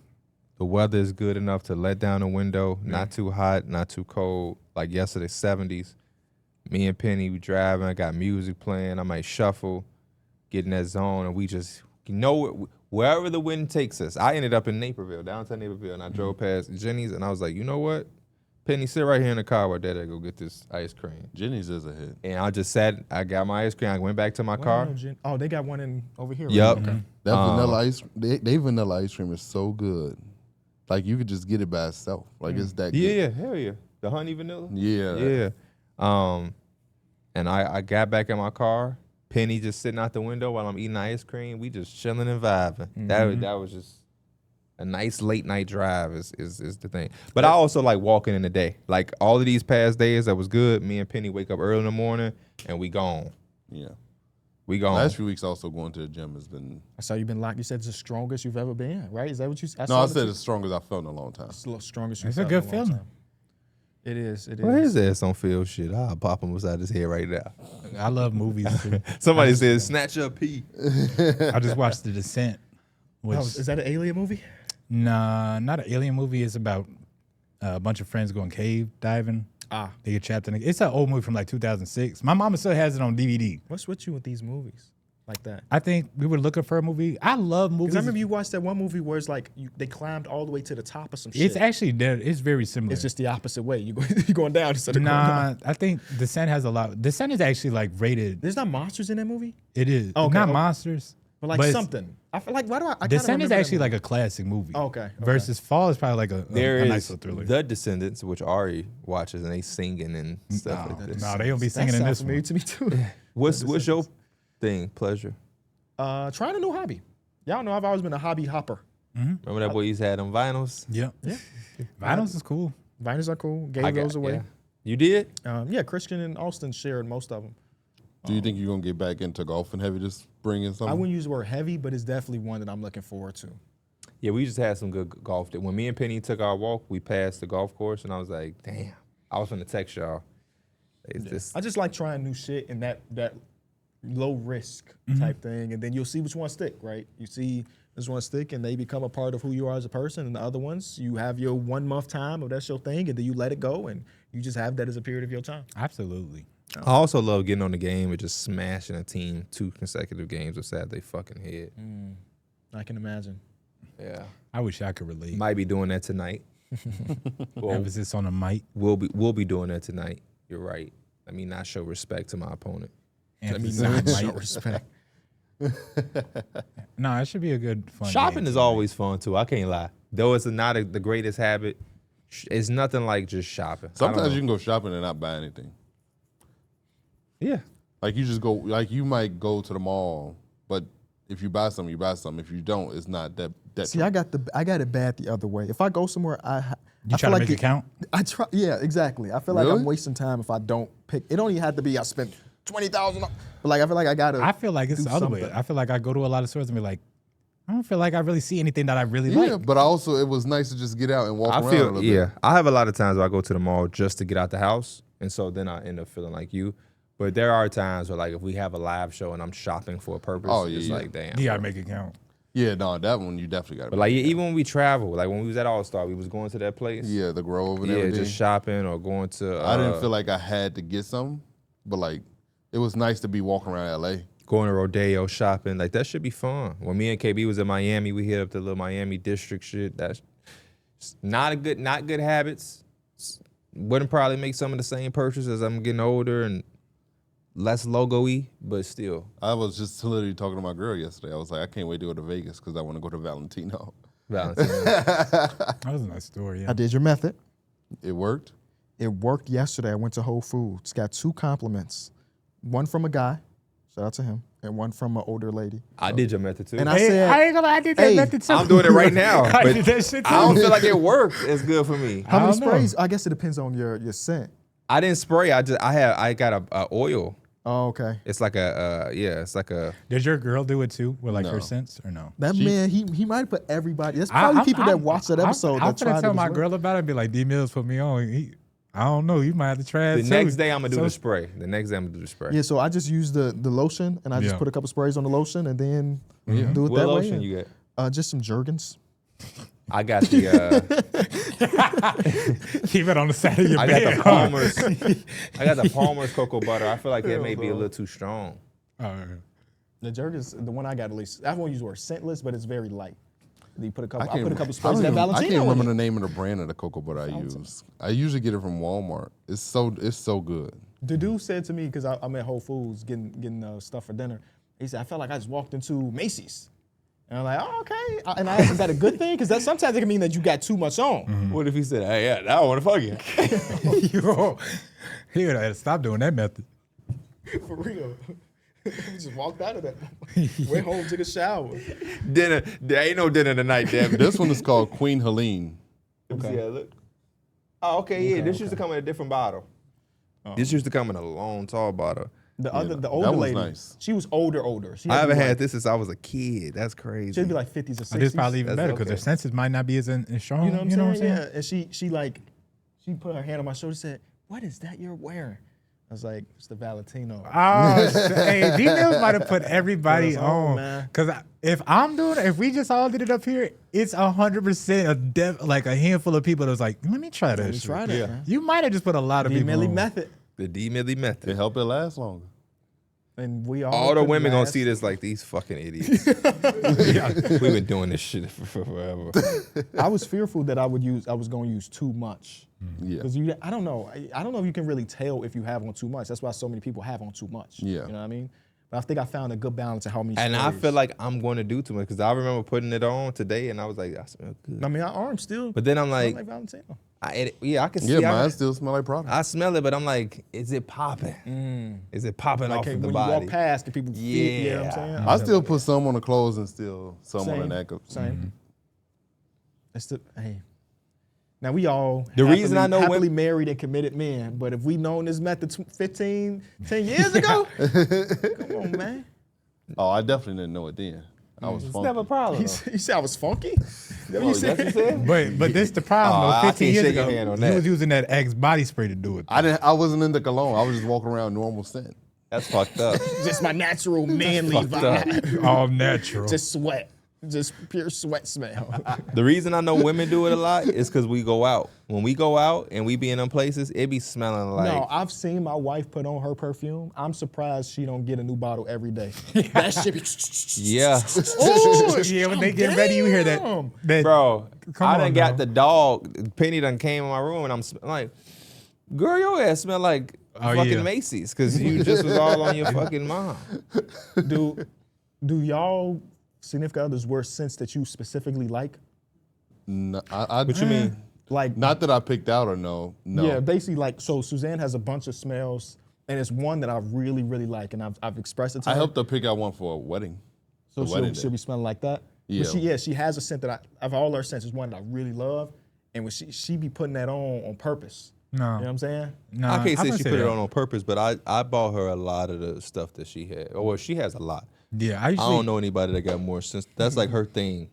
The weather is good enough to let down the window, not too hot, not too cold. Like yesterday, 70s. Me and Penny, we driving, I got music playing. I might shuffle, get in that zone, and we just, wherever the wind takes us. I ended up in Naperville, downtown Naperville, and I drove past Jenny's, and I was like, you know what? Penny, sit right here in the car while Daddy go get this ice cream. Jenny's is a hit. And I just sat, I got my ice cream, I went back to my Well, car. no, Oh, they got one in over here. right? Yup. Okay. That vanilla ice, they vanilla ice cream is so good. Like you could just get it by itself. Like it's that good. Yeah, hell yeah. The honey vanilla? Yeah. Yeah. And I got back in my car. Penny just sitting out the window while I'm eating ice cream. We just chilling and vibing. That was just a nice late night drive is the thing. But I also like walking in the day. Like all of these past days that was good. Me and Penny wake up early in the morning and we gone. Yeah. We gone. Last few weeks also going to the gym has been. I saw you've been locked. You said it's the strongest you've ever been, right? Is that what you said? No, I said it's strong as I felt in a long time. It's the strongest you've It's a felt in good long feeling. time. It is. It is. Well, his ass don't feel shit. I'll pop him beside his head right now. I love movies too. Somebody said, snatch up P. I just watched The Descent. Which, Oh, is that an alien movie? nah, not an alien movie. It's about a bunch of friends going cave diving. They get trapped in it. It's an old movie from like 2006. My mama still has it on DVD. What's with you with these movies? like that? I think we were looking for a movie. I love movies. Because I remember you watched that one movie where it's like they climbed all the way to the top of some shit. It's actually there. It's very similar. It's just the opposite way. You're going down instead of going up. I think Descent has a lot. Descent is actually like rated. There's not monsters in that movie? It is. Okay, Not okay. monsters. But like it's- something. I feel like, why do I kinda Descent is remember that actually movie. like a classic movie. Oh, okay. Versus Fall is probably like a There nice is little thriller. The Descendants, which Ari watches, and they singing and stuff like this. No, they don't be That singing in sounds this familiar one. to me too. What's your thing? Pleasure. Trying a new hobby. Y'all know I've always been a hobby hopper. Remember that boy used to have them vinyls? Yeah. Vinyls is cool. Vinyls are cool. Gave those away. Yeah. You did? Yeah, Christian and Austin shared most of them. Do you think you're gonna get back into golfing heavy this spring and I something? wouldn't use the word heavy, but it's definitely one that I'm looking forward to. Yeah, we just had some good golf. When me and Penny took our walk, we passed the golf course, and I was like, damn. I was gonna text y'all. It's just, I just like trying new shit and that low risk type thing, and then you'll see which one stick, right? You see this one stick, and they become a part of who you are as a person, and the other ones, you have your 1 month time, or that's your thing, and then you let it go, and you just have that as a period of your time. Absolutely. I also love getting on the game and just smashing a team 2 consecutive games beside they fucking head. I can imagine. Yeah. I wish I could relate. Might be doing that tonight. Emphasis on the might. We'll be doing that tonight. You're right. Let me not show respect to my opponent. Emphasis Not on show might. respect. No, it should be a good fun. Shopping game is always fun too. I can't lie. Though it's not the greatest habit, it's nothing like just shopping. Sometimes you can go shopping and not buy anything. Yeah. Like you just go, like you might go to the mall, but if you buy something, you buy something. If you don't, it's not that. See, I got it bad the other way. If I go somewhere, I You try feel to like make it count? I try. Yeah, exactly. I feel like Really? I'm wasting time if I don't pick. It don't even have to be I spent $20,000, but like I feel like I gotta. I feel like it's do the other way. something. I feel like I go to a lot of stores and be like, I don't feel like I really see anything that I really Yeah, like. but also it was nice to just get out and walk I around a feel little yeah. bit. I have a lot of times where I go to the mall just to get out the house, and so then I end up feeling like you. But there are times where like if we have a live show and I'm shopping for a purpose, Oh, yeah, it's yeah. like damn. You gotta make it count. Yeah, no, that one you definitely got. But like even when we travel, like when we was at All Star, we was going to that place. yeah, the Grove and Yeah, everything. just shopping or going to. I didn't feel like I had to get something, but like it was nice to be walking around LA. going to Rodeo shopping. Like that should be fun. When me and KB was in Miami, we hit up the little Miami district shit. That's not good habits. Wouldn't probably make some of the same purchases as I'm getting older and less logo-y, but still. I was just literally talking to my girl yesterday. I was like, I can't wait to go to Vegas because I want to go to Valentino. Valentine. That was a nice story. Yeah. I did your method. It worked. It worked yesterday. I went to Whole Foods. Got 2 compliments. One from a guy, shout out to him, and one from an older lady. I did your method too. And I said, I ain't gonna lie, I did that hey, method too. I'm doing it right now, I but did that shit too. I don't feel like it worked as good for me. how many I don't know. sprays? I guess it depends on your scent. I didn't spray. I got a oil. Oh, okay. It's like it's like a. Did your girl do it too with like her No. scents or no? That man, he might have put everybody. There's probably people that watch that episode I'm that tried gonna it tell as my well. girl about it and be like, D Mills put me on. I don't know. You might have to try it The too. next day I'm gonna do So- the spray. The next day I'm gonna do the spray. Yeah, so I just use the lotion and I just Yeah. put a couple sprays on the lotion and then do it What that lotion way. you got? Just some Jergens. I got the Keep it on the side of your I bed. got the Palmer's. I got the Palmer's cocoa butter. I feel like that may be a little too strong. The Jergens, the one I got at least, I won't use the word scentless, but it's very light. You put a couple. I can't put a rem- couple I sprays don't of that even- I Valentino. can't in remember it. the name of the brand of the cocoa butter I use. I usually get it from Walmart. It's so good. The dude said to me, because I'm at Whole Foods getting stuff for dinner, he said, I felt like I just walked into Macy's. And I'm like, oh, okay. And I asked, is that a good thing? Because sometimes it can mean that you got too much on. What if he said, "Hey, yeah, I want to fuck you"? Yo, he would have stopped doing that method. For real. Just walked out of that. Went home, took a shower. Dinner. There ain't no dinner tonight, damn it. This one is called Queen Helene. Let me see how it look. Oh, okay, yeah. This used to come in a different bottle. This used to come in a long, tall bottle. The older that was lady, nice. she was older. She I haven't to be had like, this since I was a kid. That's crazy. She'd be like 50s or 60s. This is probably even That's better because okay. their senses might not be as strong. You know what I'm saying? saying? Yeah. And she put her hand on my shoulder and said, what is that you're wearing? I was like, it's the Valentino. Oh, hey, D Mills might have put everybody Put us on, on. man. Because if I'm doing it, if we just all did it up here, it's 100% like a handful of people that was like, let me try that Let me shit. try that, man. You might have just put a lot of The people Millie on. method. The D Millie method. It helped it last longer. and we All the could women gonna last. see this like these fucking idiots. We've been doing this shit for forever. I was fearful that I was going to use too much. Yeah. Because I don't know if you can really tell if you have on too much. That's why so many people have on too much. Yeah. You know what I mean? But I think I found a good balance of how many. And I sprays. feel like I'm going to do too much because I remember putting it on today and I was like, I smell good. I mean, our arms still. But then I'm smell like, Valentino. I can see. Yeah, I, mine still smell like product. I smell it, but I'm like, is it popping? Is it popping Like off of the when body? you walk past, the people feel, you know what I'm saying? I still put some on the clothes and still some on the neck. Same. That's the hey. Now we all The reason I know happily women- married and committed men, but if we known this method 10 years ago, come on, man. Oh, I definitely didn't know it then. I was funky. Never a problem. You said I was funky? Is that what Oh, you that's said? You said? But this the problem Oh, I though. 15 can't years shake your ago, hand on you that. was using that Axe body spray to do it. I wasn't into cologne. I was just walking around normal scent. That's fucked up. Just my natural manly fucked up. vibe. All natural. Just sweat. Just pure sweat smell. The reason I know women do it a lot is because we go out. When we go out and we be in them places, it be smelling like. No, I've seen my wife put on her perfume. I'm surprised she don't get a new bottle every day. That shit be. Yeah. Oh, yeah, when they get ready, you hear that. Bro, Come I on done got now. the dog. Penny done came in my room and I'm like, girl, your ass smell like fucking yeah. Macy's because you just was all on your fucking mom. Do y'all significant others wear scents that you specifically like? No, What you mean? Like, Not that I picked out or no. yeah, basically like, so Suzanne has a bunch of smells, and it's one that I really, really like, and I've expressed it to I her. helped her pick out one for a wedding. So the wedding she'll day. be smelling like that. Yeah. But she has a scent that of all her scents, is one that I really love, and when she be putting that on purpose. No. You know what I'm saying? No, I can't say wouldn't she put it that. on purpose, but I bought her a lot of the stuff that she had. Or well, she has a lot. Yeah, I don't know anybody that got more sense. That's like her thing.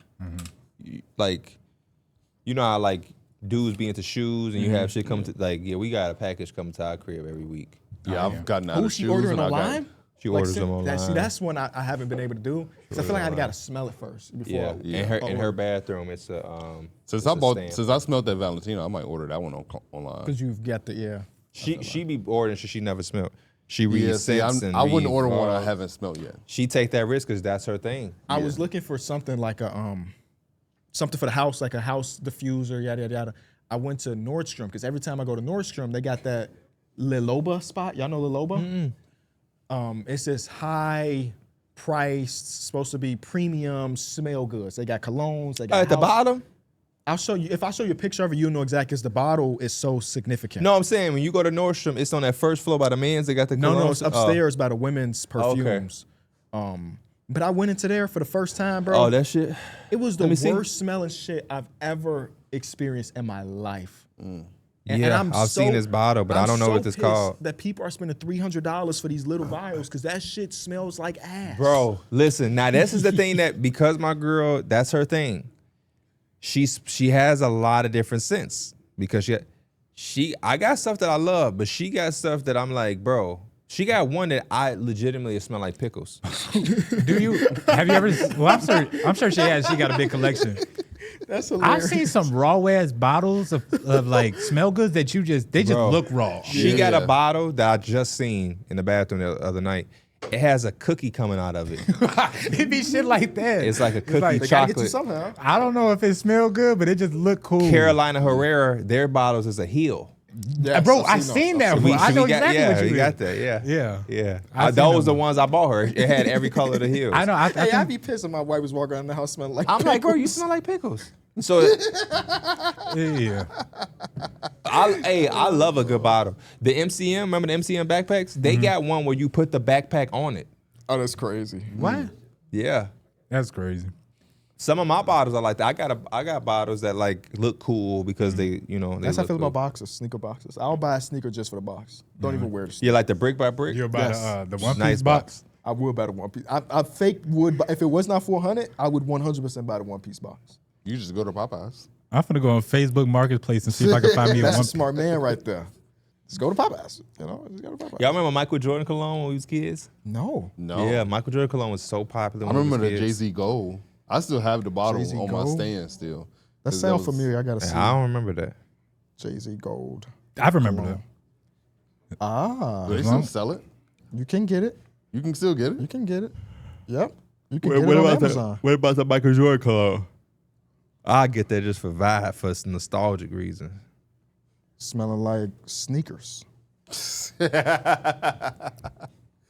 Like, you know how like dudes be into shoes and you have shit come to like, yeah, we got a package coming to our crib every week. Yeah, I've gotten out Who of she shoes ordering and I got- online? She orders them See, online. that's one I haven't been able to do. Because I feel like I gotta smell it first before. Yeah. In her bathroom, it's a Since it's a stamp. since I smelled that Valentino, I might order that one online. Because you've got the She be ordering shit she never smelled. She reads Yeah, see, scents and I wouldn't read order one I blogs. haven't smelled yet. She take that risk because that's her thing. I was looking for something like a something for the house, like a house diffuser, yada yada yada. I went to Nordstrom because every time I go to Nordstrom, they got that Liloba spot. Y'all know Liloba? It's this high priced, supposed to be premium smell goods. They got colognes. They got At the house- bottom? I'll show you. If I show you a picture of it, you'll know exactly. Because the bottle is so significant. No, I'm saying when you go to Nordstrom, it's on that first floor by the men's. They got the No, colognes. it's upstairs by the women's Okay. perfumes. But I went into there for the first time, bro. Oh, that shit. It was the Let me see. worst smelling shit I've ever experienced in my life. Yeah, I've seen this bottle, but I don't know what this pissed called. That people are spending $300 for these little vials because that shit smells like ass. Bro, listen. Now this is the thing that because my girl, that's her thing. She has a lot of different scents because I got stuff that I love, but she got stuff that I'm like, bro. She got one that I legitimately smell like pickles. Do you? Have you ever? Well, I'm sure she has. She got a big collection. That's I've hilarious. seen some raw ass bottles of like smell goods that they just Bro, look raw. She got a Yeah. bottle that I just seen in the bathroom the other night. It has a cookie coming out of it. It be shit like that. It's like a cookie like- They gotta get you chocolate. somehow. I don't know if it smell good, but it just look cool. Carolina Herrera, their bottles is a heel. Yes, Bro, I've I those. seen that one. I know exactly what you we mean. got that. Yeah, Yeah. yeah. I seen Those them. the ones I bought her. It had every color of the heels. I know. I Hey, I'd think, be pissed if my wife was walking around the house smelling like I'm like, bro, you pickles. smell like pickles. So, yeah. I love a good bottle. The MCM, remember the MCM backpacks? They got one where you put the backpack on it. Oh, that's crazy. What? Yeah. That's crazy. Some of my bottles are like that. I got bottles that like look cool because they, they That's how I look feel cool. about boxes, sneaker boxes. I'll buy a sneaker just for the box. Don't even wear the sneaker. Yeah, like the brick by brick. You're about Yes. the One Piece Nice box. I would buy the One Piece. I fake would, but if it was not 400, I would 100% buy the One Piece box. You just go to Popeyes. I'm finna go on Facebook Marketplace and see if I can find me a That's One a smart man right there. Just go to Popeyes. Just go to Popeyes. Y'all remember Michael Jordan cologne when we was kids? No. No. Yeah, Michael Jordan cologne was so popular. I when we remember was the kids. Jay-Z Gold. I still have the bottle Jay-Z on my Gold? stand still. That 'Cause sounds was- familiar. I gotta see. I don't remember that. Jay-Z Gold. I remember that. Ah, Do they still sell it? you can get it. You can still get You it. can get it. Yep. You can get it on Amazon. what about the Michael Jordan club? I get that just for vibe, for nostalgic reasons. Smelling like sneakers.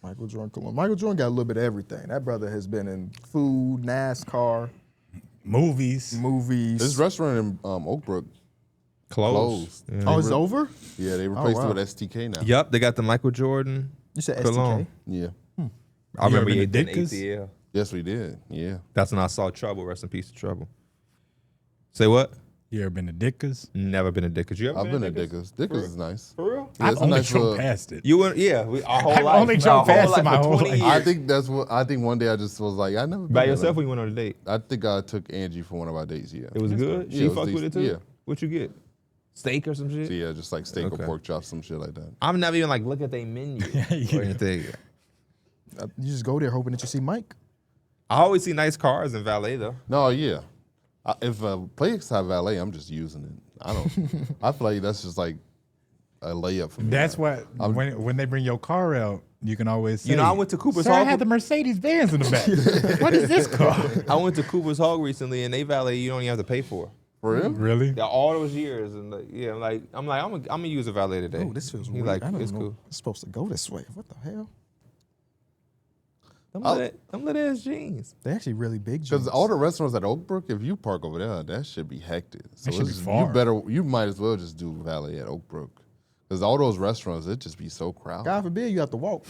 Michael Jordan cologne. Michael Jordan got a little bit of everything. That brother has been in food, NASCAR, Movies. movies. This restaurant in Oakbrook closed. Yeah. Oh, it's over? Yeah, they replaced wow. it with STK now. Yep, they got the Michael Jordan. You said Cologne. STK? Yeah. I remember been he to did Dick's? ATL. Yes, we did. Yeah. That's when I saw Trouble. Rest in peace to Trouble. Say what? You ever been to Dick's? Never been a Dickers. You ever I've been to Dickers? Dickers is nice. For real? Yeah, I've it's a only nice drove little- past it. You went, yeah. Our whole I've life. only drove our whole past it life my for whole 20 life. years. I think that's what. I think one day I just was like, I never been By there. yourself or you went on a date? I think I took Angie for one of our dates. Yeah. It was good. Yeah, She it was fucked with it too. decent. Yeah. What you get? Steak or some shit? So yeah, just like steak Okay. or pork chops, some shit like that. I'm never even like look at their menu Yeah. or anything. You just go there hoping that you see Mike. I always see nice cars in valet though. No, yeah. If a place have valet, I'm just using it. I don't. I feel like that's just like a layup for me. That's what when they bring your car out, you can always say, You know, I went to Cooper's Sir, I Hall. had the Mercedes Benz in the back. What is this car? I went to Cooper's Hall recently, and they valet you don't even have to pay for. For real? Really? Yeah, all those years, and like, yeah, I'm gonna use a valet today. Oh, this feels He weird. like, I don't it's know. cool. It's supposed to go this way. What the hell? Them little ass jeans. They actually really big Because jeans. all the restaurants at Oakbrook, if you park over there, that should be hectic. So That should be it's- far. you might as well just do valet at Oakbrook. Because all those restaurants, it just be so crowded. God forbid you have to walk.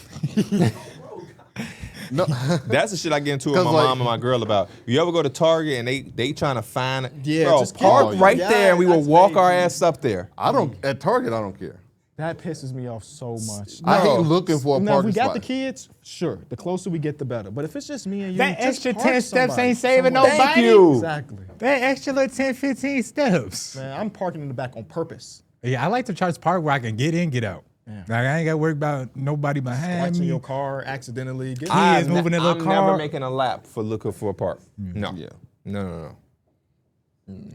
No, That's the shit I get into with 'Cause, my like- mom and my girl about. You ever go to Target and they trying to find it? Yeah, Bro, just park park. right Yeah, there and we will that's walk very our true. ass up there. I don't. At Target, I don't care. That pisses me off so much. I hate No. looking for a Now, if parking we got spot. the kids, sure. The closer we get, the better. But if it's just me and you, That just extra park 10 steps somebody ain't saving somewhere. nobody. Thank you. Exactly. That extra little 10, 15 steps. Man, I'm parking in the back on purpose. Yeah, I like to try to park where I can get in, get out. Yeah. Like I ain't got to worry about nobody behind Watching me. your car accidentally. Get Kids moving in a little I'm car. never making a lap for looking for a park. No. Yeah. No.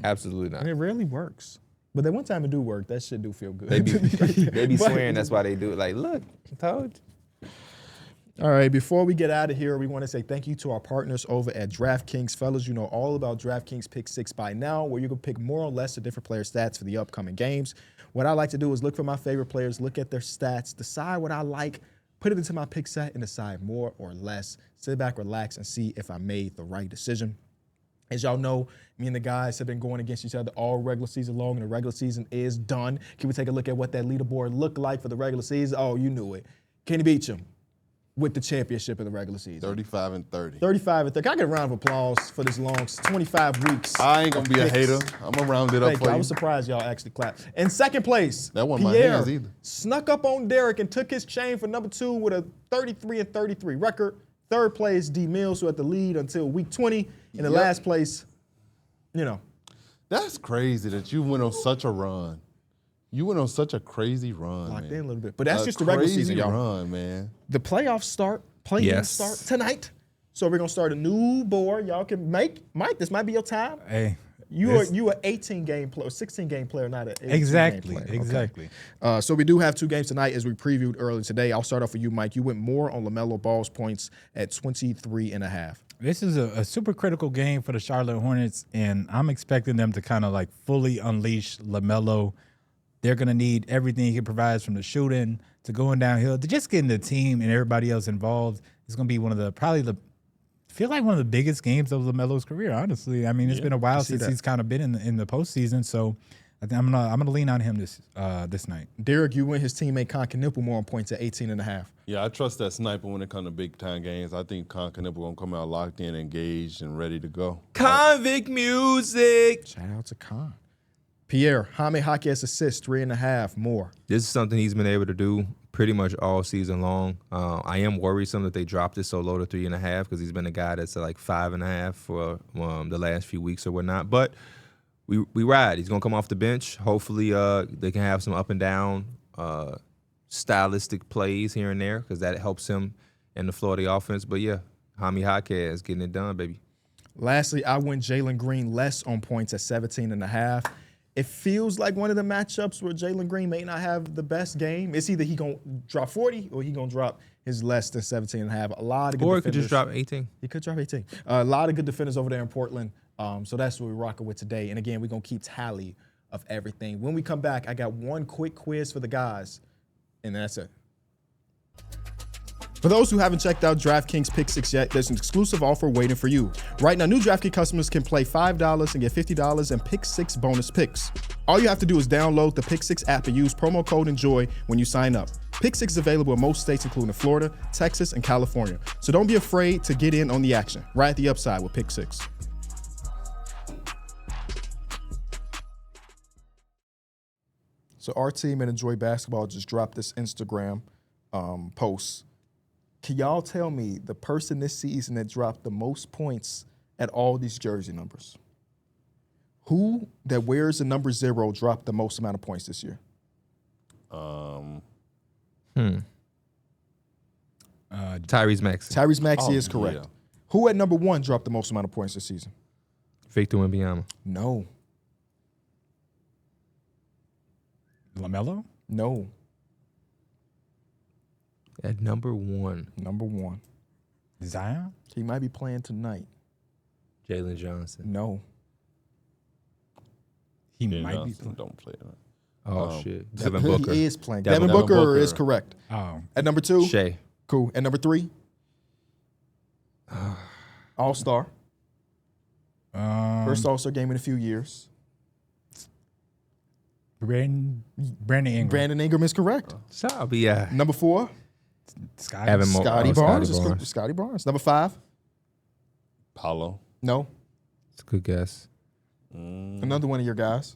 Absolutely And not. it rarely works. But that one time it do work, that shit do feel good. They be swearing that's why they do it. Like, look, I told you. All right, before we get out of here, we want to say thank you to our partners over at DraftKings. Fellas, you know all about DraftKings Pick 6 by now, where you can pick more or less of different player stats for the upcoming games. What I like to do is look for my favorite players, look at their stats, decide what I like, put it into my pick set, and decide more or less. Sit back, relax, and see if I made the right decision. As y'all know, me and the guys have been going against each other all regular season long, and the regular season is done. Can we take a look at what that leaderboard looked like for the regular season? Oh, you knew it. Kenny Beecham with the championship of the regular season. 35 and 30. 35 and 30. Can I get a round of applause for this long 25 weeks? I ain't gonna be a Picks. hater. I'm gonna round it up Thank for you. I you. was surprised y'all actually clapped. In second place, That wasn't my Pierre hands either. snuck up on Derek and took his chain for number 2 with a 33 and 33 record. Third place, D Mills, who had the lead until week 20. In the Yep. last place, you know, That's crazy that you went on such a run. You went on such a crazy run, locked man. in a little bit. But that's A just the regular crazy season, y'all. run, man. The playoffs start, play-ins Yes. start tonight. So we're gonna start a new board. Y'all can make Mike. This might be your time. Hey, You this- are you an 18 game player, 16 game player, not an 18 exactly, game player. Okay. exactly. So we do have 2 games tonight, as we previewed earlier today. I'll start off with you, Mike. You went more on LaMelo Ball's points at 23.5. This is a super critical game for the Charlotte Hornets, and I'm expecting them to kind of like fully unleash LaMelo. They're going to need everything he provides, from the shooting to going downhill to just getting the team and everybody else involved. It's going to be one of the feel like one of the biggest games of LaMelo's career, honestly. I mean, it's been a while since he's kind of been in the postseason, so I think I'm gonna lean on him this night. Derek, you went his teammate Con Knipple more on points at 18.5. Yeah, I trust that sniper when it comes to big time games. I think Con Knipple gonna come out locked in, engaged, and ready to go. Convict music. Shout out to Con. Pierre, Jaime Jaquez assists 3.5 more. This is something he's been able to do pretty much all season long. I am worrisome that they dropped it so low to 3.5 because he's been a guy that's at like 5.5 for the last few weeks or whatnot. But we ride. He's gonna come off the bench. Hopefully, they can have some up and down stylistic plays here and there because that helps him in the flow of the offense. But yeah, Jaime Jaquez getting it done, baby. Lastly, I went Jalen Green less on points at 17.5. It feels like one of the matchups where Jalen Green may not have the best game. It's either he gonna drop 40 or he gonna drop is less than 17.5. A lot of good Or it defenders. could just drop 18. He could drop 18. A lot of good defenders over there in Portland. So that's what we're rocking with today. And again, we're going to keep tally of everything. When we come back, I got one quick quiz for the guys, and that's it. For those who haven't checked out DraftKings Pick 6 yet, there's an exclusive offer waiting for you. Right now, new DraftKings customers can play $5 and get $50 in Pick 6 bonus picks. All you have to do is download the Pick 6 app and use promo code ENJOY when you sign up. Pick 6 is available in most states, including Florida, Texas, and California. So don't be afraid to get in on the action. Ride the upside with Pick 6. So our team at Enjoy Basketball just dropped this Instagram post. Can y'all tell me the person this season that dropped the most points at all these jersey numbers? Who that wears the number 0 dropped the most amount of points this year? Tyrese Maxey. Tyrese Maxey is correct. yeah. Who at number 1 dropped the most amount of points this season? Victor Wembanyama. No. LaMelo? No. At number 1, Number 1. Zion? He might be playing tonight. Jalen Johnson. No. He Yeah, might be. don't play that. Oh, shit. Devin Booker. He is playing. Devin Devin Booker Booker. is correct. Oh, At number 2, Shea. cool. At number 3, All-Star. First All-Star game in a few years. Brandon Ingram. Brandon Ingram is correct. So I'll be Number 4, Scotty. Evan Mo- Scotty oh, Barnes. Scotty Barnes. Scotty Barnes. Number 5, Paulo. no. It's a good guess. Another one of your guys.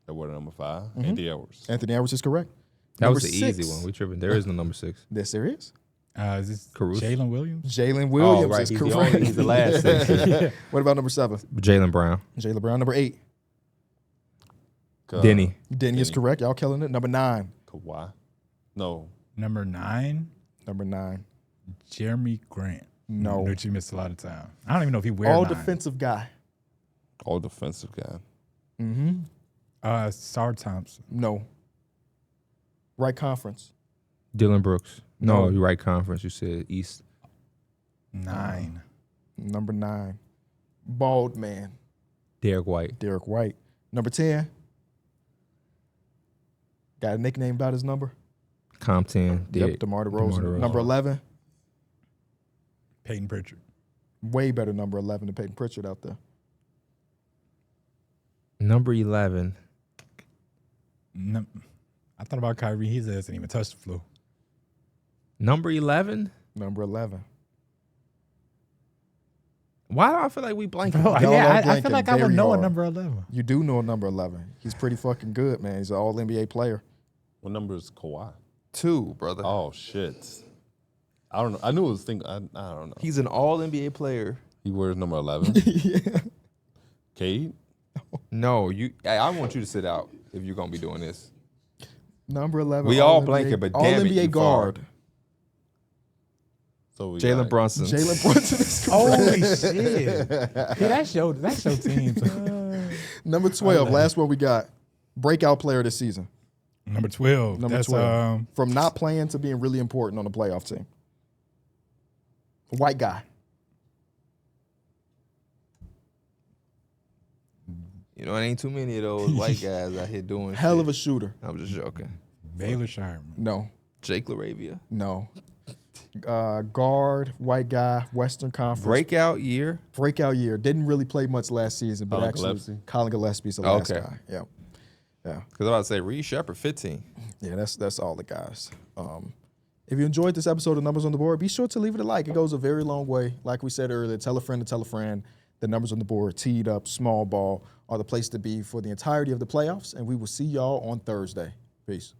That were number 5. Andy Edwards. Anthony Edwards is correct. That Number was the 6. easy one. We tripping. There is no number 6. Yes, there is. Is this Caruso. Jalen Williams? Jalen Williams Oh, right. is He's the correct. only- he's the last 6. What about number 7? Jalen Brown. Jaylen Brown. Number 8, Denny. Denny is correct. Y'all killing it. Number 9. Kawhi. No. Number 9, Number 9. Jeremy Grant. No. Which he missed a lot of time. I don't even know if he wears All 9. defensive guy. All defensive guy. Sar Thompson. No. Right conference. Dylan Brooks. No, No. you're right conference. You said East. 9. Number 9. Bald man. Derek White. Derek White. Number 10. Got a nickname about his number? Compton. Yep, DeMar DeRozan. Number 11. Peyton Pritchard. Way better number 11 than Peyton Pritchard out there. Number 11. No, I thought about Kyrie. He hasn't even touched the flu. Number 11? Number 11. Why do I feel like we blanking? Bro, Y'all are I blanking feel like I would very know a hard. number 11. You do know number 11. He's pretty fucking good, man. He's an all NBA player. What number is Kawhi? 2, brother. Oh, shit. I don't know. I knew it was I don't know. He's an all NBA player. He wears number 11. Yeah. Cade? No, I want you to sit out if you're gonna be doing this. Number 11. We all NBA blanking, but all damn it, NBA you guard. So we Jalen got Brunson. Jalen Brunson is correct. Holy shit. Yeah, that's your team. Number 12. Last one we got. Breakout player this season. Number 12. Number That's 12. From not playing to being really important on the playoff team. White guy. You know, it ain't too many of those white guys out here doing Hell shit. of a shooter. I'm just joking. Baylor Sherman. No. Jake LaRavia. No. Guard, white guy, Western Conference. Breakout year. Breakout year. Didn't really play much last season, but Colin actually, Gillespie? Colin Gillespie's the last Okay. guy. Yeah. Yeah. Because I was about to say Reed Shepard, 15. Yeah, that's all the guys. If you enjoyed this episode of Numbers on the Board, be sure to leave it a like. It goes a very long way. Like we said earlier, tell a friend to tell a friend. The Numbers on the Board, teed up, small ball, are the place to be for the entirety of the playoffs. And we will see y'all on Thursday. Peace.